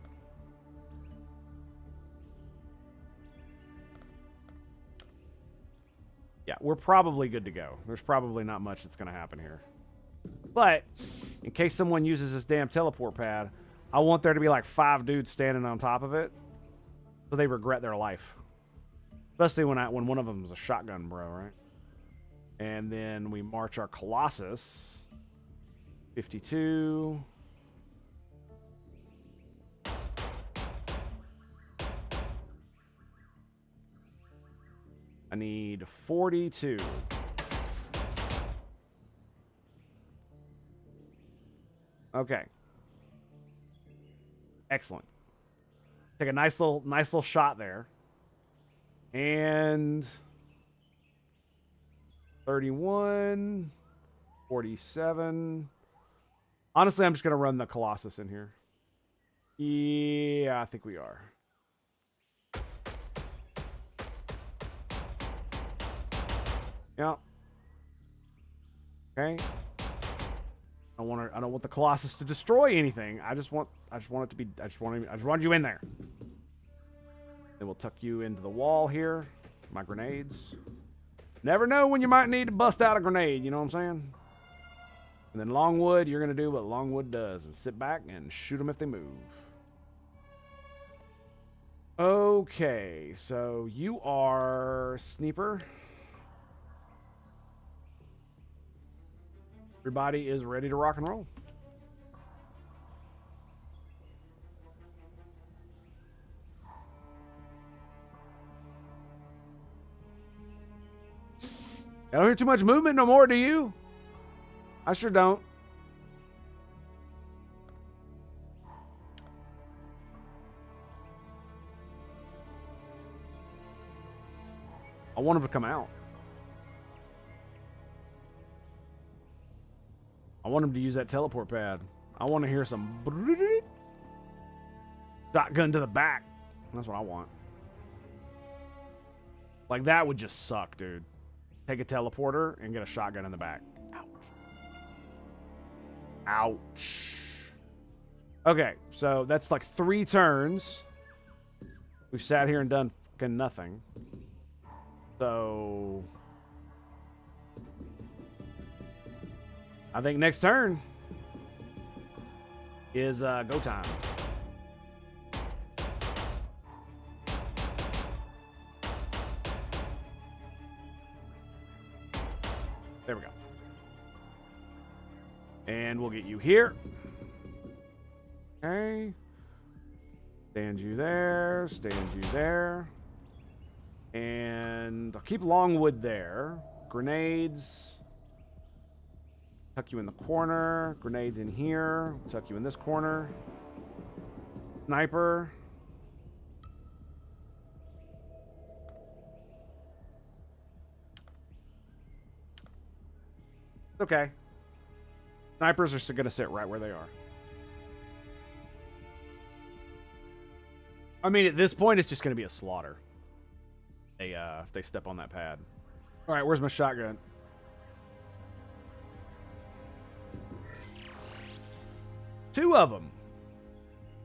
Yeah, we're probably good to go. There's probably not much that's going to happen here. But in case someone uses this damn teleport pad, I want there to be like 5 dudes standing on top of it so they regret their life. Especially when one of them is a shotgun bro, right? And then we march our Colossus. 52. I need 42. Okay. Excellent. Take a nice little shot there. And 31, 47. Honestly, I'm just going to run the Colossus in here. Yeah, I think we are. Yeah. Okay. I don't want the Colossus to destroy anything. I just want it to be. I just want you in there. Then we'll tuck you into the wall here. My grenades. Never know when you might need to bust out a grenade. You know what I'm saying? And then Longwood, you're gonna do what Longwood does and sit back and shoot them if they move. Okay, so you are Sniper. Everybody is ready to rock and roll. I don't hear too much movement no more, do you? I sure don't. I want him to come out. I want him to use that teleport pad. I want to hear some shotgun to the back. That's what I want. Like, that would just suck, dude. Take a teleporter and get a shotgun in the back. Ouch. Ouch. Okay, so that's like 3 turns. We've sat here and done fucking nothing. So I think next turn is go time. There we go. And we'll get you here. Okay. Stand you there. Stand you there. And I'll keep Longwood there. Grenades. Tuck you in the corner. Grenades in here. Tuck you in this corner. Sniper. Okay. Snipers are going to sit right where they are. I mean, at this point, it's just going to be a slaughter. If they step on that pad. All right, where's my shotgun? Two of them.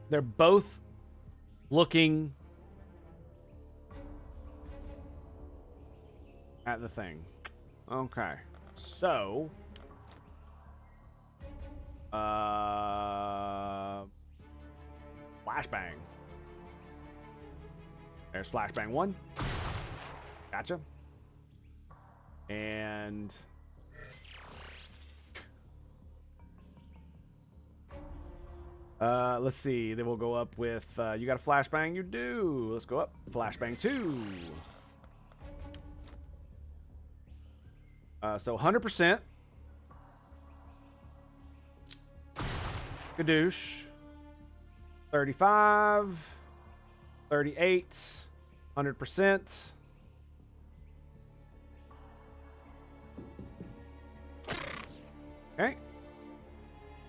They're both looking at the thing. Okay. So, flashbang. There's flashbang 1. Gotcha. And let's see. Then we'll go up with you got a flashbang? You do. Let's go up. Flashbang 2. So 100%. Gadoosh. 35. 38. 100%. Okay.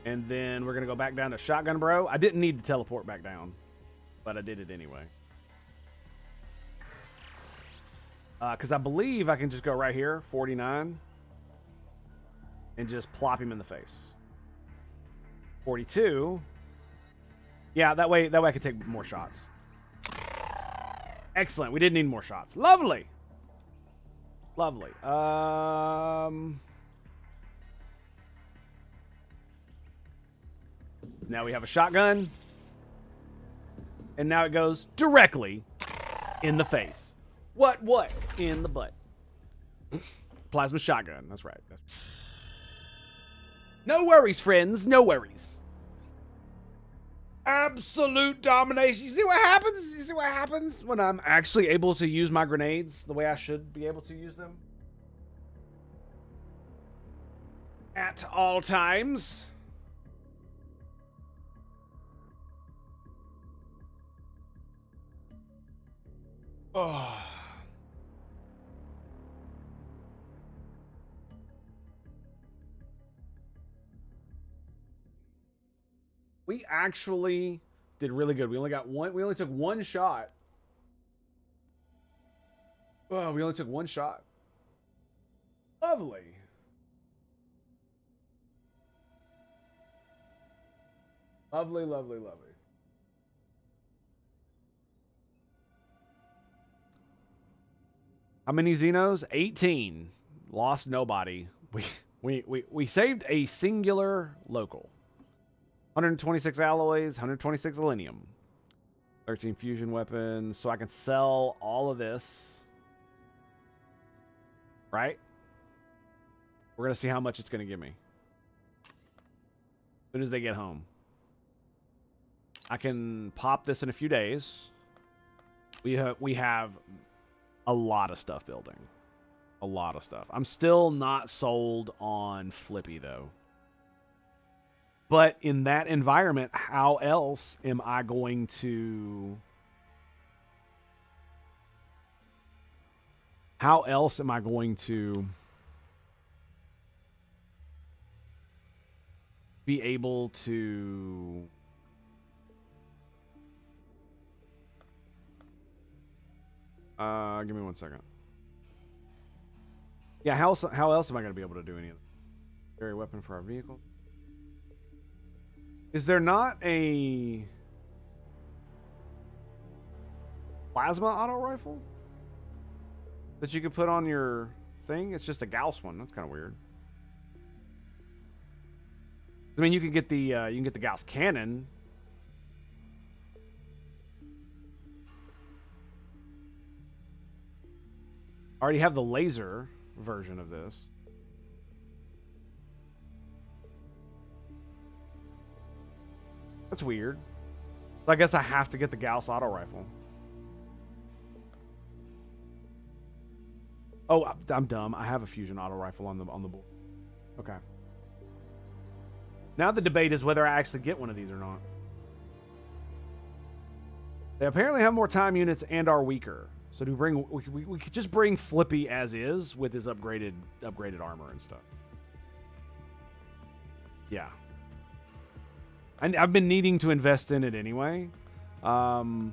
And then we're going to go back down to Shotgun Bro. I didn't need to teleport back down, but I did it anyway. Because I believe I can just go right here, 49, and just plop him in the face. 42. Yeah, that way I could take more shots. Excellent. We didn't need more shots. Lovely. Lovely. Now we have a shotgun. And now it goes directly in the face. What? In the butt. Plasma shotgun. That's right. No worries, friends. No worries. Absolute domination. You see what happens? You see what happens when I'm actually able to use my grenades the way I should be able to use them? At all times. Oh. We actually did really good. We only got one. We only took one shot. Oh, we only took one shot. Lovely. Lovely, lovely, lovely. How many Xenos? 18. Lost nobody. We saved a singular local. 126 alloys, 126 alinium. 13 fusion weapons. So I can sell all of this. Right? We're going to see how much it's going to give me. As soon as they get home. I can pop this in a few days. We have a lot of stuff building. A lot of stuff. I'm still not sold on Flippy, though. But in that environment, how else am I going to... How else am I going to be able to... Give me 1 second. Yeah, how else am I going to be able to do any of that? Carry a weapon for our vehicle. Is there not a plasma auto rifle that you could put on your thing? It's just a Gauss one. That's kind of weird. I mean, you can get the Gauss cannon. I already have the laser version of this. That's weird. I guess I have to get the Gauss auto rifle. Oh, I'm dumb. I have a fusion auto rifle on the board. Okay. Now the debate is whether I actually get one of these or not. They apparently have more time units and are weaker. So do we could just bring Flippy as is with his upgraded armor and stuff. Yeah. I've been needing to invest in it anyway. How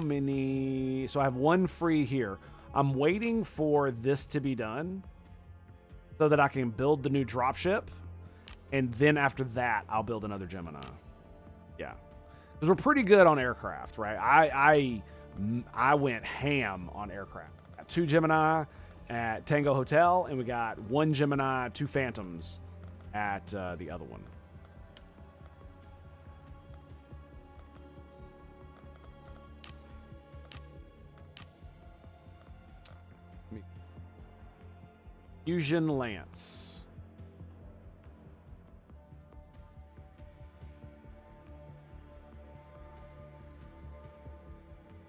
many... So I have one free here. I'm waiting for this to be done so that I can build the new dropship. And then after that, I'll build another Gemini. Yeah. Because we're pretty good on aircraft, right? I went ham on aircraft. Got 2 Gemini at Tango Hotel, and we got 1 Gemini, 2 Phantoms at the other one. Fusion Lance.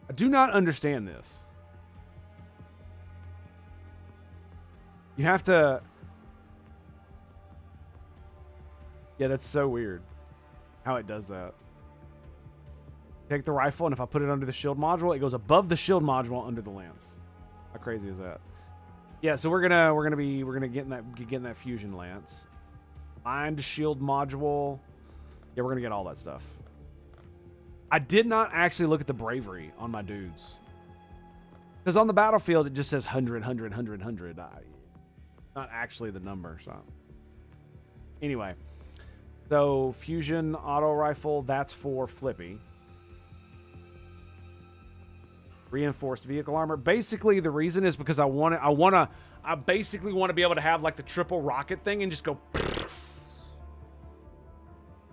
I do not understand this. You have to... Yeah, that's so weird how it does that. Take the rifle, and if I put it under the shield module, it goes above the shield module under the lance. How crazy is that? Yeah, so we're gonna get in that fusion lance. Find shield module. Yeah, we're gonna get all that stuff. I did not actually look at the bravery on my dudes. Because on the battlefield, it just says 100, 100, 100, 100. Not actually the number, so. Anyway. So, fusion auto rifle, that's for Flippy. Reinforced vehicle armor. Basically, the reason is because I basically want to be able to have like the triple rocket thing and just go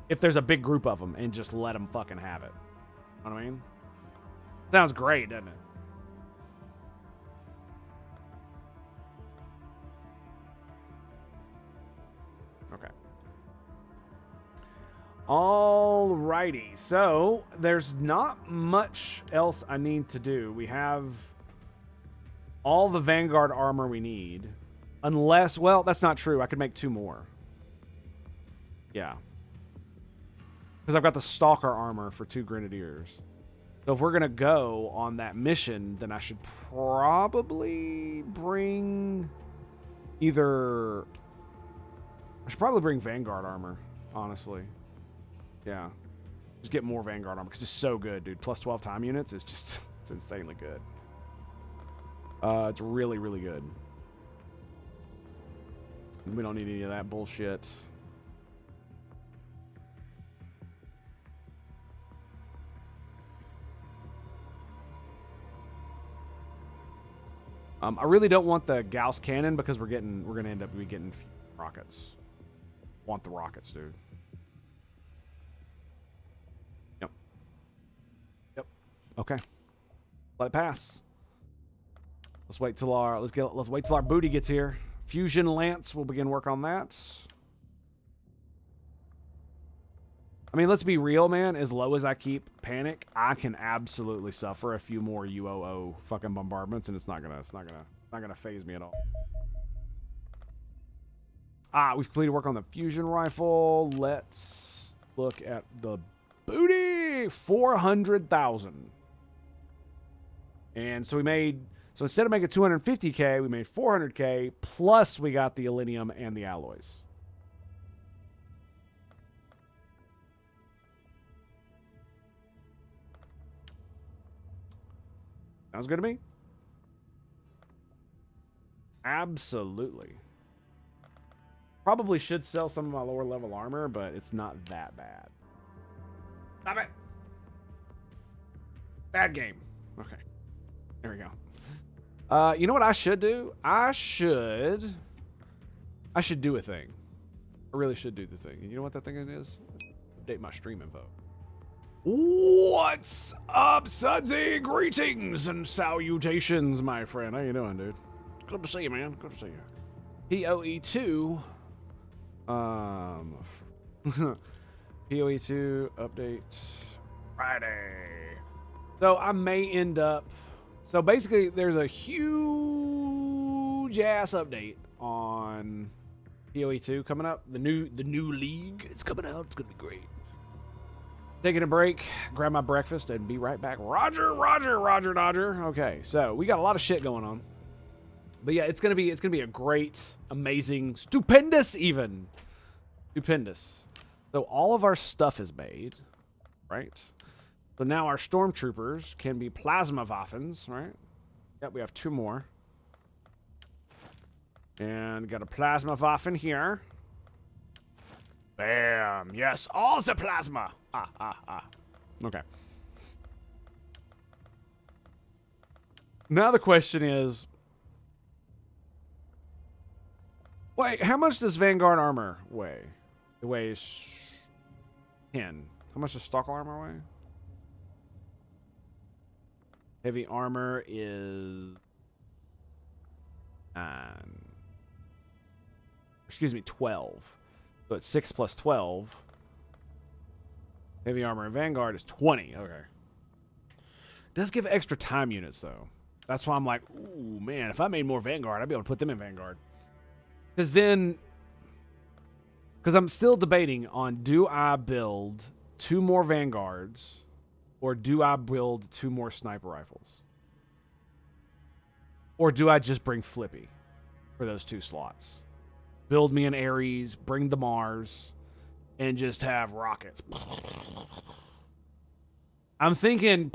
if there's a big group of them and just let them fucking have it. You know what I mean? Sounds great, doesn't it? Okay. Alrighty, so there's not much else I need to do. We have all the Vanguard armor we need. Unless, well, that's not true. I could make 2 more. Yeah. Because I've got the Stalker armor for 2 Grenadiers. So if we're going to go on that mission, then I should probably bring either... I should probably bring Vanguard armor, honestly. Yeah. Just get more Vanguard armor because it's so good, dude. Plus 12 time units is just... it's insanely good. It's really, really good. We don't need any of that bullshit. I really don't want the Gauss cannon because we're gonna end up getting rockets. Want the rockets, dude. Yep. Yep. Okay. Let it pass. Let's wait till our booty gets here. Fusion Lance, we'll begin work on that. I mean, let's be real, man. As low as I keep Panic, I can absolutely suffer a few more UOO fucking bombardments, and it's not gonna phase me at all. We've completed work on the fusion rifle. Let's look at the booty. 400,000. And so so instead of making 250K, we made 400K, plus we got the Illinium and the alloys. Sounds good to me? Absolutely. Probably should sell some of my lower level armor, but it's not that bad. Stop it! Bad game. Okay. There we go. You know what I should do? I should do a thing. I really should do the thing. And you know what that thing is? Update my stream info. What's up, Sudsy? Greetings and salutations, my friend. How you doing, dude? Good to see you, man. Good to see you. PoE2. PoE2 update Friday. So I may end up... So basically, there's a huge ass update on PoE2 coming up. The new league is coming out. It's gonna be great. Taking a break, grab my breakfast, and be right back. Roger, Roger, Roger, Dodger. Okay, so we got a lot of shit going on, but yeah, it's gonna be a great, amazing, stupendous, even stupendous. So all of our stuff is made, right? So now our stormtroopers can be plasma Waffens, right? Yep, we have 2 more, and got a plasma Waffen here. Bam! Yes, all the plasma. Okay. Now the question is, wait, how much does Vanguard armor weigh? It weighs 10. How much does stock armor weigh? Heavy armor is 12. So it's 6 plus 12. Heavy armor and Vanguard is 20. Okay. Does give extra time units, though. That's why I'm like, ooh, man, if I made more Vanguard, I'd be able to put them in Vanguard. Because I'm still debating on, do I build 2 more Vanguards or do I build 2 more sniper rifles? Or do I just bring Flippy for those 2 slots? Build me an Ares, bring the Mars, and just have rockets. I'm thinking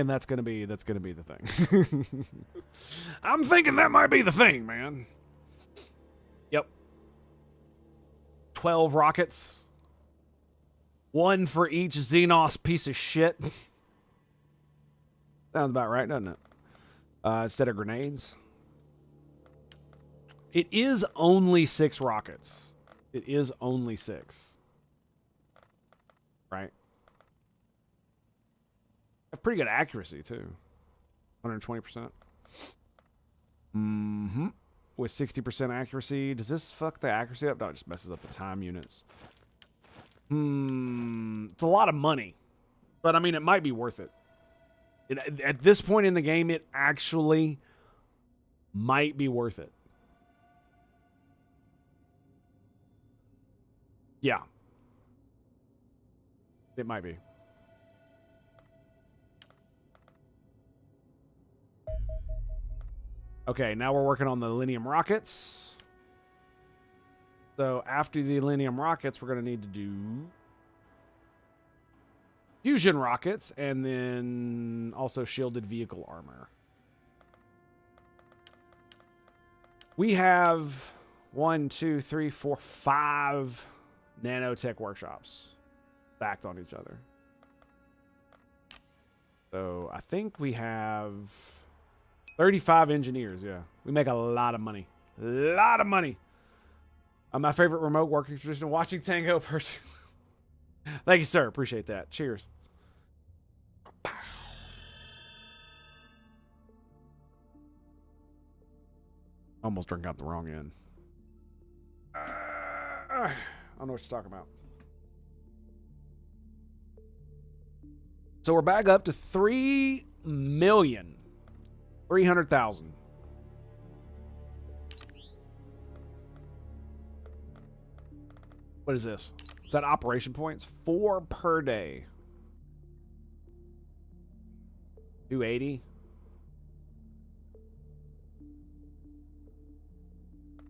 that's gonna be the thing. I'm thinking that might be the thing, man. Yep. 12 rockets. 1 for each Xenos piece of shit. Sounds about right, doesn't it? Instead of grenades. It is only 6 rockets. It is only 6. Right? Have pretty good accuracy, too. 120%. Mm-hmm. With 60% accuracy. Does this fuck the accuracy up? No, it just messes up the time units. It's a lot of money. But, I mean, it might be worth it. At this point in the game, it actually might be worth it. Yeah. It might be. Okay, now we're working on the Millennium rockets. So after the Millennium rockets, we're going to need to do fusion rockets and then also shielded vehicle armor. We have 1, 2, 3, 4, 5 nanotech workshops stacked on each other. So I think we have 35 engineers, yeah. We make a lot of money. A lot of money. My favorite remote working tradition, watching Tango person. Thank you, sir. Appreciate that. Cheers. Almost drank out the wrong end. I don't know what you're talking about. So we're back up to 3,300,000. What is this? Is that operation points? 4 per day. 280.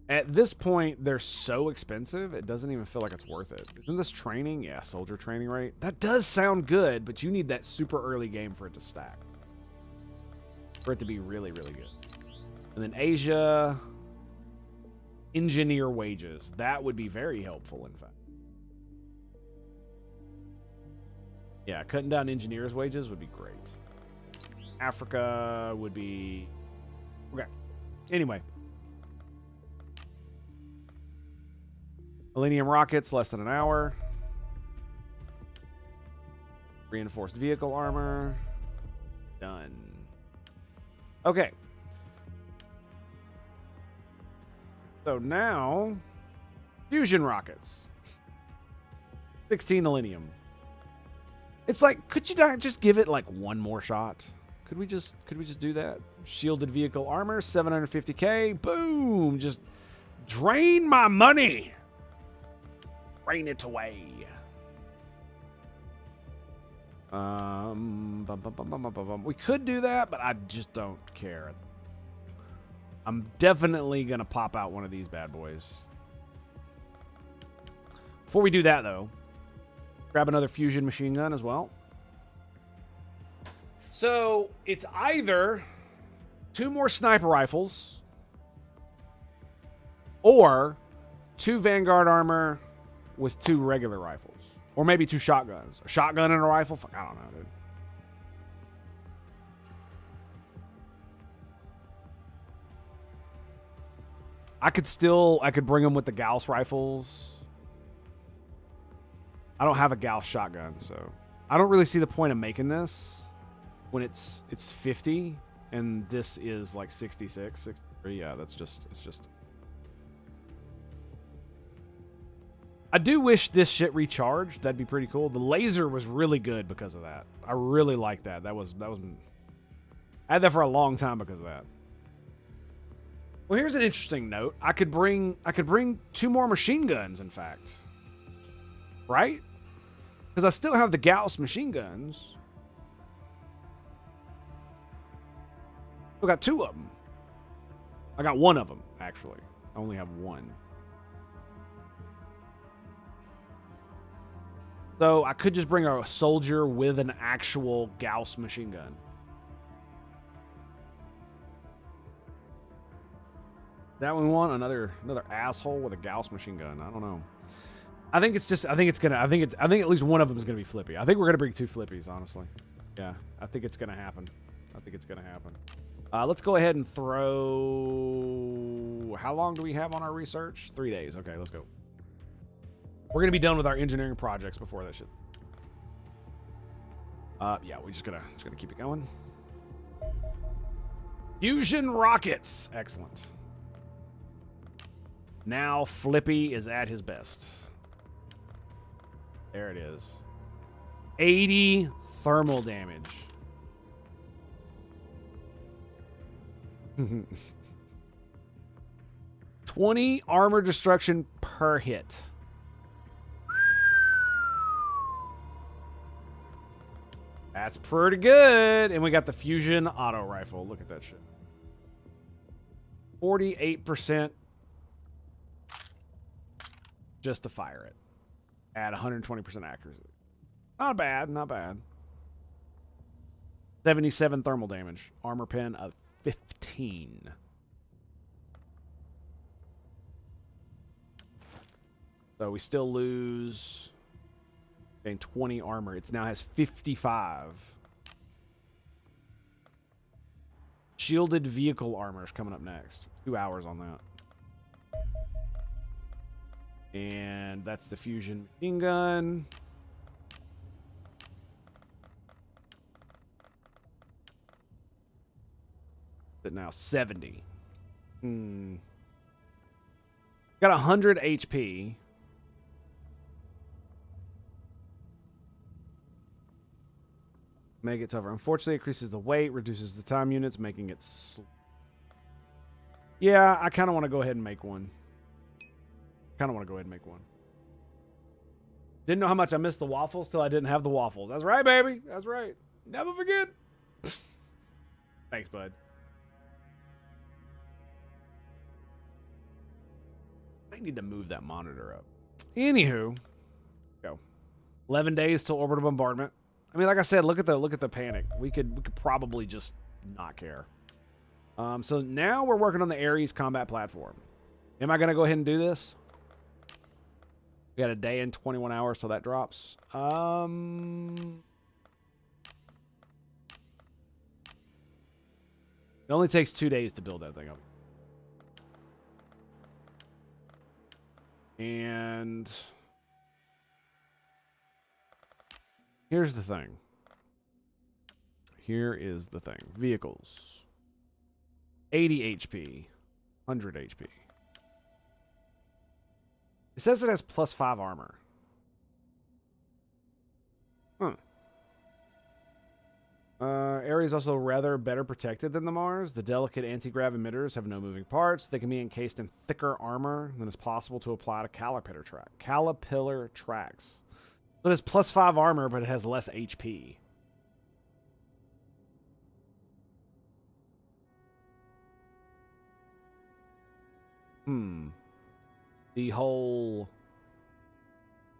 At this point, they're so expensive, it doesn't even feel like it's worth it. Isn't this training? Yeah, soldier training rate. That does sound good, but you need that super early game for it to stack. For it to be really, really good. And then Asia, engineer wages. That would be very helpful, in fact. Yeah, cutting down engineers' wages would be great. Africa would be... Okay. Anyway. Millennium rockets, less than an hour. Reinforced vehicle armor. Done. Okay. So now, fusion rockets. 16 millennium. It's like, could you not just give it like one more shot? Could we just do that? Shielded vehicle armor, 750k. Boom! Just drain my money. Drain it away. We could do that, but I just don't care. I'm definitely gonna pop out one of these bad boys. Before we do that, though, grab another fusion machine gun as well. So it's either 2 more sniper rifles or 2 Vanguard armor with 2 regular rifles. Or maybe 2 shotguns. A shotgun and a rifle? Fuck, I don't know, dude. I could bring them with the Gauss rifles. I don't have a Gauss shotgun, so I don't really see the point of making this when it's 50 and this is like 66, 63. Yeah, it's just. I do wish this shit recharged. That'd be pretty cool. The laser was really good because of that. I really like that. That was I had that for a long time because of that. Well, here's an interesting note. I could bring 2 more machine guns, in fact. Right? Because I still have the Gauss machine guns. I got 2 of them. I got 1 of them, actually. I only have 1. So I could just bring a soldier with an actual Gauss machine gun. That one want another asshole with a Gauss machine gun. I don't know. I think at least one of them is gonna be Flippy. I think we're gonna bring 2 Flippies, honestly. Yeah, I think it's gonna happen. Let's go ahead and throw. How long do we have on our research? 3 days. Okay, let's go. We're gonna be done with our engineering projects before that shit. Yeah, we're just gonna keep it going. Fusion rockets, excellent. Now Flippy is at his best. There it is. 80 thermal damage. 20 armor destruction per hit. That's pretty good. And we got the fusion auto rifle. Look at that shit. 48% just to fire it at 120% accuracy. Not bad, not bad. 77 thermal damage. Armor pen of 15. So we still lose 20 armor. It now has 55. Shielded vehicle armor is coming up next. 2 hours on that. And that's the fusion machine gun. But now 70. Got 100 HP. Make it tougher. Unfortunately, it increases the weight, reduces the time units, making it yeah, I kind of want to go ahead and make one. Didn't know how much I missed the waffles till I didn't have the waffles. That's right, baby. That's right. Never forget. Thanks, bud. I need to move that monitor up. Anywho, go. 11 days till orbital bombardment. I mean, like I said, look at the panic. We could probably just not care. So now we're working on the Ares combat platform. Am I gonna go ahead and do this? We got a day and 21 hours till that drops. It only takes 2 days to build that thing up. And here's the thing. Here is the thing. Vehicles. 80 HP. 100 HP. It says it has +5 armor. Ares also rather better protected than the Mars. The delicate anti-grav emitters have no moving parts. They can be encased in thicker armor than is possible to apply to caterpillar tracks. So it has +5 armor, but it has less HP. The whole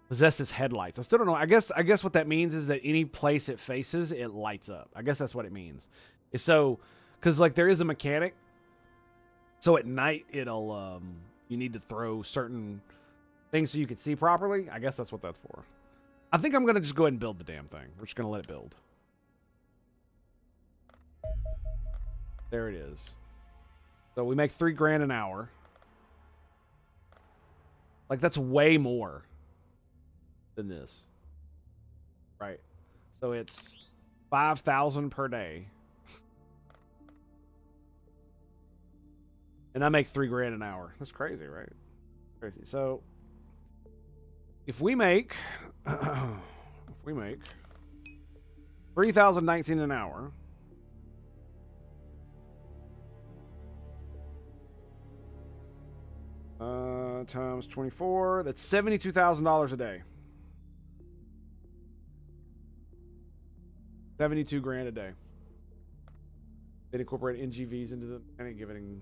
possesses headlights. I still don't know. I guess what that means is that any place it faces, it lights up. I guess that's what it means. So, because like there is a mechanic. So at night it'll you need to throw certain things so you can see properly. I guess that's what that's for. I think I'm gonna just go ahead and build the damn thing. We're just gonna let it build. There it is. So we make $3 grand an hour. Like that's way more than this. Right. So it's 5,000 per day. And I make $3 grand an hour. That's crazy, right? Crazy. So if we make 3,019 an hour. Times 24. That's $72,000 a day. 72 grand a day. They incorporate NGVs into the and giving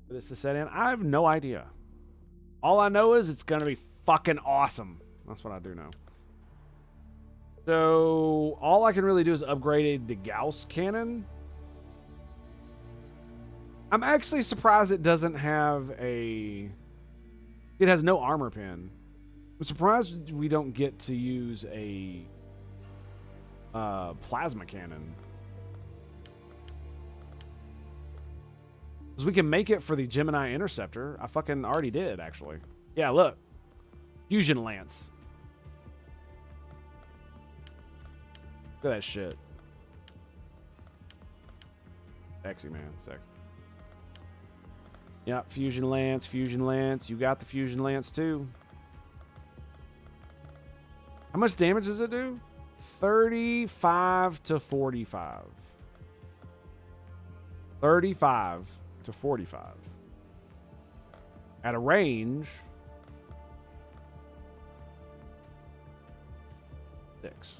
this to set in. I have no idea. All I know is it's gonna be fucking awesome. That's what I do know. So all I can really do is upgrade the Gauss cannon. I'm actually surprised it doesn't have a... It has no armor pen. I'm surprised we don't get to use a plasma cannon. Because we can make it for the Gemini Interceptor. I fucking already did, actually. Yeah, look. Fusion Lance. Look at that shit. Sexy, man. Sexy. Yep, Fusion Lance, Fusion Lance. You got the Fusion Lance, too. How much damage does it do? 35 to 45. 35 to 45. At a range... 6.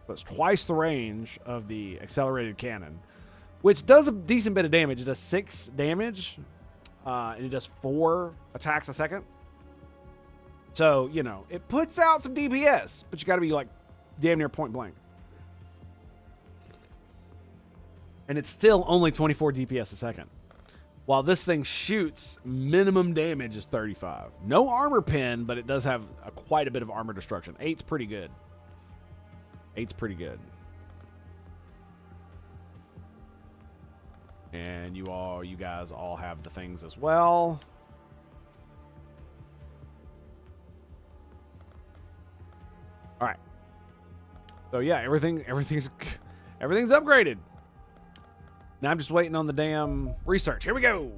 So it's twice the range of the accelerated cannon, which does a decent bit of damage. It does 6 damage, and it does 4 attacks a second. So, you know, it puts out some DPS, but you got to be like damn near point blank. And it's still only 24 DPS a second. While this thing shoots, minimum damage is 35. No armor pen, but it does have quite a bit of armor destruction. 8's pretty good. 8's pretty good. And you guys all have the things as well. All right. So yeah, everything's upgraded. Now I'm just waiting on the damn research. Here we go.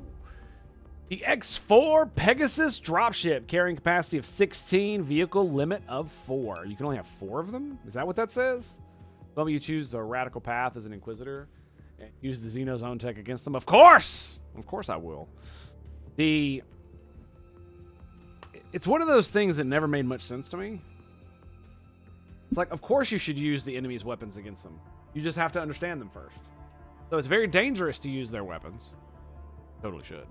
The X4 Pegasus dropship carrying capacity of 16, vehicle limit of 4. You can only have 4 of them? Is that what that says? Well, you choose the radical path as an Inquisitor and use the Xeno Zone tech against them. Of course! Of course I will. It's one of those things that never made much sense to me. It's like, of course you should use the enemy's weapons against them. You just have to understand them first. So it's very dangerous to use their weapons. Totally should.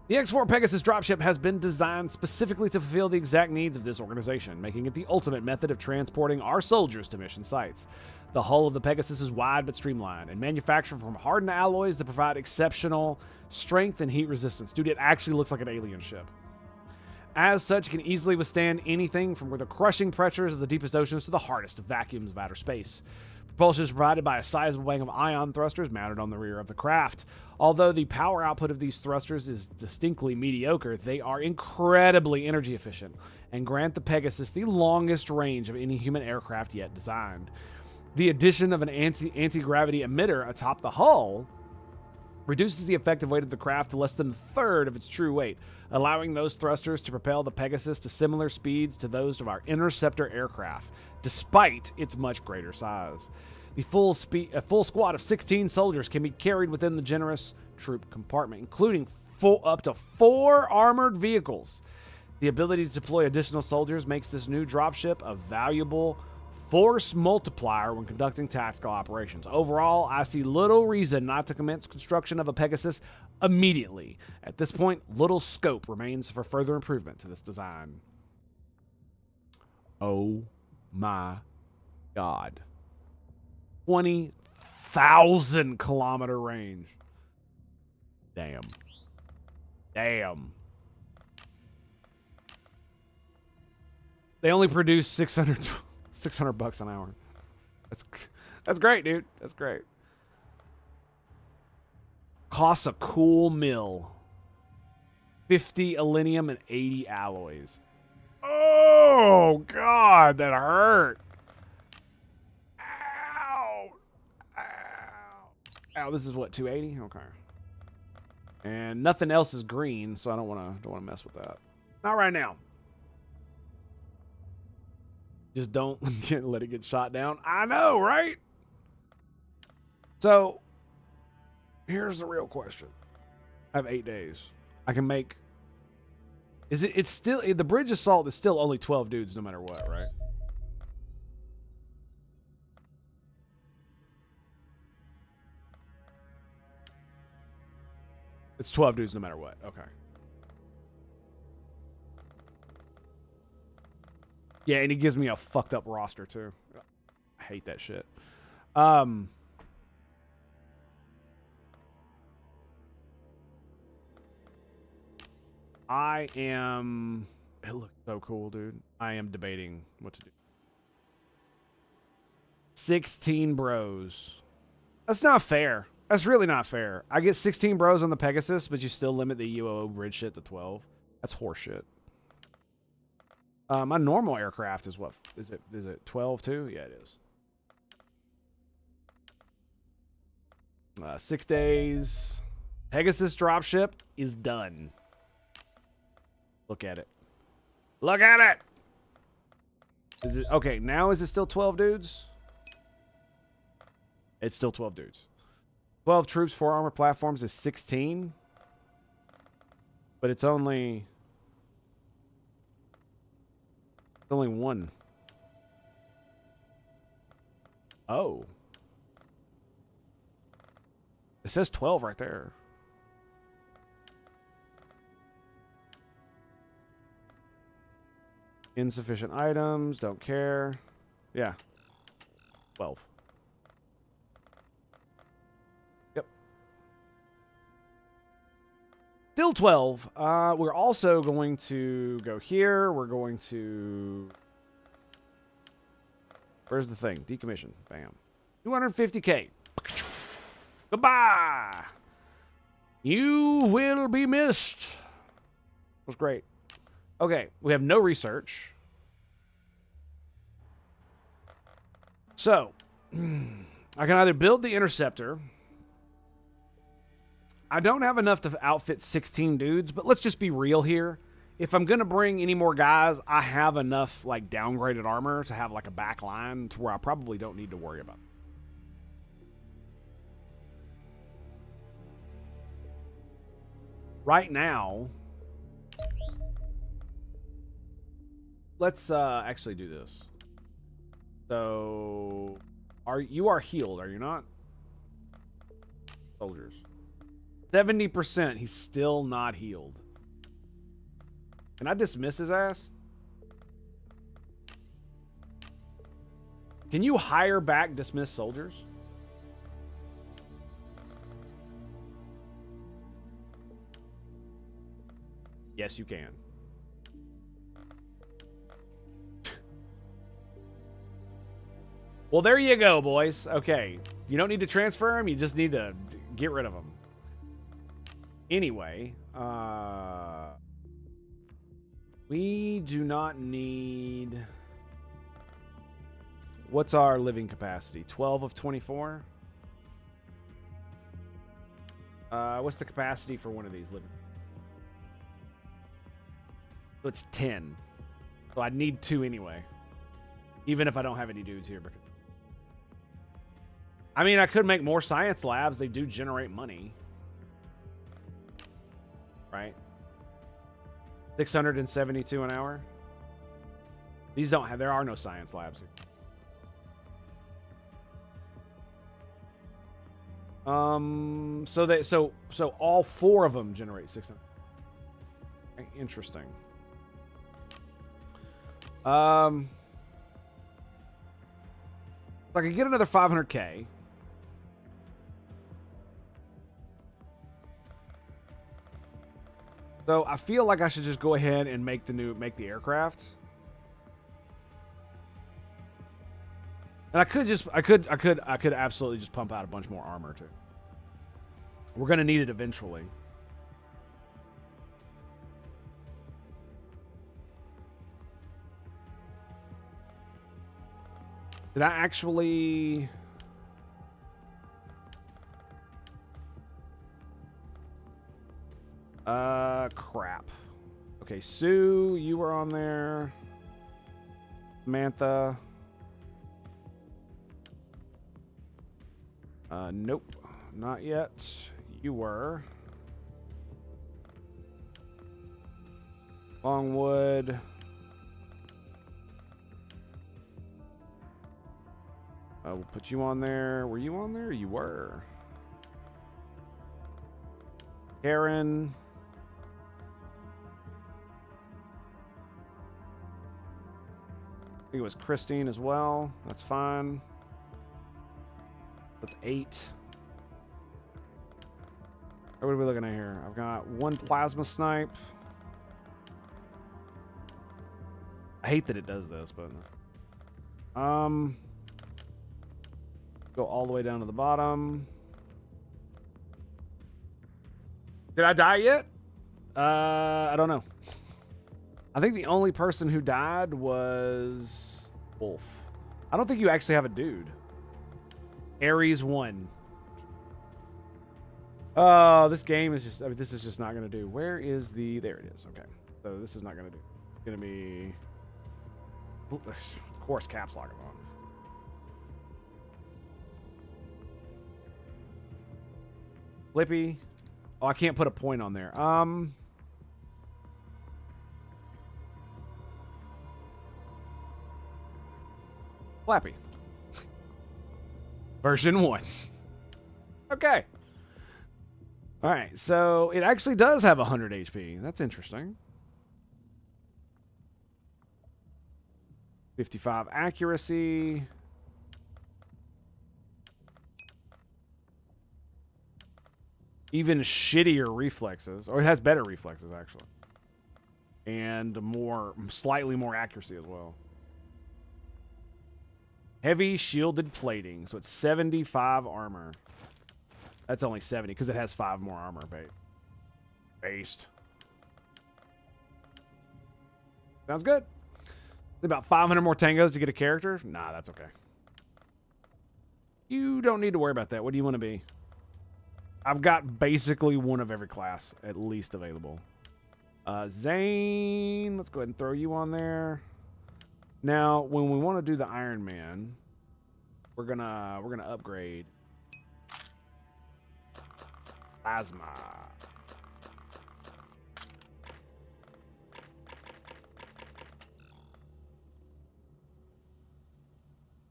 The X4 Pegasus dropship has been designed specifically to fulfill the exact needs of this organization, making it the ultimate method of transporting our soldiers to mission sites. The hull of the Pegasus is wide but streamlined and manufactured from hardened alloys that provide exceptional strength and heat resistance. Dude, it actually looks like an alien ship. As such, it can easily withstand anything from the crushing pressures of the deepest oceans to the hardest of vacuums of outer space. Propulsion is provided by a sizable bank of ion thrusters mounted on the rear of the craft. Although the power output of these thrusters is distinctly mediocre, they are incredibly energy efficient and grant the Pegasus the longest range of any human aircraft yet designed. The addition of an anti-gravity emitter atop the hull reduces the effective weight of the craft to less than a third of its true weight, allowing those thrusters to propel the Pegasus to similar speeds to those of our interceptor aircraft, despite its much greater size. A full squad of 16 soldiers can be carried within the generous troop compartment, including up to 4 armored vehicles. The ability to deploy additional soldiers makes this new dropship a valuable force multiplier when conducting tactical operations. Overall, I see little reason not to commence construction of a Pegasus immediately. At this point, little scope remains for further improvement to this design. Oh my God. 20,000 kilometer range. Damn. Damn. They only produce 600 bucks an hour. That's great, dude. That's great. Costs a cool mill. 50 aluminium and 80 alloys. Oh, God, that hurt. Ow. Ow. Ow, this is what, 280? Okay. And nothing else is green, so I don't want to mess with that. Not right now. Just don't let it get shot down. I know, right? So, here's the real question. I have 8 days. I can make Is it? It's still the bridge assault is still only 12 dudes no matter what, right? It's 12 dudes no matter what. Okay. Yeah, and he gives me a fucked up roster too. I hate that shit. I am. It looks so cool, dude. I am debating what to do. 16 bros. That's not fair. That's really not fair. I get 16 bros on the Pegasus, but you still limit the UOO bridge shit to 12. That's horseshit. My normal aircraft is what? Is it 12 too? Yeah, it is. 6 days. Pegasus dropship is done. Look at it. Look at it! Is it okay? Now is it still 12 dudes? It's still 12 dudes. 12 troops, 4 armor platforms is 16. But it's only one. Oh. It says 12 right there. Insufficient items. Don't care. Yeah. 12. Yep. Still 12. We're also going to go here. We're going to... Where's the thing? Decommission. Bam. 250K. Goodbye. You will be missed. That was great. Okay, we have no research. So, I can either build the interceptor. I don't have enough to outfit 16 dudes, but let's just be real here. If I'm going to bring any more guys, I have enough like downgraded armor to have like a back line to where I probably don't need to worry about it. Right now, let's actually do this. So, you are healed, are you not? Soldiers. 70%, he's still not healed. Can I dismiss his ass? Can you hire back dismissed soldiers? Yes, you can. Well, there you go, boys. Okay. You don't need to transfer him. You just need to get rid of him. Anyway, we do not need... What's our living capacity? 12 of 24? What's the capacity for one of these living? So it's 10. So I'd need 2 anyway. Even if I don't have any dudes here. Because I mean, I could make more science labs. They do generate money. Right? 672 an hour. These don't have... There are no science labs here. So all 4 of them generate 600. Interesting. I could get another 500K. So I feel like I should just go ahead and make the aircraft. And I could absolutely just pump out a bunch more armor too. We're gonna need it eventually. Did I actually... crap. Okay, Sue, you were on there. Samantha. Nope, not yet. You were. Longwood. We'll put you on there. Were you on there? You were. Karen. I think it was Christine as well. That's fine. That's 8. What are we looking at here? I've got 1 plasma snipe. I hate that it does this, but go all the way down to the bottom. Did I die yet? I don't know. I think the only person who died was Wolf. I don't think you actually have a dude. Ares won. Oh, this game is just, I mean, this is just not going to do. Where is the, there it is. Okay. So this is not going to do. It's going to be, of course, caps lock it on. Flippy. Oh, I can't put a point on there. Flappy. Version 1. Okay. All right, so it actually does have 100 HP. That's interesting. 55 accuracy. Even shittier reflexes. Or it has better reflexes, actually. And slightly more accuracy as well. Heavy shielded plating. So it's 75 armor. That's only 70 because it has 5 more armor. Based. Sounds good. About 500 more tangos to get a character? Nah, that's okay. You don't need to worry about that. What do you want to be? I've got basically one of every class at least available. Zane, let's go ahead and throw you on there. Now, when we want to do the Iron Man, we're gonna upgrade plasma.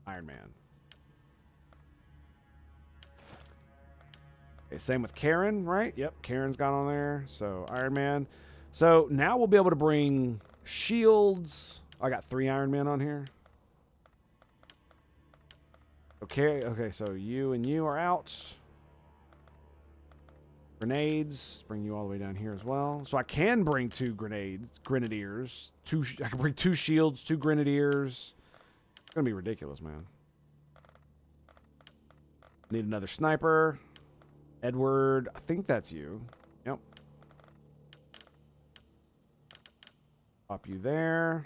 Iron Man. Okay, same with Karen, right? Yep, Karen's got on there. So Iron Man. So now we'll be able to bring shields. I got 3 Iron Man on here. Okay, so you and you are out. Grenades, bring you all the way down here as well. So I can bring 2 grenadiers. I can bring 2 shields, 2 grenadiers. It's gonna be ridiculous, man. Need another sniper. Edward, I think that's you. Yep. Pop you there.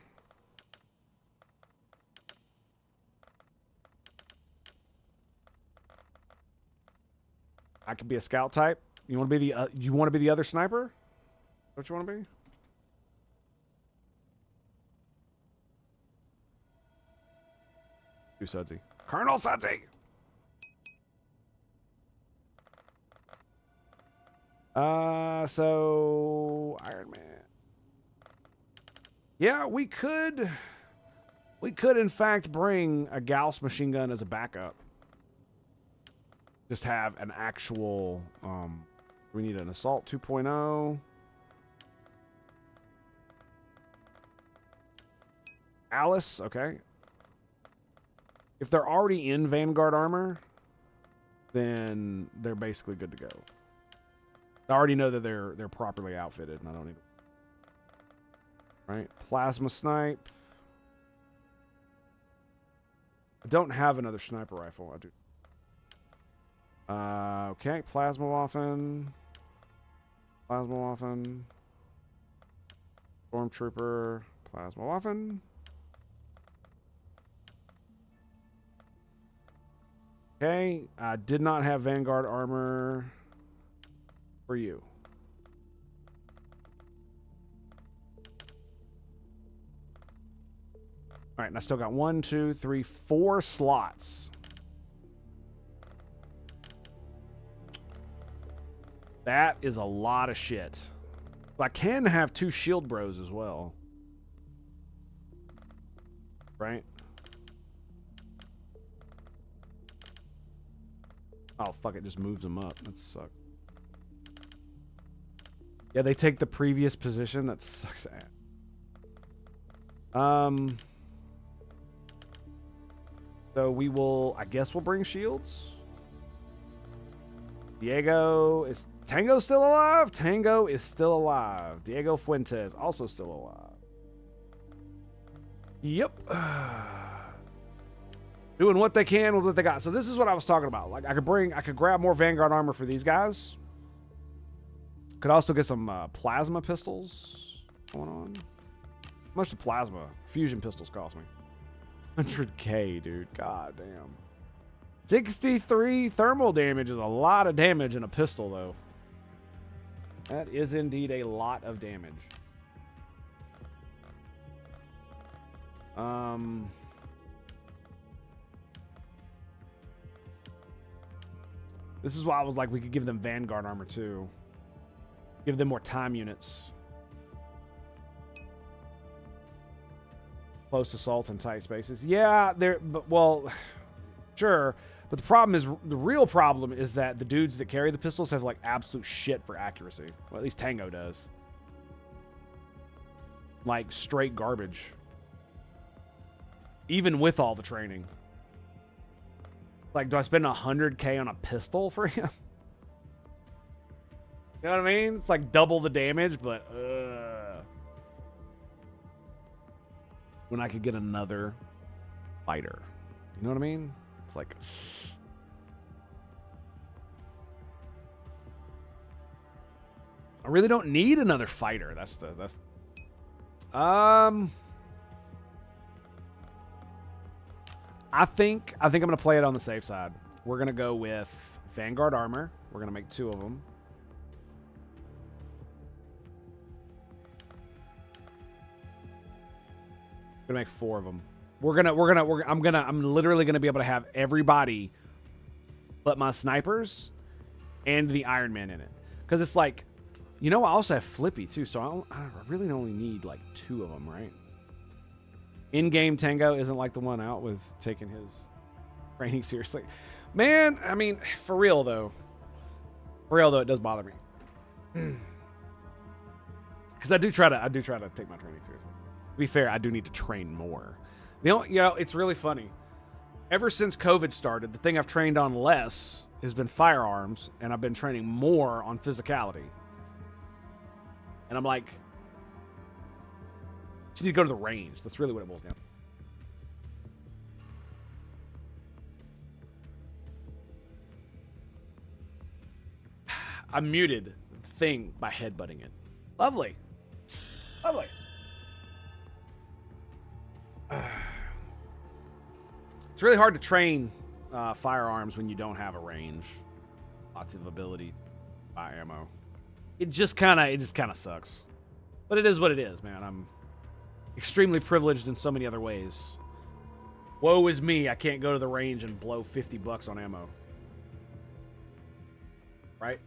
I could be a scout type. You want to be the other sniper? What you want to be? You Sudsy. Colonel Sudsy. So Iron Man. Yeah, we could in fact bring a Gauss machine gun as a backup. Just have an actual, we need an Assault 2.0. Alice, okay. If they're already in Vanguard armor, then they're basically good to go. I already know that they're properly outfitted, and I don't need. Right, plasma snipe. I don't have another sniper rifle. I do. Okay, plasma waffen. Plasma waffen. Stormtrooper. Plasma waffen. Okay, I did not have Vanguard armor for you. All right, and I still got 1, 2, 3, 4 slots. That is a lot of shit. But I can have 2 shield bros as well. Right? Oh, fuck, it just moves them up. That sucks. Yeah, they take the previous position. That sucks ass. So we will, I guess we'll bring shields. Diego is... Tango still alive? Tango is still alive. Diego Fuentes also still alive. Yep. Doing what they can with what they got. So this is what I was talking about. Like I could grab more Vanguard armor for these guys. Could also get some plasma pistols going on. How much do plasma fusion pistols cost me? 100K, dude. God damn. 63 thermal damage is a lot of damage in a pistol, though. That is indeed a lot of damage. This is why I was like, we could give them Vanguard armor, too. Give them more time units. Close assaults in tight spaces. Yeah, well, sure. But the problem is, the real problem is that the dudes that carry the pistols have like absolute shit for accuracy. Well, at least Tango does. Like straight garbage. Even with all the training. Like, do I spend 100K on a pistol for him? You know what I mean? It's like double the damage, but when I could get another fighter. You know what I mean? It's like I really don't need another fighter. I think I'm going to play it on the safe side. We're going to go with Vanguard armor. We're going to make 2 of them. Gonna make 4 of them. I'm literally gonna be able to have everybody but my snipers and the Iron Man in it. Because it's like, you know, I also have Flippy too, so I really only need like 2 of them, right? In-game Tango isn't like the one out with taking his training seriously. Man, I mean, for real though, it does bother me. Because I do try to take my training seriously. To be fair, I do need to train more. It's really funny. Ever since COVID started, the thing I've trained on less has been firearms, and I've been training more on physicality. And I'm like, just need to go to the range. That's really what it boils down to. I muted the thing by headbutting it. Lovely. Lovely. It's really hard to train firearms when you don't have a range. Lots of ability to buy ammo. It just kind of sucks. But it is what it is, man. I'm extremely privileged in so many other ways. Woe is me, I can't go to the range and blow $50 on ammo. Right?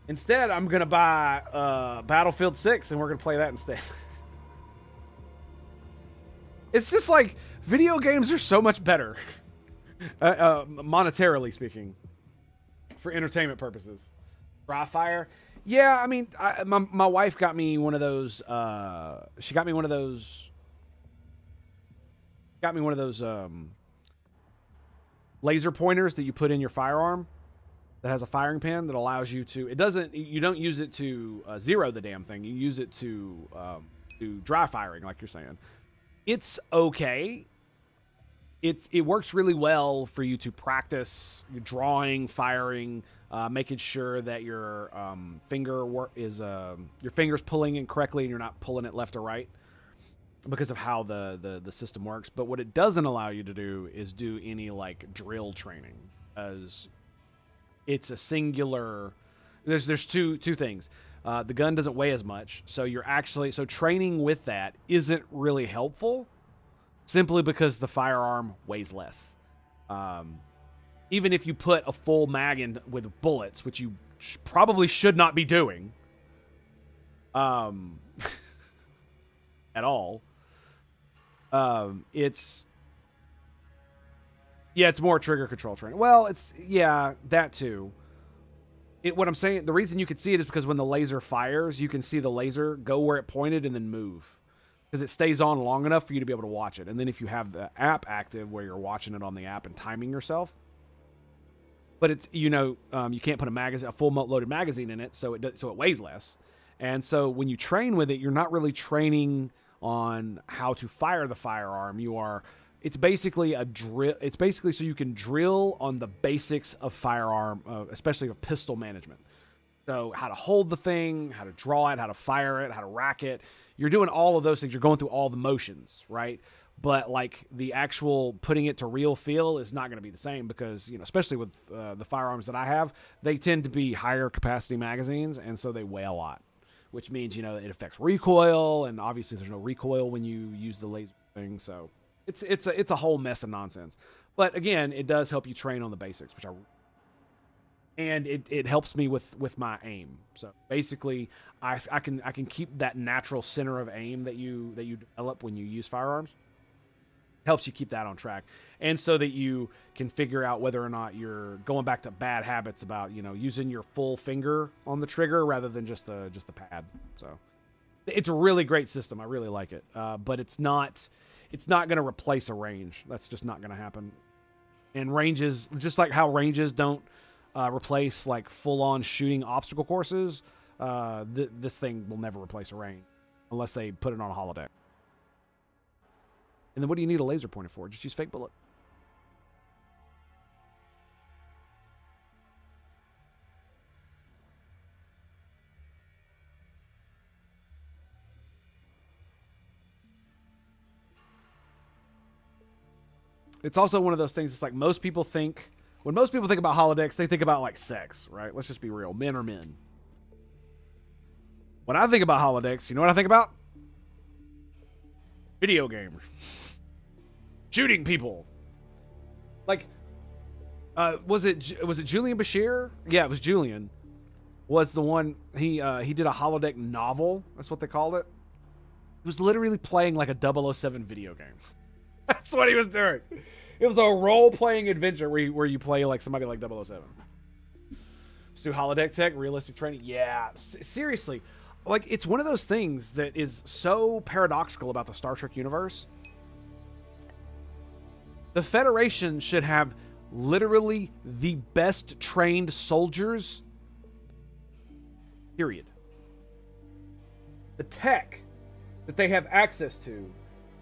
Instead, I'm going to buy Battlefield 6 and we're going to play that instead. It's just like, video games are so much better. Monetarily speaking. For entertainment purposes. Dry fire? Yeah, I mean, my wife got me one of those, she got me one of those laser pointers that you put in your firearm that has a firing pin that allows you to, you don't use it to zero the damn thing. You use it to do dry firing, like you're saying. It's okay. It works really well for you to practice your drawing, firing, making sure that your your finger's pulling in correctly and you're not pulling it left or right because of how the system works. But what it doesn't allow you to do is do any like drill training, as it's a singular. There's two things. The gun doesn't weigh as much, so training with that isn't really helpful, simply because the firearm weighs less. Even if you put a full mag in with bullets, which you probably should not be doing. At all. It's more trigger control training. Well, that too. What I'm saying, the reason you can see it is because when the laser fires, you can see the laser go where it pointed and then move. Because it stays on long enough for you to be able to watch it. And then if you have the app active where you're watching it on the app and timing yourself, but it's, you can't put a full loaded magazine in it, so it weighs less. And so when you train with it, you're not really training on how to fire the firearm. It's basically a drill. It's basically so you can drill on the basics of firearm, especially of pistol management. So how to hold the thing, how to draw it, how to fire it, how to rack it. You're doing all of those things. You're going through all the motions, right? But like the actual putting it to real feel is not going to be the same because, especially with the firearms that I have, they tend to be higher capacity magazines, and so they weigh a lot, which means, it affects recoil, and obviously there's no recoil when you use the laser thing, so it's a whole mess of nonsense. But again, it does help you train on the basics, and it helps me with my aim. So basically, I can keep that natural center of aim that you develop when you use firearms. Helps you keep that on track, and so that you can figure out whether or not you're going back to bad habits about using your full finger on the trigger rather than just the pad. So it's a really great system. I really like it, but it's not going to replace a range. That's just not going to happen. And ranges, just like how ranges don't replace like full-on shooting obstacle courses, this thing will never replace a range unless they put it on a holodeck. And then what do you need a laser pointer for? Just use fake bullet. It's also one of those things. It's like when most people think about holodecks, they think about like sex, right? Let's just be real. Men are men. When I think about holodecks, you know what I think about? Video gamers. Shooting people. Like, was it Julian Bashir? Yeah, it was Julian. Was the one, he did a holodeck novel. That's what they called it. He was literally playing like a 007 video game. That's what he was doing. It was a role-playing adventure where you play like somebody like 007. Let's do holodeck tech, realistic training. Yeah, seriously. Like, it's one of those things that is so paradoxical about the Star Trek universe. The Federation should have literally the best trained soldiers, period. The tech that they have access to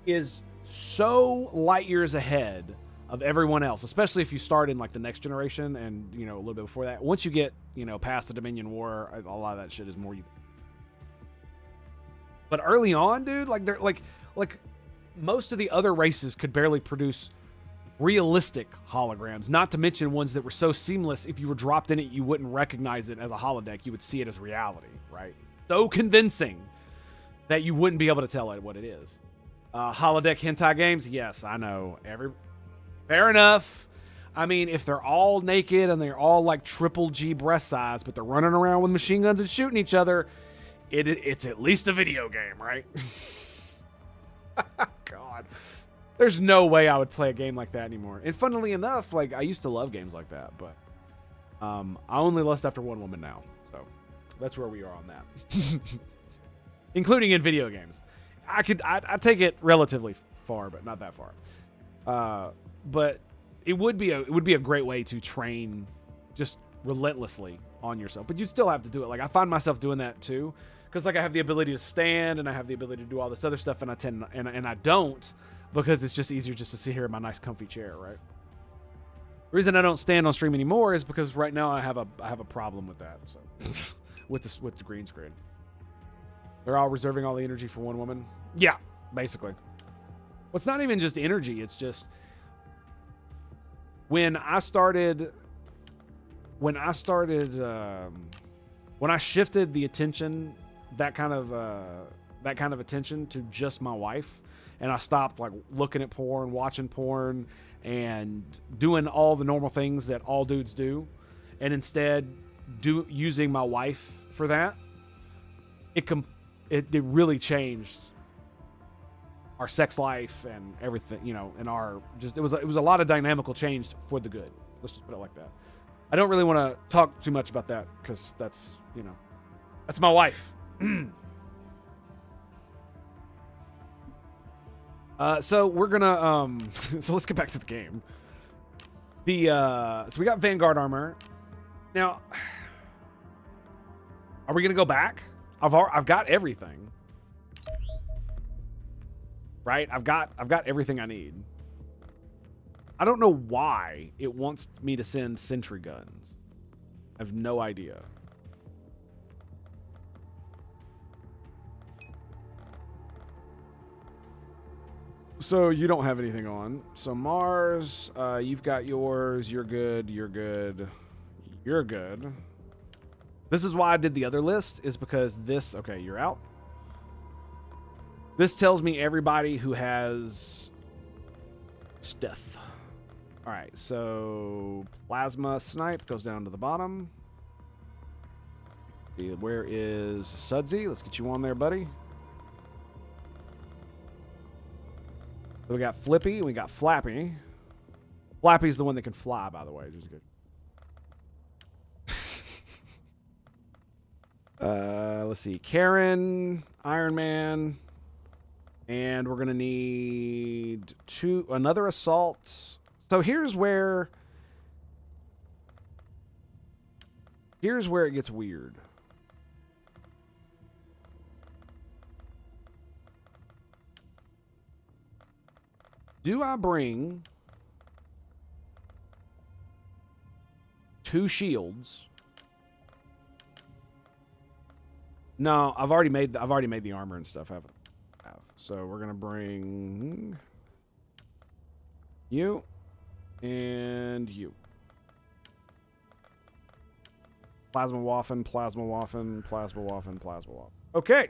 is so light years ahead of everyone else, especially if you start in like the next generation and, a little bit before that. Once you get, past the Dominion War, a lot of that shit is more you. But early on, dude, they're like most of the other races could barely produce realistic holograms, not to mention ones that were so seamless, if you were dropped in it, you wouldn't recognize it as a holodeck. You would see it as reality, right? So convincing that you wouldn't be able to tell it what it is. Holodeck hentai games? Yes, I know. Fair enough. I mean, if they're all naked and they're all like triple G breast size, but they're running around with machine guns and shooting each other, it's at least a video game, right? God. There's no way I would play a game like that anymore. And funnily enough, like, I used to love games like that, but I only lust after one woman now. So that's where we are on that. Including in video games. I take it relatively far, but not that far. But it would be a great way to train just relentlessly on yourself. But you'd still have to do it. Like, I find myself doing that too. Because like I have the ability to stand and I have the ability to do all this other stuff, and I don't, because it's just easier just to sit here in my nice comfy chair, right? The reason I don't stand on stream anymore is because right now I have a problem with that. So with the green screen. They're all reserving all the energy for one woman. Yeah, basically. Well, it's not even just energy, it's just when I shifted the attention, that kind of attention to just my wife, and I stopped like looking at porn, watching porn, and doing all the normal things that all dudes do, and instead using my wife for that, it really changed our sex life and everything, you know, and our just it was a lot of dynamical change for the good. Let's just put it like that. I don't really want to talk too much about that because that's, you know, that's my wife. So we're gonna so let's get back to the game. So we got Vanguard armor. Now, are we gonna go back? I've got everything. Right? I've got everything I need. I don't know why it wants me to send sentry guns. I have no idea. So you don't have anything on. So Mars, you've got yours. You're good. You're good. You're good. This is why I did the other list, is because this... Okay, you're out. This tells me everybody who has stuff. All right, so Plasma Snipe goes down to the bottom. Where is Sudsy? Let's get you on there, buddy. So we got Flippy and we got Flappy. Flappy's the one that can fly, by the way. Just good. Let's see. Karen, Iron Man. And we're going to need another assault. So here's where it gets weird. Do I bring 2 shields? No, I've already made the armor and stuff, haven't I? So we're gonna bring you and you. Plasma Waffen, Plasma Waffen, Plasma Waffen, Plasma Waffen. Okay.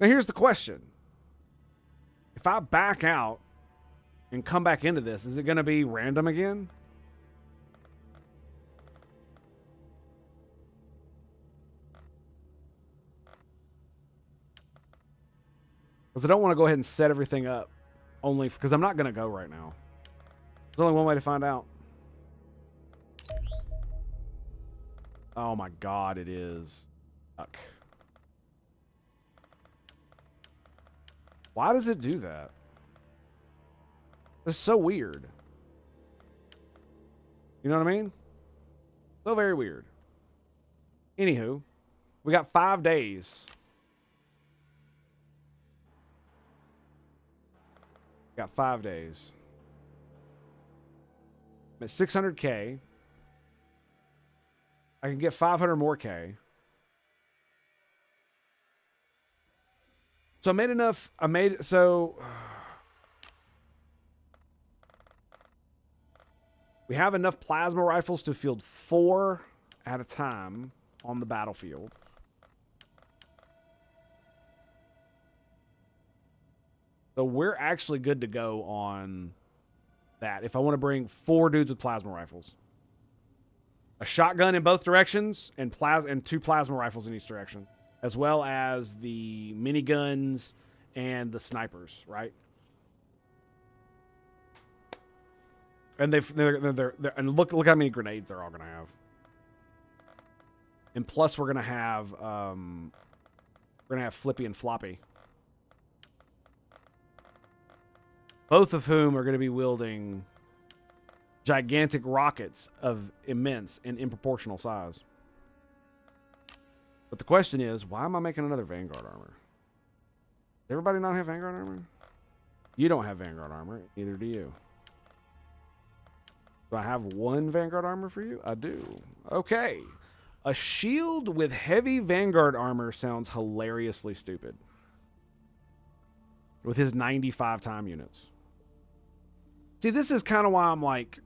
Now here's the question. If I back out and come back into this, is it going to be random again? Because I don't want to go ahead and set everything up only because I'm not going to go right now. There's only one way to find out. Oh my God, it is. Fuck. Why does it do that? It's so weird. You know what I mean? So very weird. Anywho, we got 5 days. Got 5 days. I'm at 600K. I can get 500 more K. So I made enough. We have enough plasma rifles to field 4 at a time on the battlefield. So we're actually good to go on that. If I want to bring 4 dudes with plasma rifles. A shotgun in both directions and 2 plasma rifles in each direction. As well as the miniguns and the snipers, right? And they're and look how many grenades they're all gonna have. And plus we're gonna have Flippy and Floppy. Both of whom are gonna be wielding gigantic rockets of immense and improportional size. But the question is, why am I making another Vanguard armor? Does everybody not have Vanguard armor? You don't have Vanguard armor, neither do you. Do I have 1 Vanguard armor for you? I do. Okay. A shield with heavy Vanguard armor sounds hilariously stupid. With his 95 time units. See, this is kind of why I'm like,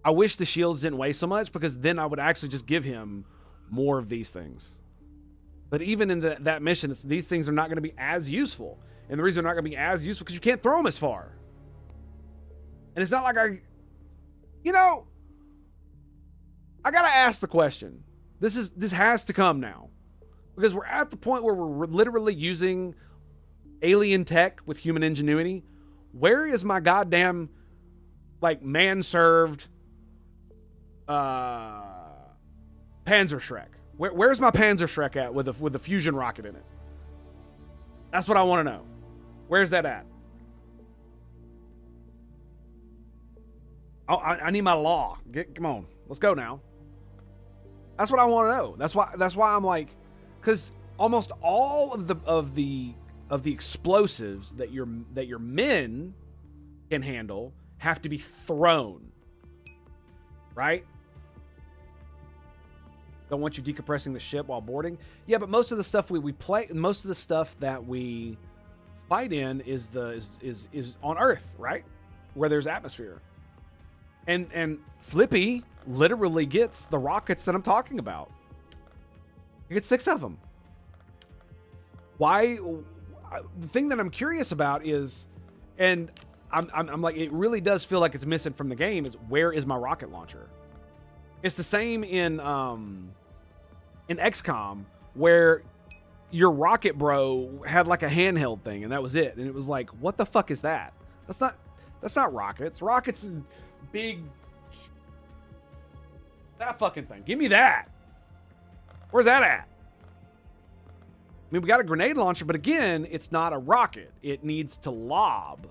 I wish the shields didn't weigh so much, because then I would actually just give him more of these things. But even in that mission, these things are not going to be as useful. And the reason they're not going to be as useful because you can't throw them as far. And it's not like You know, I gotta ask the question. This has to come now, because we're at the point where we're literally using alien tech with human ingenuity. Where is my goddamn like man-served Panzer Shrek? Where's my Panzer Shrek at with a fusion rocket in it? That's what I want to know. Where's that at? Oh, I need my law. Come on, let's go now. That's what I want to know. That's why I'm like, because almost all of the explosives that your men can handle have to be thrown, right? Don't want you decompressing the ship while boarding. Yeah, but most of the stuff we play, most of the stuff that we fight in is on Earth, right? Where there's atmosphere. And Flippy literally gets the rockets that I'm talking about. He gets 6 of them. Why? The thing that I'm curious about is, and I'm like, it really does feel like it's missing from the game, is where is my rocket launcher? It's the same in XCOM, where your rocket bro had like a handheld thing and that was it. And it was like, what the fuck is that? That's not rockets. Rockets is big. That fucking thing. Give me that. Where's that at? I mean, we got a grenade launcher, but again, it's not a rocket. It needs to lob.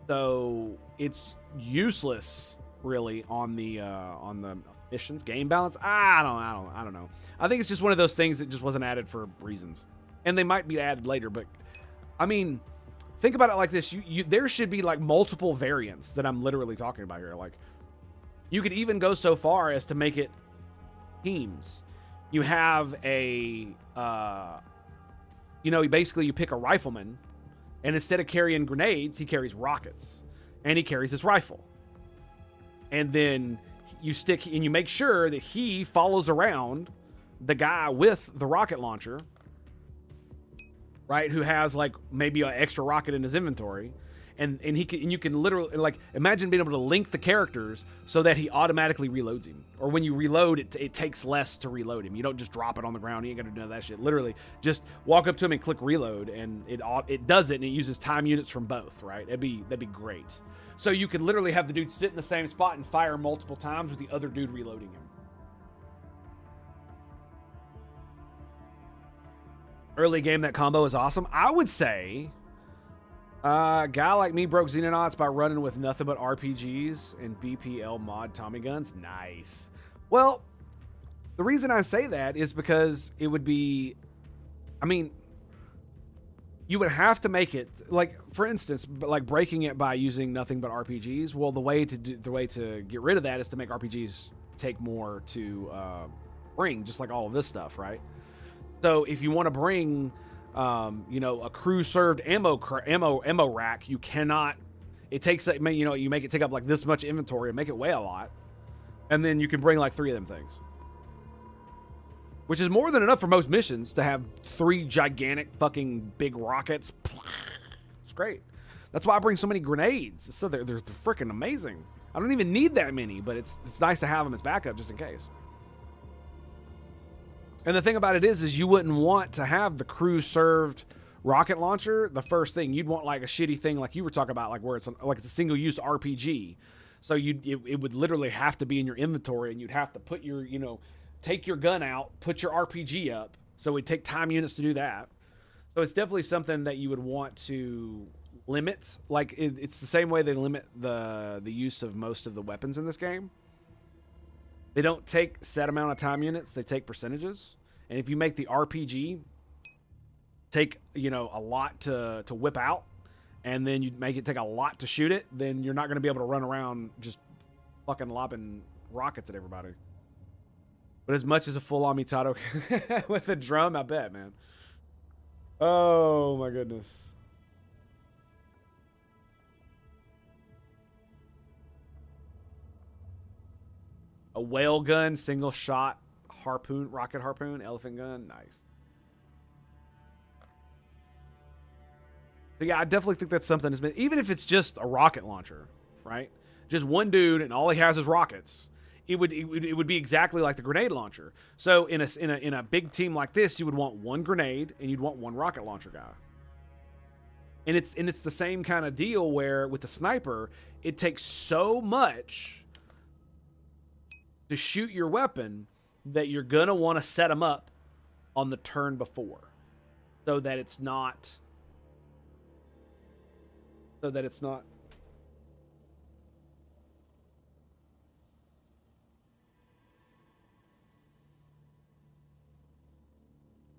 So it's useless, really, on the missions. Game balance. I don't know. I think it's just one of those things that just wasn't added for reasons, and they might be added later. But I mean, think about it like this: there should be like multiple variants that I'm literally talking about here. Like, you could even go so far as to make it teams. You have a, basically you pick a rifleman, and instead of carrying grenades, he carries rockets, and he carries his rifle. And then you make sure that he follows around the guy with the rocket launcher, right? Who has like maybe an extra rocket in his inventory. And you can literally, like, imagine being able to link the characters so that he automatically reloads him. Or when you reload, it takes less to reload him. You don't just drop it on the ground. You ain't got to do none of that shit. Literally, just walk up to him and click reload, and it does it, and it uses time units from both, right? That'd be great. So you could literally have the dude sit in the same spot and fire multiple times with the other dude reloading him. Early game, that combo is awesome. I would say... a guy like me broke Xenonauts by running with nothing but RPGs and BPL mod Tommy guns. Nice. Well, the reason I say that is because it would be, I mean, you would have to make it, like, for instance, like breaking it by using nothing but RPGs. Well, the way to get rid of that is to make RPGs take more to bring, just like all of this stuff, right? So if you want to bring a crew served ammo rack, you cannot. It takes, you make it take up like this much inventory and make it weigh a lot, and then you can bring like 3 of them things, which is more than enough for most missions to have 3 gigantic fucking big rockets. It's great. That's why I bring so many grenades. So they're freaking amazing. I don't even need that many, but it's nice to have them as backup just in case. And the thing about it is you wouldn't want to have the crew-served rocket launcher the first thing. You'd want like a shitty thing like you were talking about, like where it's a single-use RPG. So it would literally have to be in your inventory, and you'd have to put your, take your gun out, put your RPG up. So it'd take time units to do that. So it's definitely something that you would want to limit. Like it's the same way they limit the use of most of the weapons in this game. They don't take set amount of time units, they take percentages. And if you make the RPG take, a lot to whip out, and then you make it take a lot to shoot it, then you're not going to be able to run around just fucking lobbing rockets at everybody. But as much as a full-on Mitado with a drum, I bet, man. Oh, my goodness. A whale gun, single shot, harpoon, rocket harpoon, elephant gun. Nice. So yeah, I definitely think that's something that's been, even if it's just a rocket launcher, right? just one dude, and all he has is rockets, it would be exactly like the grenade launcher. So in a big team like this, you would want one grenade and you'd want one rocket launcher guy. And it's the same kind of deal where with the sniper, it takes so much to shoot your weapon that you're gonna want to set them up on the turn before, so that it's not. I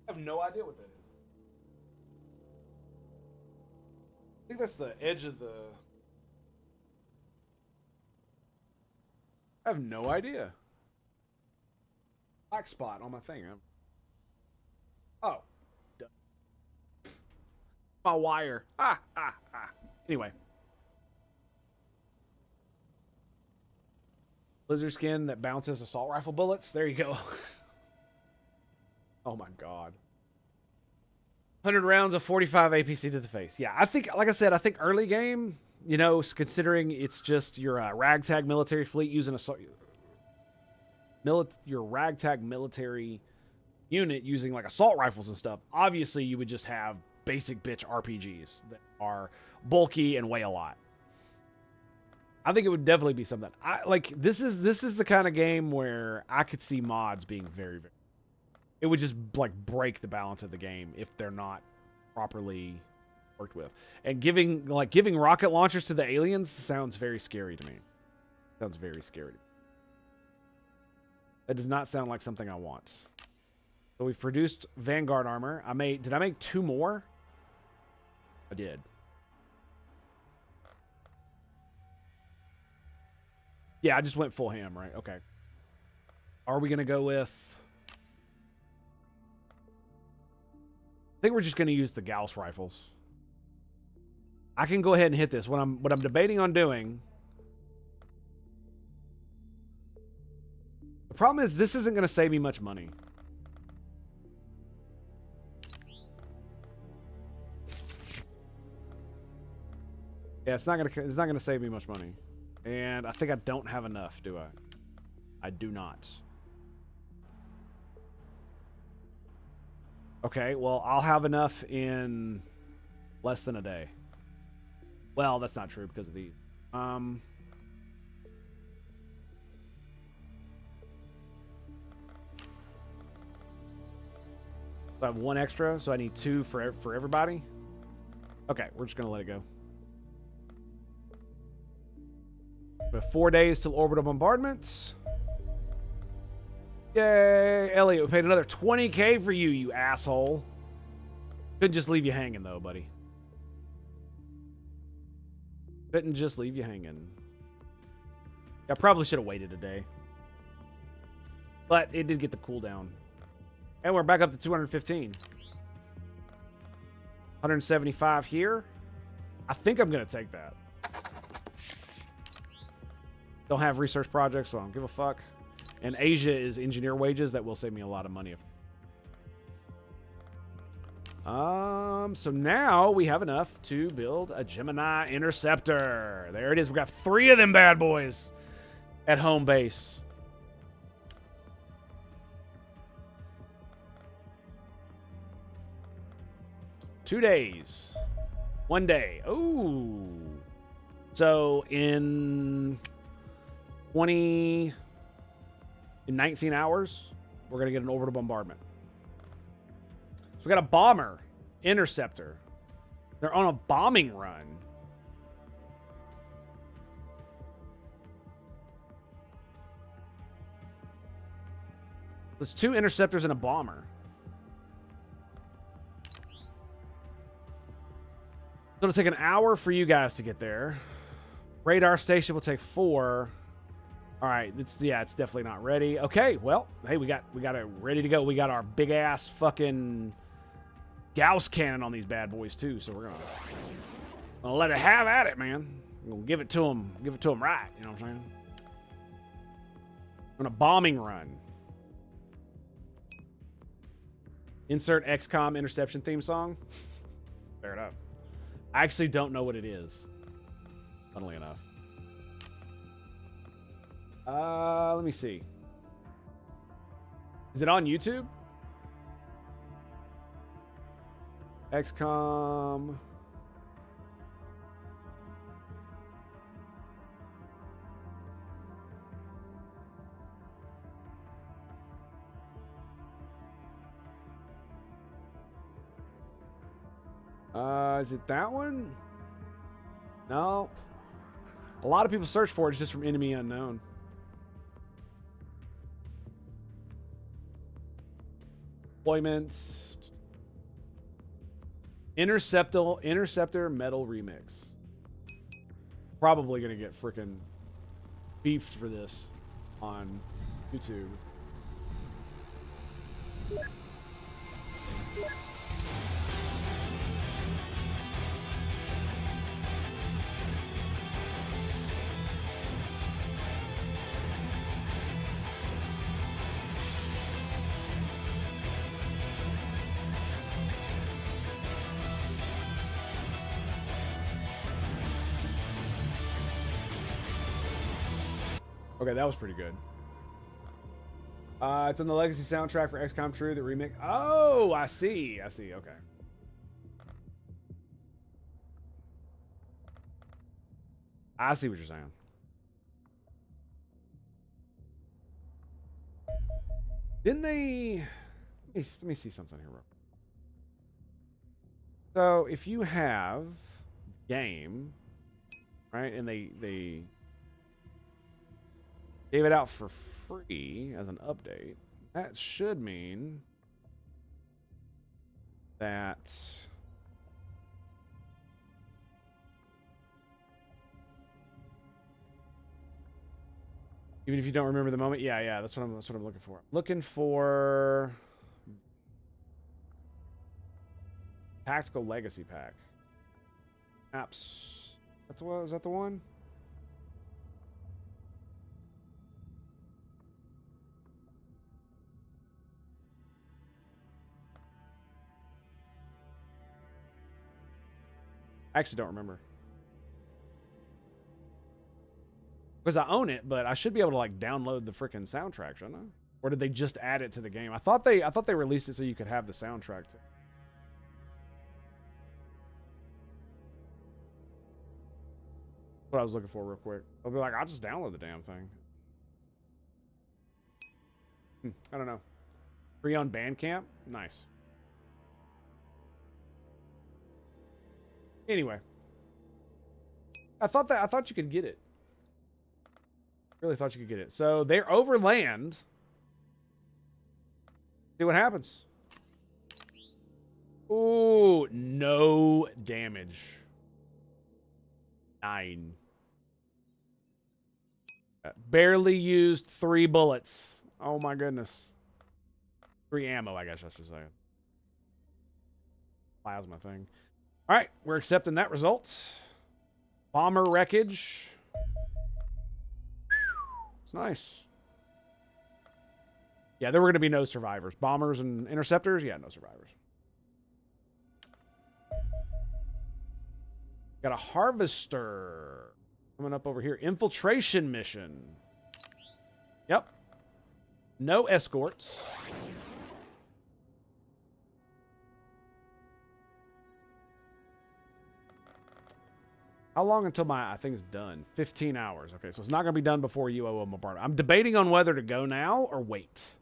have no idea what that is. I think that's the edge of the... I have no idea. Black spot on my thing. Oh. Duh. My wire. Anyway. Lizard skin that bounces assault rifle bullets. There you go. Oh my god. 100 rounds of 45 APC to the face. Yeah, I think, like I said, I think early game, you know, considering it's just your ragtag military fleet using your ragtag military unit using like assault rifles and stuff, obviously you would just have basic bitch RPGs that are bulky and weigh a lot. I think it would definitely be something. This is the kind of game where I could see mods being very, very... It would just like break the balance of the game if they're not properly worked with. And giving rocket launchers to the aliens sounds very scary to me. Sounds very scary. That does not sound like something I want. So we've produced Vanguard armor. Did I make 2 more? I did. Yeah, I just went full ham, right? Okay. Are we gonna go with... I think we're just going to use the Gauss rifles. I can go ahead and hit this. What I'm debating on doing... The problem is this isn't going to save me much money. Yeah, it's not going to save me much money. And I think I don't have enough, do I? I do not. Okay, well, I'll have enough in less than a day. Well, that's not true because of these. I have 1 extra, so I need 2 for everybody. Okay, we're just going to let it go. We have 4 days till orbital bombardment. Yay, Elliot, we paid another 20K for you, you asshole. Couldn't just leave you hanging, though, buddy. Couldn't just leave you hanging. I probably should have waited a day. But it did get the cooldown. And we're back up to 215. 175 here. I think I'm going to take that. Don't have research projects, so I don't give a fuck. And Asia is engineer wages. That will save me a lot of money. So now we have enough to build a Gemini interceptor. There it is. We got 3 of them bad boys at home base. Two days. 1 day. Ooh. So in 19 hours, we're going to get an orbital bombardment. So we got a bomber, interceptor. They're on a bombing run. There's 2 interceptors and a bomber. So it'll take an hour for you guys to get there. Radar station will take 4. All right, it's definitely not ready. Okay, well, hey, we got it ready to go. We got our big ass fucking Gauss cannon on these bad boys too. So we're gonna let it have at it, man. We're gonna give it to them right. You know what I'm saying? On a bombing run. Insert XCOM interception theme song. Fair enough. I actually don't know what it is. Funnily enough. Let me see. Is it on YouTube? XCOM. Is it that one? No. A lot of people search for it. It's just from Enemy Unknown. Deployments. Interceptor Metal Remix. Probably gonna get freaking beefed for this on YouTube. Okay, that was pretty good. It's on the Legacy soundtrack for XCOM True, the remake. Oh, I see. Okay. I see what you're saying. Didn't they... Let me see something here real quick. So, if you have game, right, and they gave it out for free as an update, that should mean that even if you don't remember the moment, yeah, that's what I'm looking for. Looking for Tactical Legacy Pack. Apps. Is that the one? I actually don't remember. Because I own it, but I should be able to like download the freaking soundtrack, shouldn't I? Or did they just add it to the game? I thought they released it so you could have the soundtrack too. What I was looking for real quick. I'll be like, I'll just download the damn thing. I don't know. Free on Bandcamp? Nice. Anyway. I thought you could get it. Really thought you could get it. So they're over land. See what happens. Ooh, no damage. 9. Barely used 3 bullets. Oh my goodness. 3 ammo, I guess I should say. Plasma thing. All right, we're accepting that result. Bomber wreckage. It's nice. Yeah, there were going to be no survivors. Bombers and interceptors, yeah, no survivors. Got a harvester coming up over here. Infiltration mission. Yep. No escorts. How long until my thing's done? 15 hours. Okay, so it's not going to be done before you owe them a part. I'm debating on whether to go now or wait.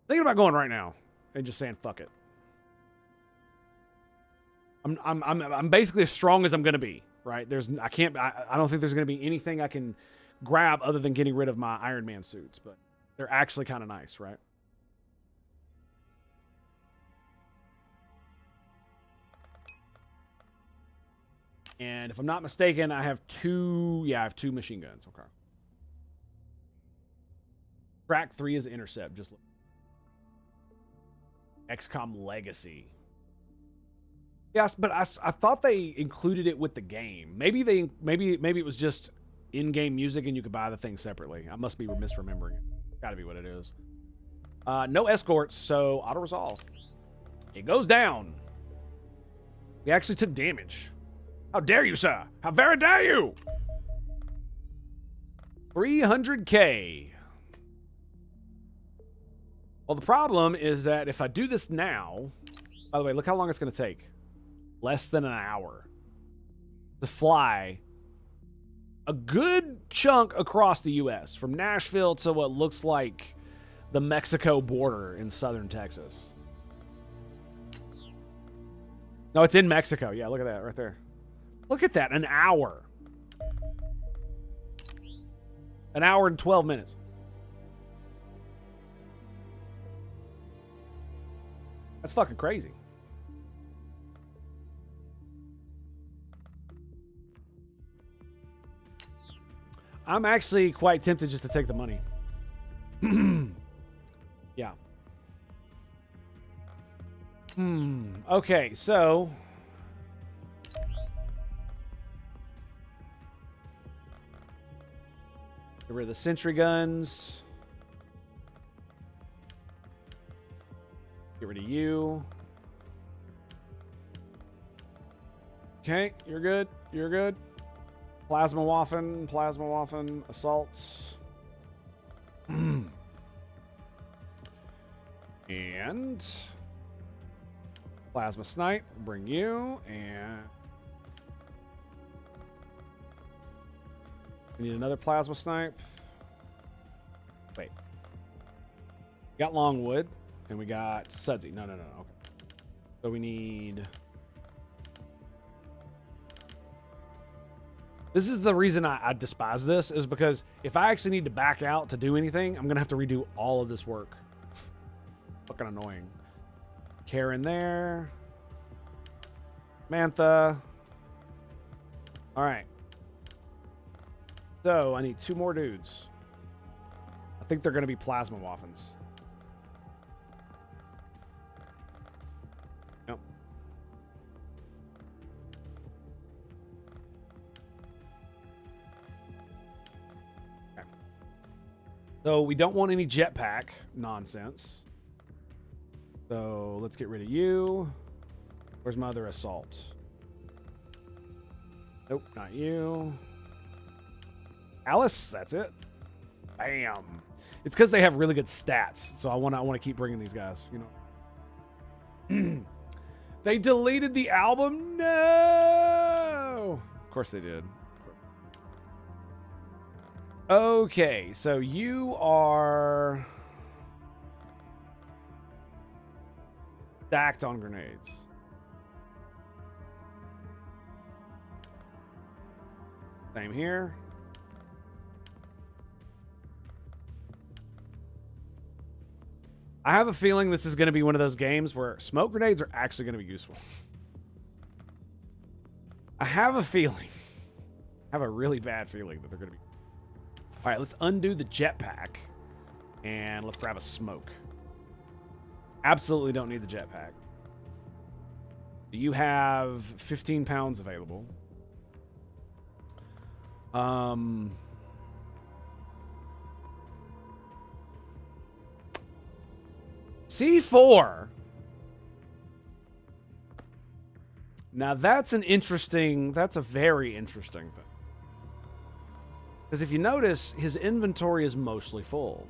Thinking about going right now and just saying fuck it. I'm basically as strong as I'm going to be, right? I don't think there's going to be anything I can grab other than getting rid of my Iron Man suits, but they're actually kind of nice, right? And if I'm not mistaken, I have 2 machine guns. Okay. Track 3 is intercept. Just look. XCOM Legacy. Yes, but I thought they included it with the game. Maybe it was just in-game music and you could buy the thing separately. I must be misremembering it. Gotta be what it is. No escorts, so auto-resolve. It goes down. We actually took damage. How dare you, sir? How very dare you? 300K. Well, the problem is that if I do this now, by the way, look how long it's going to take. Less than an hour to fly a good chunk across the U.S. from Nashville to what looks like the Mexico border in southern Texas. No, it's in Mexico. Yeah, look at that right there. Look at that. An hour. An hour and 12 minutes. That's fucking crazy. I'm actually quite tempted just to take the money. Yeah. Okay, so get rid of the sentry guns. Get rid of you. Okay, you're good. You're good. Plasma Waffen, assaults. And plasma snipe, bring you, and we need another plasma snipe. Wait. We got Longwood, and we got Sudsy. No. Okay. So we need... This is the reason I despise this, is because if I actually need to back out to do anything, I'm going to have to redo all of this work. Fucking annoying. Karen there. Mantha. All right. So I need 2 more dudes. I think they're going to be plasma waffens. Yep. Okay. So we don't want any jetpack nonsense. So let's get rid of you. Where's my other assault? Nope, not you. Alice, that's it. Bam. It's because they have really good stats, so I want to keep bringing these guys. You know. They deleted the album. No. Of course they did. Okay, so you are stacked on grenades. Same here. I have a feeling this is going to be one of those games where smoke grenades are actually going to be useful. I have a feeling. I have a really bad feeling that they're going to be. All right, let's undo the jetpack and let's grab a smoke. Absolutely don't need the jetpack. You have 15 pounds available. C4. Now that's a very interesting thing. Because if you notice, his inventory is mostly full.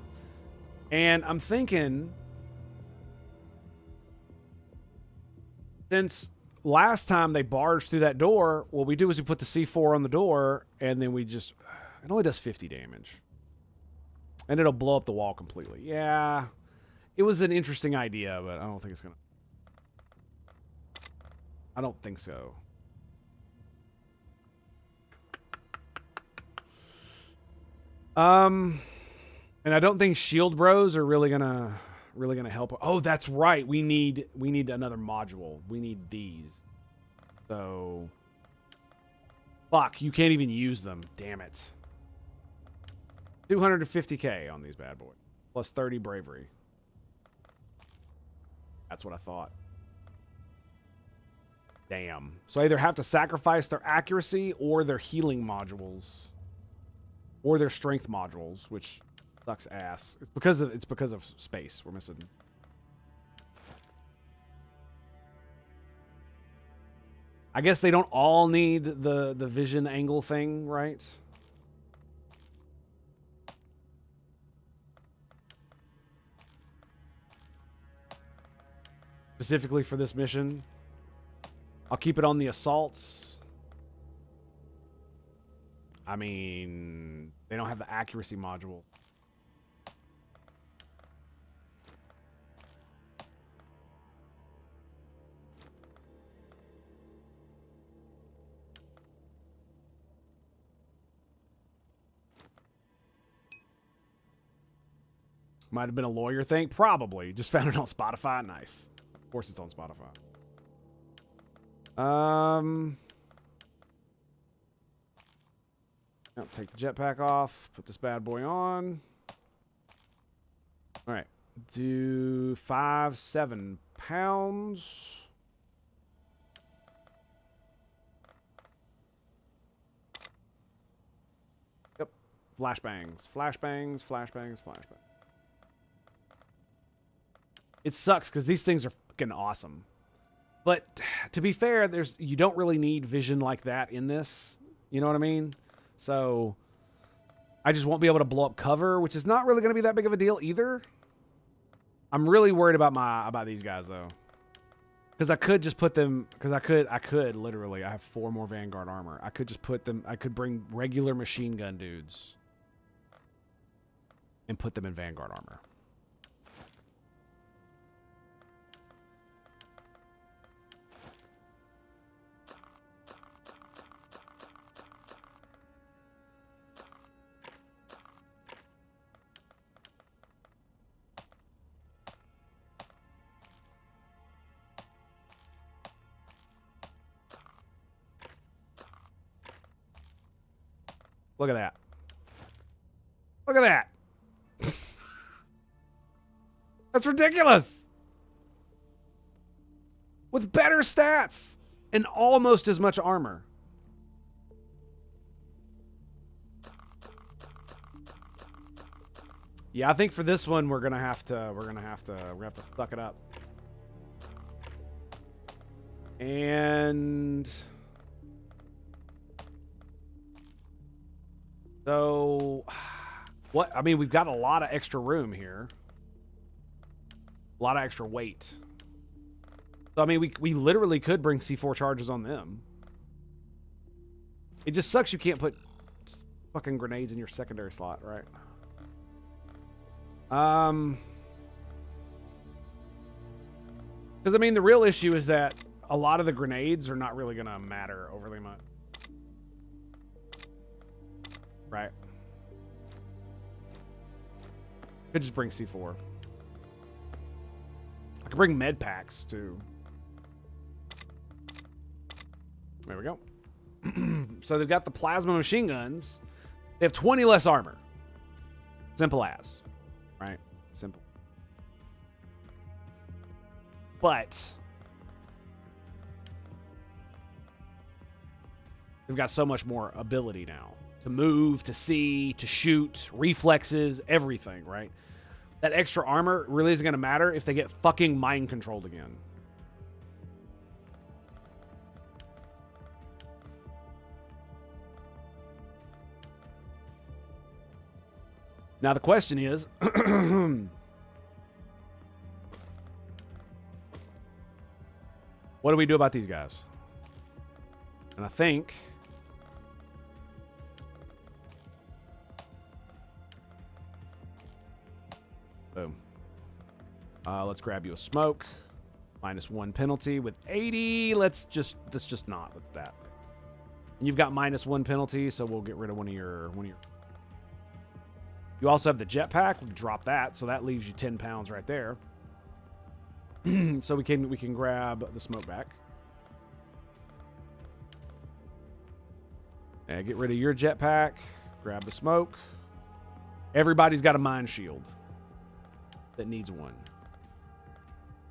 And I'm thinking, since last time they barged through that door, what we do is we put the C4 on the door, and then it only does 50 damage. And it'll blow up the wall completely. Yeah, it was an interesting idea, but I don't think it's going to. I don't think so. And I don't think shield bros are really gonna help. Oh, that's right. We need another module. We need these. So fuck, you can't even use them. Damn it. 250K on these bad boys. Plus 30 bravery. That's what I thought. Damn. So I either have to sacrifice their accuracy or their healing modules. Or their strength modules, which sucks ass. It's because of space. We're missing. I guess they don't all need the vision angle thing, right? specifically for this mission. I'll keep it on the assaults. I mean, they don't have the accuracy module. Might have been a lawyer thing. Probably. Just found it on Spotify. Nice. Of course it's on Spotify. Now take the jetpack off. Put this bad boy on. All right. Do 7 pounds. Yep. Flashbangs. Flashbangs. Flashbangs. Flashbangs. It sucks because these things are fucking awesome. But to be fair, you don't really need vision like that in this. You know what I mean? So I just won't be able to blow up cover, which is not really going to be that big of a deal either. I'm really worried about these guys though. Because I could just put them, because I could literally, I have 4 more Vanguard armor. I could just put them, I could bring regular machine gun dudes and put them in Vanguard armor. Look at that. Look at that. That's ridiculous. With better stats and almost as much armor. Yeah, I think for this one we're gonna have to suck it up. And so, what? I mean, we've got a lot of extra room here. A lot of extra weight. So, I mean, we literally could bring C4 charges on them. It just sucks you can't put fucking grenades in your secondary slot, right? Because, I mean, the real issue is that a lot of the grenades are not really going to matter overly much. Right. Could just bring C4. I could bring med packs too. There we go. So they've got the plasma machine guns. They have 20 less armor. Simple as. Right? Simple. But they've got so much more ability now. To move, to see, to shoot, reflexes, everything, right? That extra armor really isn't going to matter if they get fucking mind controlled again. Now the question is, what do we do about these guys? And I think boom. Let's grab you a smoke. -1 penalty with 80. Let's just not with that. And you've got -1 penalty, so we'll get rid of one of your. You also have the jetpack. We can drop that, so that leaves you 10 pounds right there. So we can grab the smoke back. And get rid of your jetpack. Grab the smoke. Everybody's got a mine shield that needs one.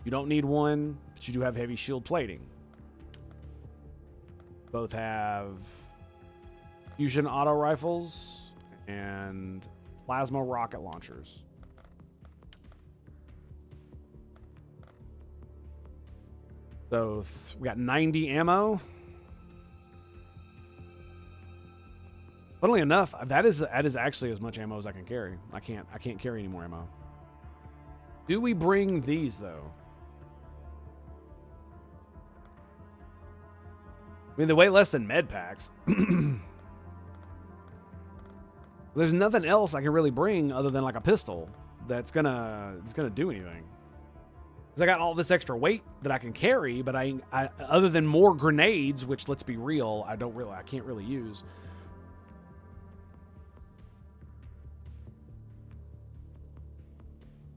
You don't need one, but you do have heavy shield plating. Both have fusion auto rifles and plasma rocket launchers. So we got 90 ammo. Funnily enough, that is actually as much ammo as I can carry. I can't carry any more ammo. Do we bring these though? I mean, they weigh less than med packs. There's nothing else I can really bring other than like a pistol that's gonna do anything. Because I got all this extra weight that I can carry, but I other than more grenades, which let's be real, I can't really use.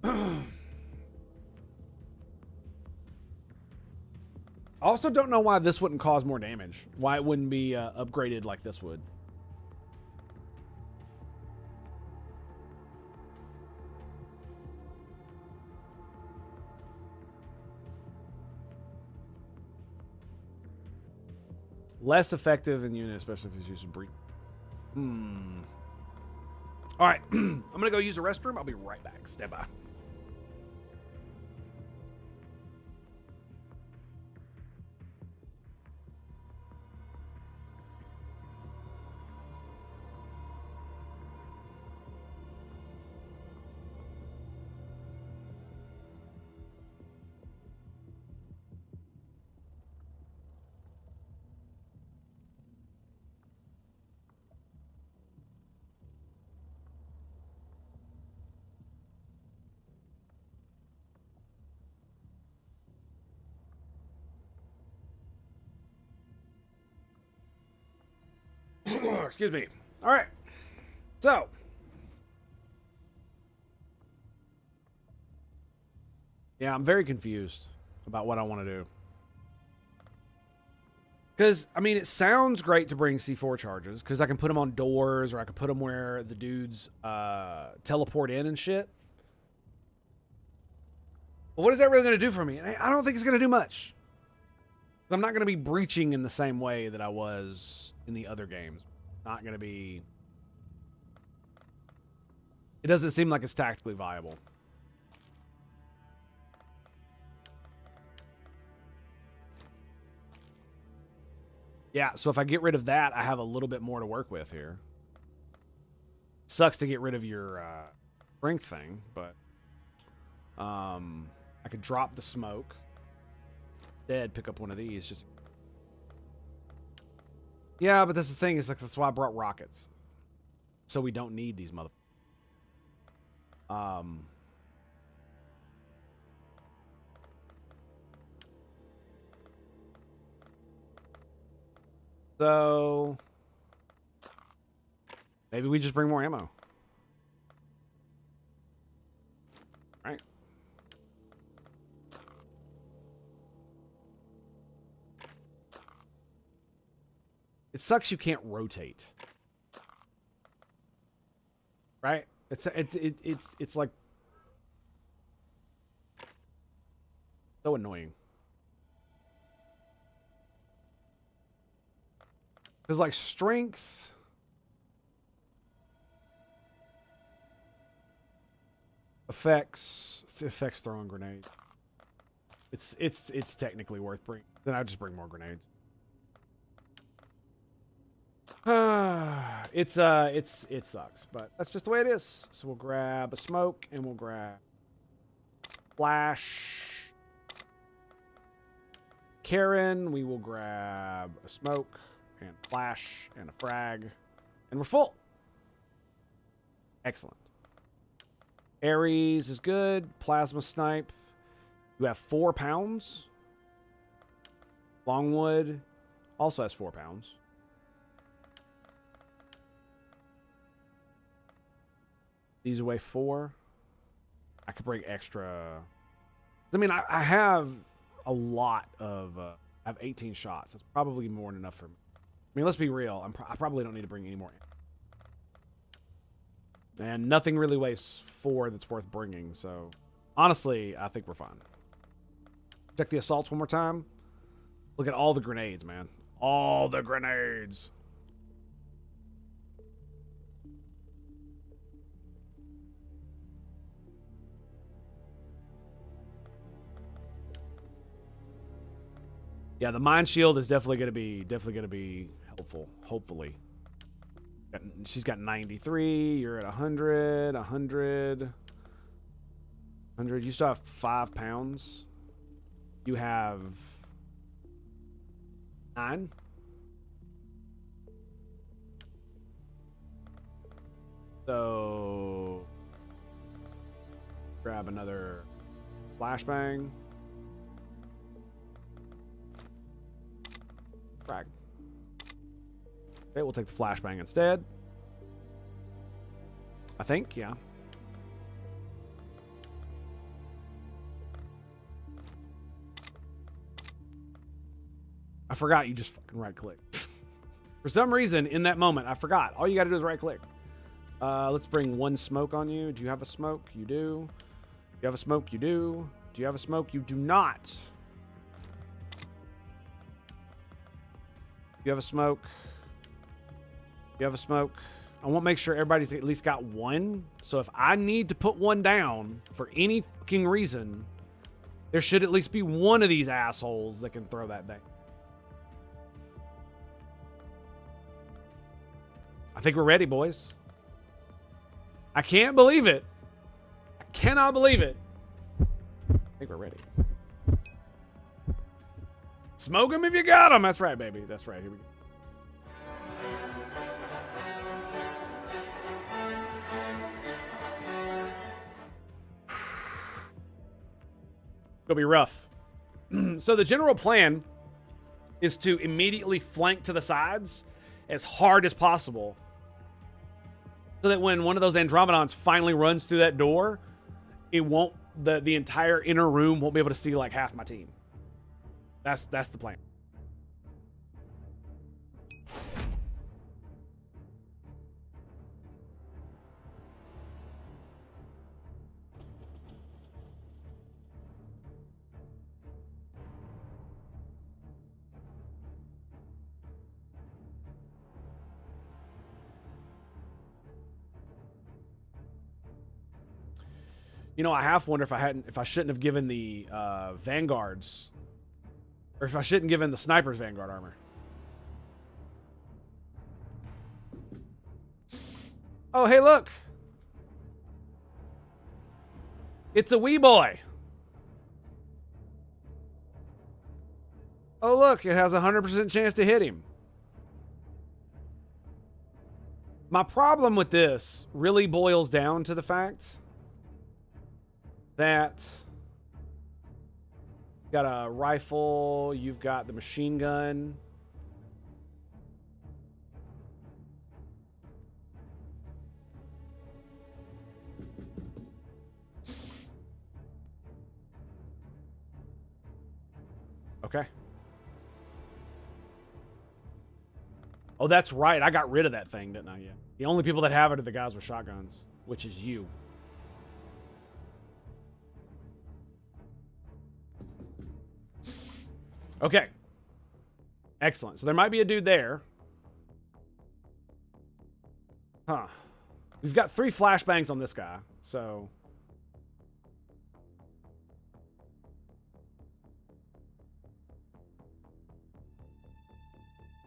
I also don't know why this wouldn't cause more damage. Why it wouldn't be upgraded like this would. Less effective in unit, especially if it's used to breathe. All right, I'm gonna go use the restroom. I'll be right back. Stand by. Excuse me. All right. So, yeah, I'm very confused about what I want to do. Because, I mean, it sounds great to bring C4 charges, because I can put them on doors, or I can put them where the dudes teleport in and shit. But what is that really going to do for me? I don't think it's going to do much. I'm not going to be breaching in the same way that I was in the other games. Not going to be... It doesn't seem like it's tactically viable. Yeah, so if I get rid of that, I have a little bit more to work with here. Sucks to get rid of your strength thing, but I could drop the smoke. Instead, pick up one of these. Just yeah, but that's the thing. Is like that's why I brought rockets, so we don't need these mother. So maybe we just bring more ammo. Right. It sucks you can't rotate. Right? It's like so annoying. Because like strength affects throwing grenades. It's technically worth bringing. Then I just bring more grenades. It sucks, but that's just the way it is. So we'll grab a smoke and we'll grab flash. Karen, we will grab a smoke and flash and a frag, and we're full. Excellent. Ares is good. Plasma snipe. You have 4 pounds. Longwood also has 4 pounds. These weigh 4. I could bring extra. I mean, I have a lot of. I have 18 shots. That's probably more than enough for me. I mean, let's be real. I probably don't need to bring any more. And nothing really weighs 4 that's worth bringing. So, honestly, I think we're fine. Check the assaults one more time. Look at all the grenades, man. All the grenades. Yeah, the mine shield is definitely gonna be helpful. Hopefully, she's got 93. You're at 100, 100, 100. You still have 5 pounds. You have 9. So grab another flashbang. Frag. Okay, we'll take the flashbang instead. I think, yeah. I forgot you just fucking right click. For some reason, in that moment, I forgot. All you gotta do is right click. Let's bring one smoke on you. Do you have a smoke? You do. Do you have a smoke? You do. Do you have a smoke? You do not. You have a smoke. You have a smoke. I want to make sure everybody's at least got one. So if I need to put one down for any fucking reason, there should at least be one of these assholes that can throw that thing. I think we're ready, boys. I can't believe it. I cannot believe it. I think we're ready. Smoke them if you got them. That's right, baby. That's right. Here we go. It'll be rough. So the general plan is to immediately flank to the sides as hard as possible, so that when one of those Andromedons finally runs through that door, it won't, the entire inner room won't be able to see like half my team. That's the plan. You know, I half wonder if I shouldn't have given the Vanguards, or if I shouldn't given the snipers Vanguard armor. Oh, hey, look. It's a wee boy. Oh, look, it has a 100% chance to hit him. My problem with this really boils down to the fact that you've got a rifle, you've got the machine gun. Okay. Oh, that's right. I got rid of that thing, didn't I? Yeah. The only people that have it are the guys with shotguns, which is you. Okay. Excellent. So there might be a dude there. Huh. We've got 3 flashbangs on this guy, so...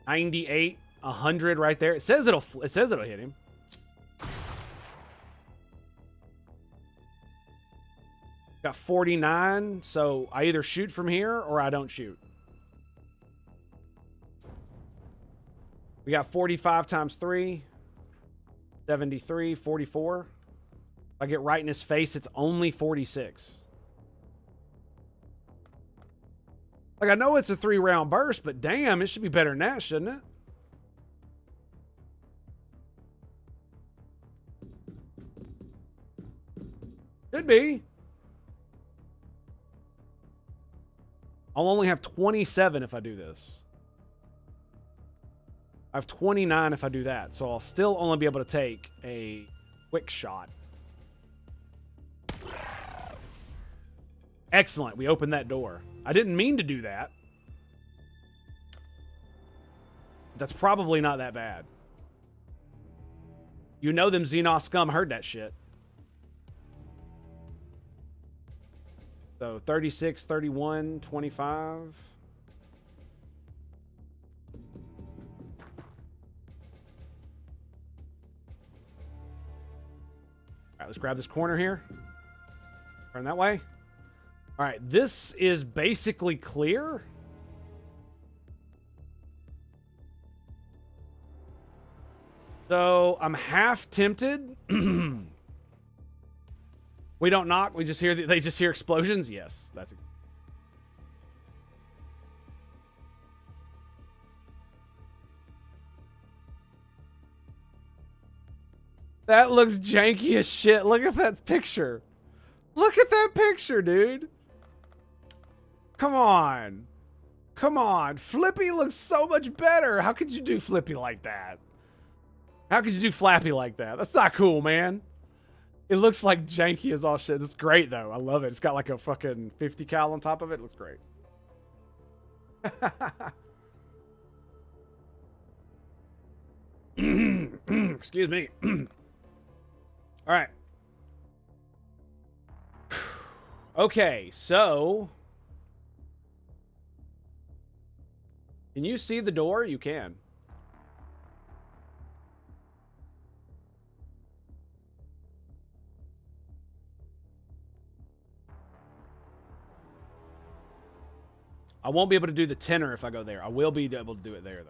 $98, 100 right there. It says it'll hit him. Got 49, so I either shoot from here or I don't shoot. We got 45 times 3. 73, 44. If I get right in his face, it's only 46. Like, I know it's a 3-round burst, but damn, it should be better than that, shouldn't it? Should be. I'll only have 27 if I do this. I have 29 if I do that, so I'll still only be able to take a quick shot. Excellent. We opened that door. I didn't mean to do that. That's probably not that bad. You know them Xenos scum heard that shit. So 36, 31, 25. All right, let's grab this corner here. Turn that way. All right, this is basically clear. So I'm half tempted. We don't knock. We just hear. They just hear explosions. Yes, that's. That looks janky as shit. Look at that picture. Look at that picture, dude. Come on. Come on. Flippy looks so much better. How could you do Flippy like that? How could you do Flappy like that? That's not cool, man. It looks like janky as all shit. It's great, though. I love it. It's got like a fucking 50 cal on top of it. It looks great. Excuse me. All right. Okay, so... Can you see the door? You can. I won't be able to do the tenor if I go there. I will be able to do it there, though.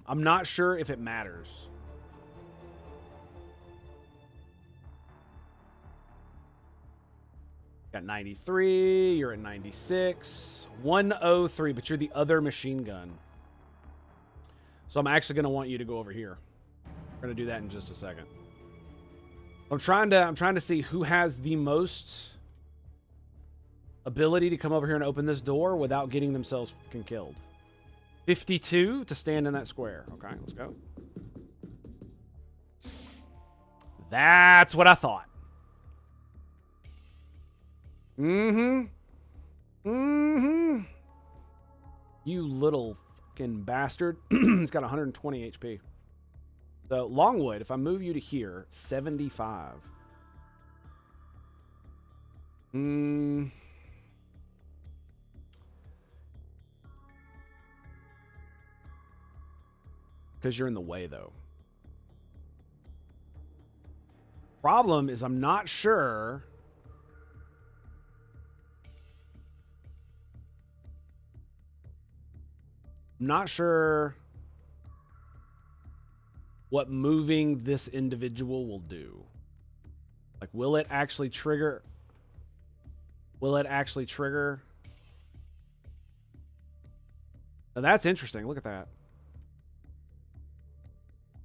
I'm not sure if it matters. Got 93. You're at 96. 103, but you're the other machine gun. So I'm actually going to want you to go over here. We're going to do that in just a second. I'm trying to see who has the most ability to come over here and open this door without getting themselves fucking killed. 52 to stand in that square. Okay, let's go. That's what I thought. You little fucking bastard. He's got 120 HP. So, Longwood, if I move you to here, 75. Because you're in the way, though. Problem is, I'm not sure. I'm not sure what moving this individual will do. Like, will it actually trigger? Will it actually trigger? Now, that's interesting. Look at that.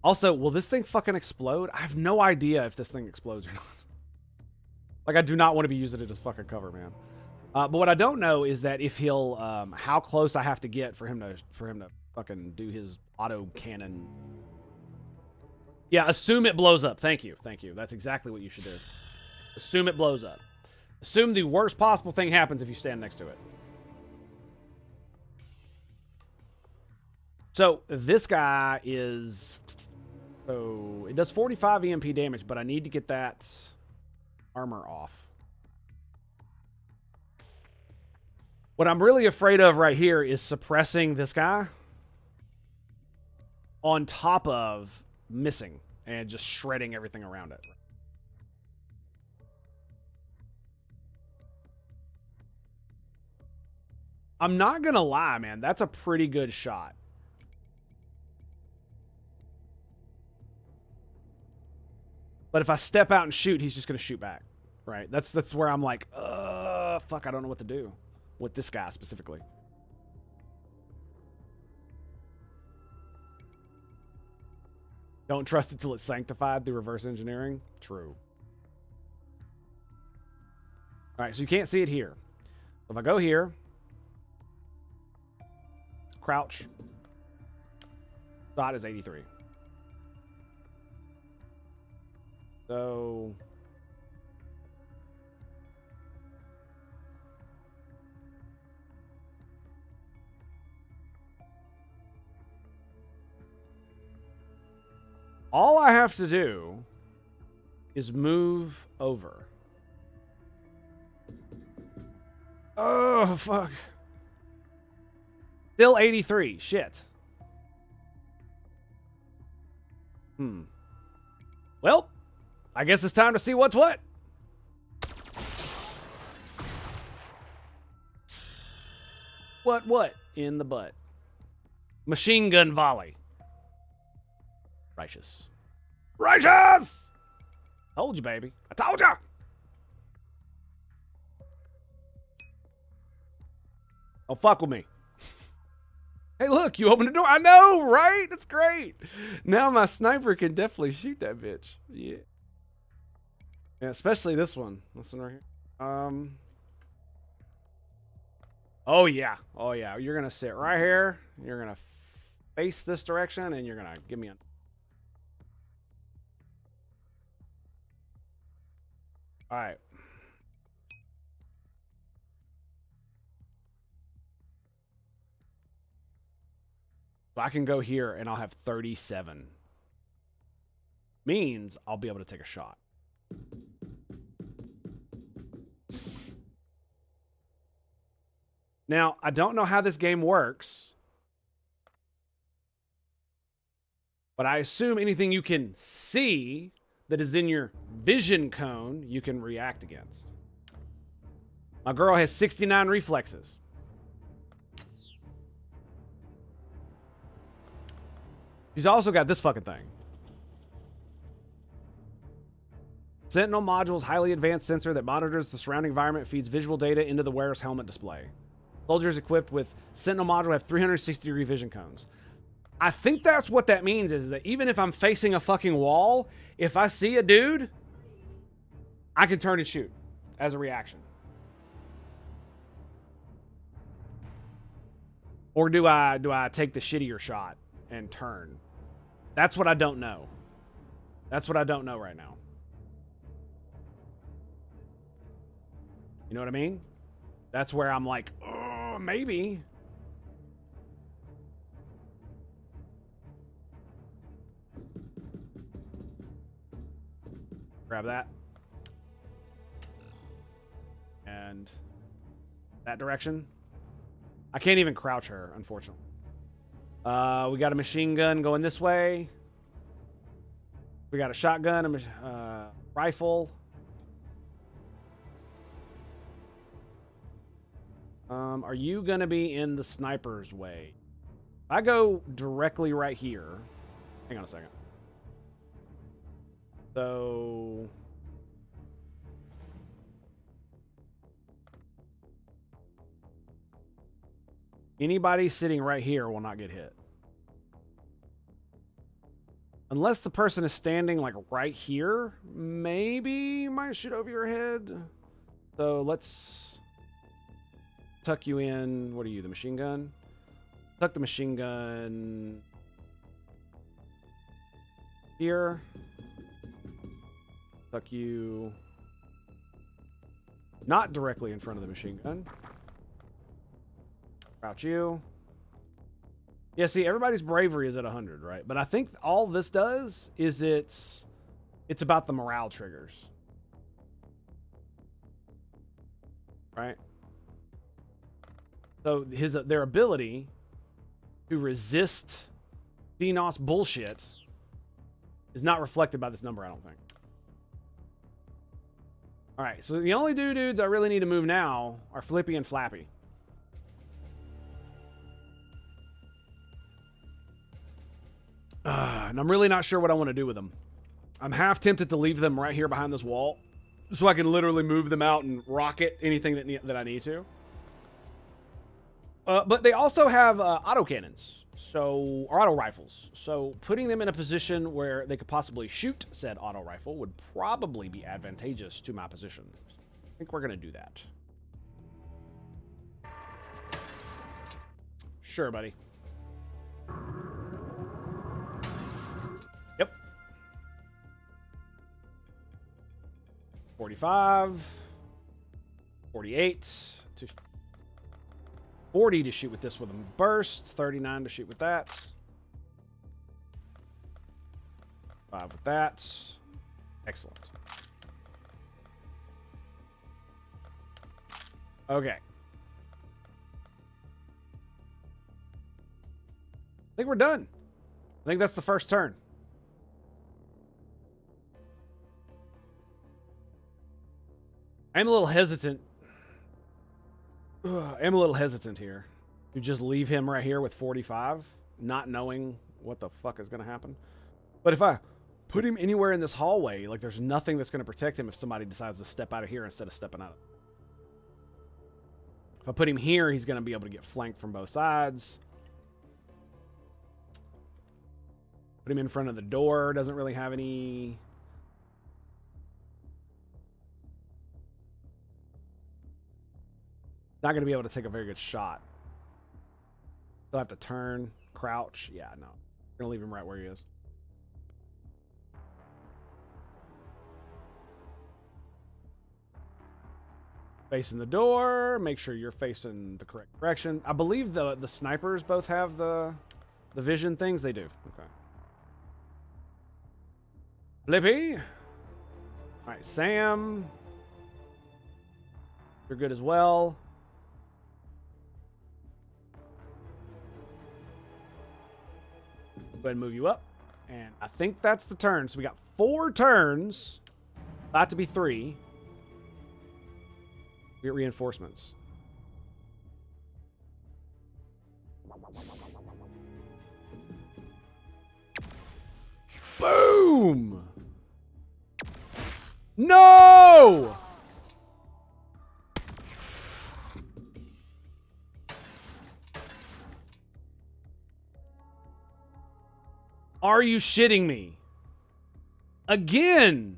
Also, will this thing fucking explode? I have no idea if this thing explodes or not. Like, I do not want to be using it as fucking cover, man. But what I don't know is that if he'll, how close I have to get for him to fucking do his auto cannon. Yeah, assume it blows up. Thank you. Thank you. That's exactly what you should do. Assume it blows up. Assume the worst possible thing happens if you stand next to it. So, this guy is... So, it does 45 EMP damage, but I need to get that armor off. What I'm really afraid of right here is suppressing this guy on top of missing and just shredding everything around it. I'm not gonna lie, man. That's a pretty good shot. But if I step out and shoot, he's just gonna shoot back. Right? That's where I'm like, fuck, I don't know what to do with this guy specifically. Don't trust it till it's sanctified through reverse engineering. True. All right, so you can't see it here. If I go here, crouch, dot is 83. So all I have to do is move over. Oh, fuck. Still 83. Shit. Well, I guess it's time to see what's what. What? In the butt. Machine gun volley. Righteous. Righteous! Told you, baby. I told you! Don't fuck with me. Hey, look, you opened the door. I know, right? That's great. Now my sniper can definitely shoot that bitch. Yeah. Yeah, especially this one. This one right here. Oh, yeah. Oh, yeah. You're going to sit right here. You're going to face this direction, and you're going to give me a... All right. So I can go here, and I'll have 37. Means I'll be able to take a shot. Now, I don't know how this game works, but I assume anything you can see that is in your vision cone, you can react against. My girl has 69 reflexes. She's also got this fucking thing. Sentinel module's highly advanced sensor that monitors the surrounding environment feeds visual data into the wearer's helmet display. Soldiers equipped with Sentinel module have 360-degree vision cones. I think that's what that means, is that even if I'm facing a fucking wall, if I see a dude, I can turn and shoot as a reaction. Or do I take the shittier shot and turn? That's what I don't know. That's what I don't know right now. You know what I mean? That's where I'm like, oh, maybe. Grab that. And that direction. I can't even crouch her, unfortunately. We got a machine gun going this way. We got a shotgun, a rifle. Are you going to be in the sniper's way? I go directly right here. Hang on a second. So... anybody sitting right here will not get hit. Unless the person is standing like right here, maybe you might shoot over your head. So let's tuck you in. What are you, the machine gun? Tuck the machine gun here. Tuck you not directly in front of the machine gun. Crouch you. Yeah, see, everybody's bravery is at 100, right? But I think all this does is it's about the morale triggers. Right? So their ability to resist Xenonauts bullshit is not reflected by this number, I don't think. All right, so the only dudes I really need to move now are Flippy and Flappy. And I'm really not sure what I want to do with them. I'm half tempted to leave them right here behind this wall so I can literally move them out and rocket anything that I need to. But they also have autocannons, or auto rifles. So putting them in a position where they could possibly shoot said auto rifle would probably be advantageous to my position. I think we're going to do that. Sure, buddy. Yep. 45. 48. 40 to shoot with this with a burst. 39 to shoot with that. 5 with that. Excellent. Okay. I think we're done. I think that's the first turn. I'm a little hesitant. I'm a little hesitant here. You just leave him right here with 45, not knowing what the fuck is going to happen. But if I put him anywhere in this hallway, like there's nothing that's going to protect him if somebody decides to step out of here instead of stepping out. If I put him here, he's going to be able to get flanked from both sides. Put him in front of the door. Doesn't really have any... Not going to be able to take a very good shot. Still have to turn, crouch. Yeah, no. Going to leave him right where he is. Facing the door. Make sure you're facing the correct direction. I believe the snipers both have the vision things. They do. Okay. Flippy. All right, Sam. You're good as well. Go ahead and move you up. And I think that's the turn. So we got 4 turns. About to be 3. We get reinforcements. Boom! No! Are you shitting me? Again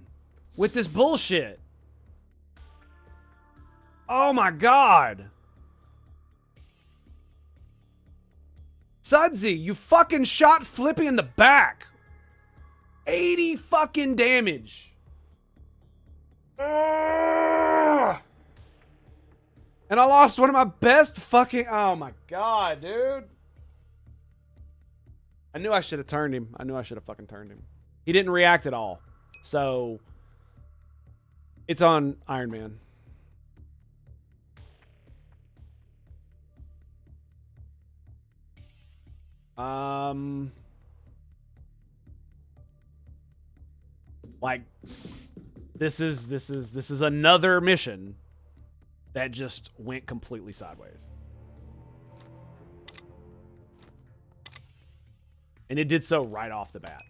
with this bullshit. Oh my god. Sudsy, you fucking shot Flippy in the back. 80 fucking damage. Ugh. And I lost one of my best fucking... Oh my god, dude. I knew I should have turned him. I knew I should have fucking turned him. He didn't react at all. So, it's on Iron Man. Like, this is another mission that just went completely sideways. And it did so right off the bat.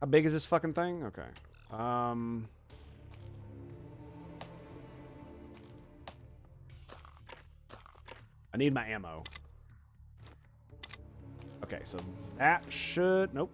How big is this fucking thing? Okay. I need my ammo. Okay, so that should... Nope.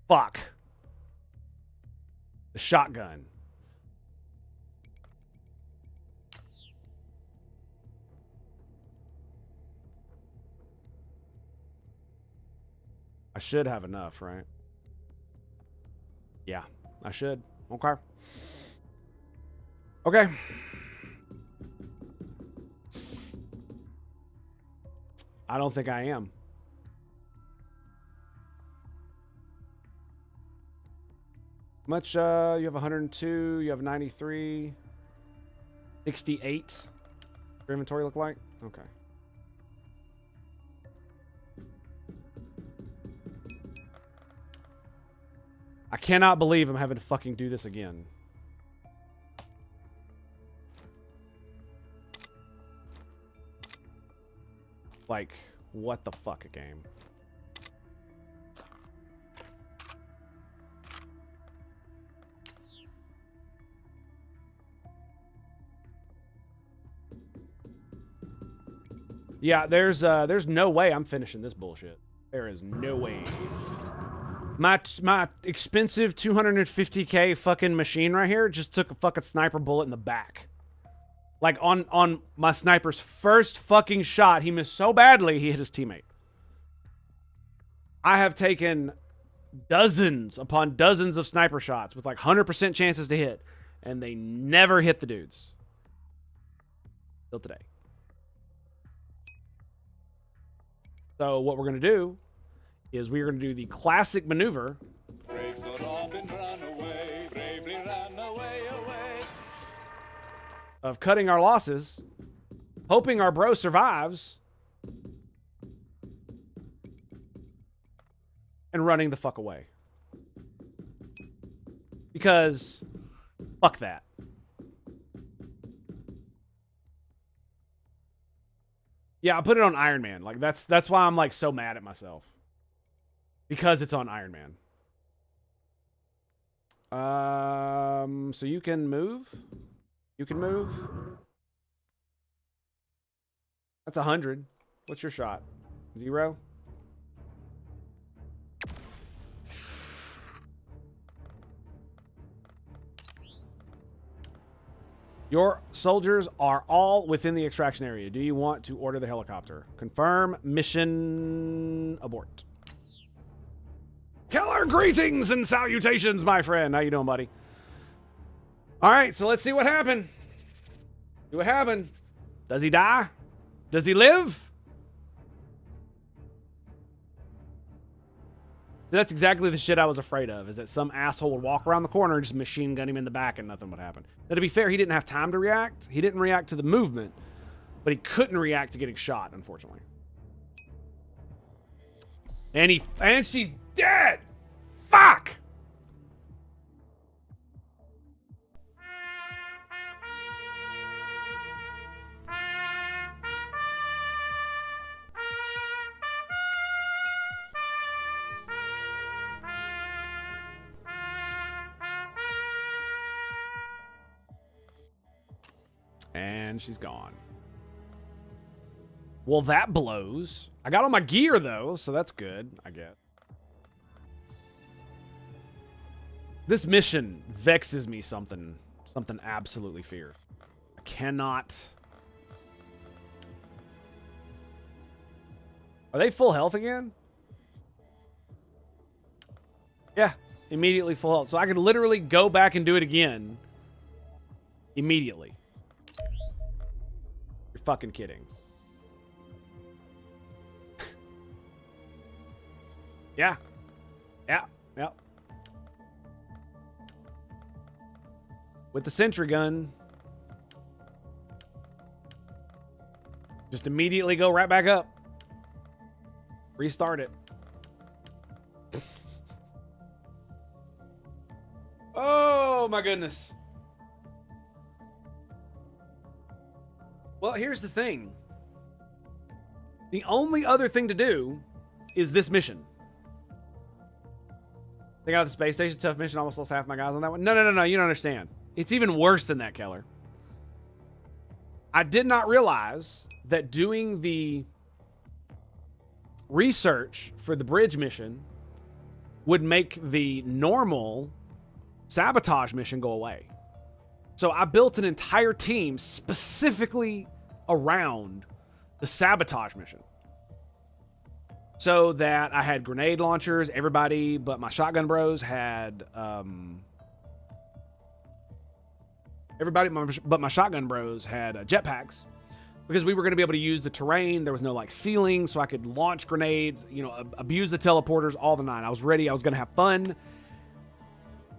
Fuck. The shotgun. I should have enough, right? Yeah, I should. Okay. Okay. I don't think I am. Much, you have 102, you have 93, 68. Your inventory look like? Okay. I cannot believe I'm having to fucking do this again. Like, what the fuck a game. Yeah, there's no way I'm finishing this bullshit. There is no way. My expensive 250K fucking machine right here just took a fucking sniper bullet in the back. Like on my sniper's first fucking shot, he missed so badly he hit his teammate. I have taken dozens upon dozens of sniper shots with like 100% chances to hit, and they never hit the dudes. Till today. So what we're going to do is we are going to do the classic maneuver Brave Sir Robin ran away, bravely ran away, away. of cutting our losses, hoping our bro survives, and running the fuck away. Because fuck that. Yeah, I put it on Iron Man. Like that's why I'm like so mad at myself. Because it's on Iron Man. So you can move. You can move. That's 100. What's your shot? 0? Your soldiers are all within the extraction area. Do you want to order the helicopter? Confirm. Mission abort. Killer greetings and salutations, my friend. How you doing, buddy? All right, so let's see what happened. See what happened. Does he die? Does he live? That's exactly the shit I was afraid of, is that some asshole would walk around the corner and just machine gun him in the back and nothing would happen. Now, to be fair, he didn't have time to react. He didn't react to the movement, but he couldn't react to getting shot, unfortunately. And she's dead! Fuck! And she's gone. Well, that blows. I got all my gear, though, so that's good, I guess. This mission vexes me something absolutely fierce. I cannot... Are they full health again? Yeah, immediately full health. So I could literally go back and do it again. Immediately. You're fucking kidding. Yeah. Yeah. Yeah. With the sentry gun. Just immediately go right back up. Restart it. Oh my goodness. Well, here's the thing. The only other thing to do is this mission. They got the space station tough mission. Almost lost half my guys on that one. No. You don't understand. It's even worse than that, Keller. I did not realize that doing the research for the bridge mission would make the normal sabotage mission go away. So I built an entire team specifically around the sabotage mission. So that I had grenade launchers, everybody but my shotgun bros had my shotgun bros had jetpacks, because we were going to be able to use the terrain. There was no like ceiling, so I could launch grenades, you know, abuse the teleporters, all the nine. I was ready. I was going to have fun.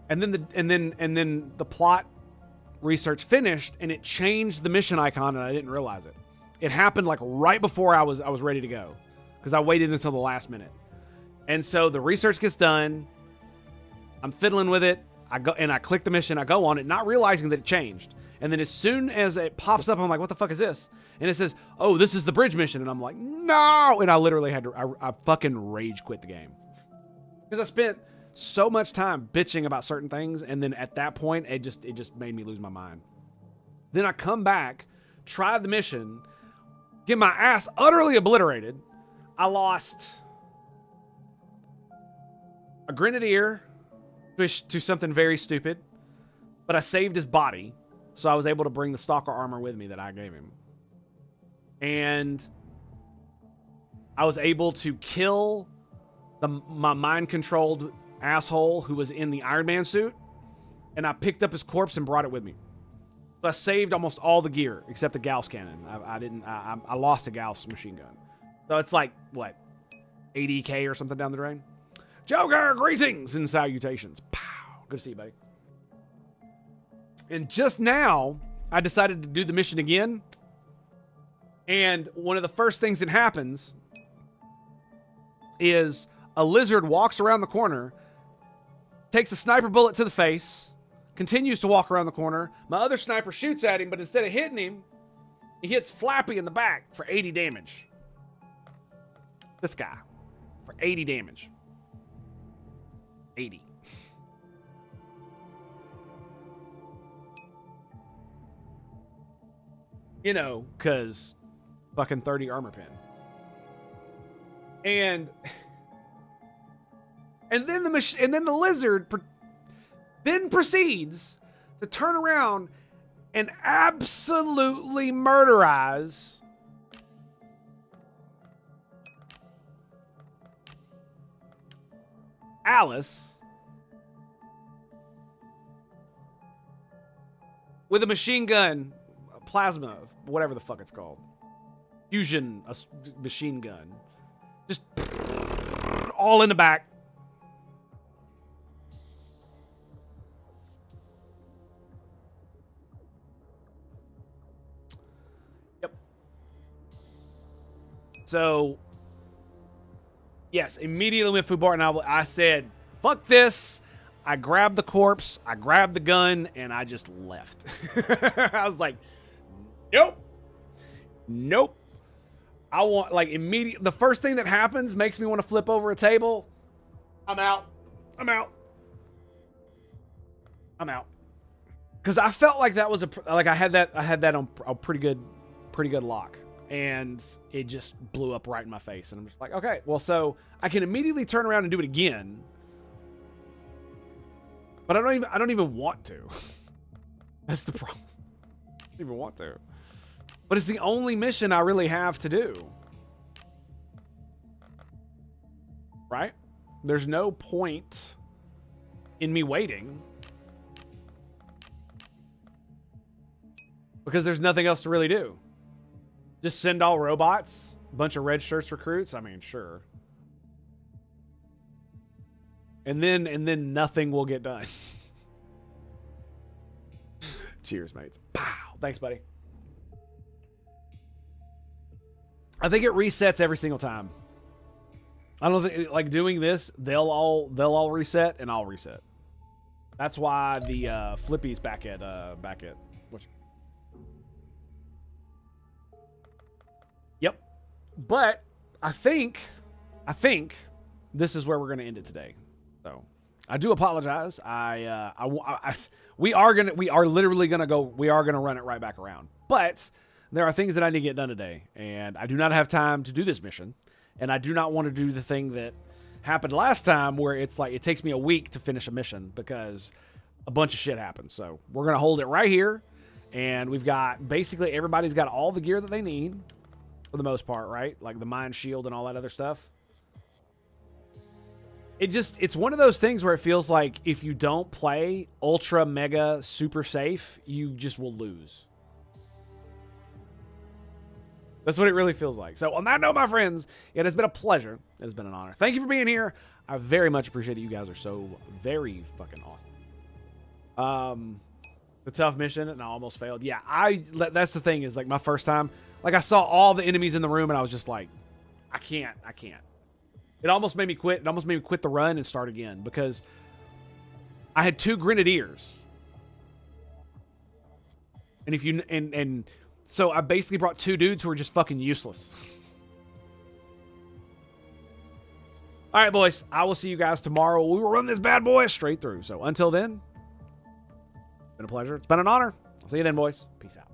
And then the plot research finished, and it changed the mission icon, and I didn't realize it. It happened like right before I was ready to go, because I waited until the last minute. And so the research gets done. I'm fiddling with it. I go and I click the mission. I go on it, not realizing that it changed. And then as soon as it pops up, I'm like, what the fuck is this? And it says, oh, this is the bridge mission. And I'm like, no. And I literally had to, I fucking rage quit the game. Because I spent so much time bitching about certain things. And then at that point, it just made me lose my mind. Then I come back, try the mission, get my ass utterly obliterated. I lost a grenadier to something very stupid, but I saved his body, so I was able to bring the stalker armor with me that I gave him. And I was able to kill my mind-controlled asshole who was in the Iron Man suit, and I picked up his corpse and brought it with me. So I saved almost all the gear except the Gauss cannon. I lost a Gauss machine gun. So it's like, what, 80K or something down the drain. Joker, greetings and salutations. Pow. Good to see you, buddy. And just now, I decided to do the mission again. And one of the first things that happens is a lizard walks around the corner, takes a sniper bullet to the face, continues to walk around the corner. My other sniper shoots at him, but instead of hitting him, he hits Flappy in the back for 80 damage. This guy. For 80 damage. 80. You know, because fucking 30 armor pen. And then the lizard then proceeds to turn around and absolutely murderize Alice with a machine gun, plasma, whatever the fuck it's called. Fusion machine gun. Just all in the back. Yep. So, yes, immediately went Fubar and I said, fuck this. I grabbed the corpse, I grabbed the gun, and I just left. I was like, nope. Nope. I want, like, immediate. The first thing that happens makes me want to flip over a table. I'm out. I'm out. I'm out. Because I felt like that was I had that on a pretty good lock, and it just blew up right in my face, and I'm just like, okay, well, so I can immediately turn around and do it again, but I don't even want to. That's the problem. I don't even want to. But it's the only mission I really have to do. Right? There's no point in me waiting. Because there's nothing else to really do. Just send all robots, a bunch of red shirts recruits. I mean, sure. And then nothing will get done. Cheers, mates. Pow. Thanks, buddy. I think it resets every single time. I don't think, like, doing this, they'll all reset and I'll reset. That's why the Flippy's back at what? Yep. But I think this is where we're going to end it today. So I do apologize. We are literally going to run it right back around. But there are things that I need to get done today, and I do not have time to do this mission, and I do not want to do the thing that happened last time where it's like it takes me a week to finish a mission because a bunch of shit happens. So we're going to hold it right here, and we've got basically everybody's got all the gear that they need for the most part, right? Like the mine shield and all that other stuff. It's one of those things where it feels like if you don't play ultra mega super safe, you just will lose. That's what it really feels like. So on that note, my friends, it has been a pleasure. It has been an honor. Thank you for being here. I very much appreciate it. You guys are so very fucking awesome. The tough mission, and I almost failed. Yeah, that's the thing is, like, my first time, like, I saw all the enemies in the room, and I was just like, I can't. It almost made me quit. It almost made me quit the run and start again because I had 2 grenadiers. And so I basically brought 2 dudes who were just fucking useless. All right, boys. I will see you guys tomorrow. We will run this bad boy straight through. So until then, it's been a pleasure. It's been an honor. I'll see you then, boys. Peace out.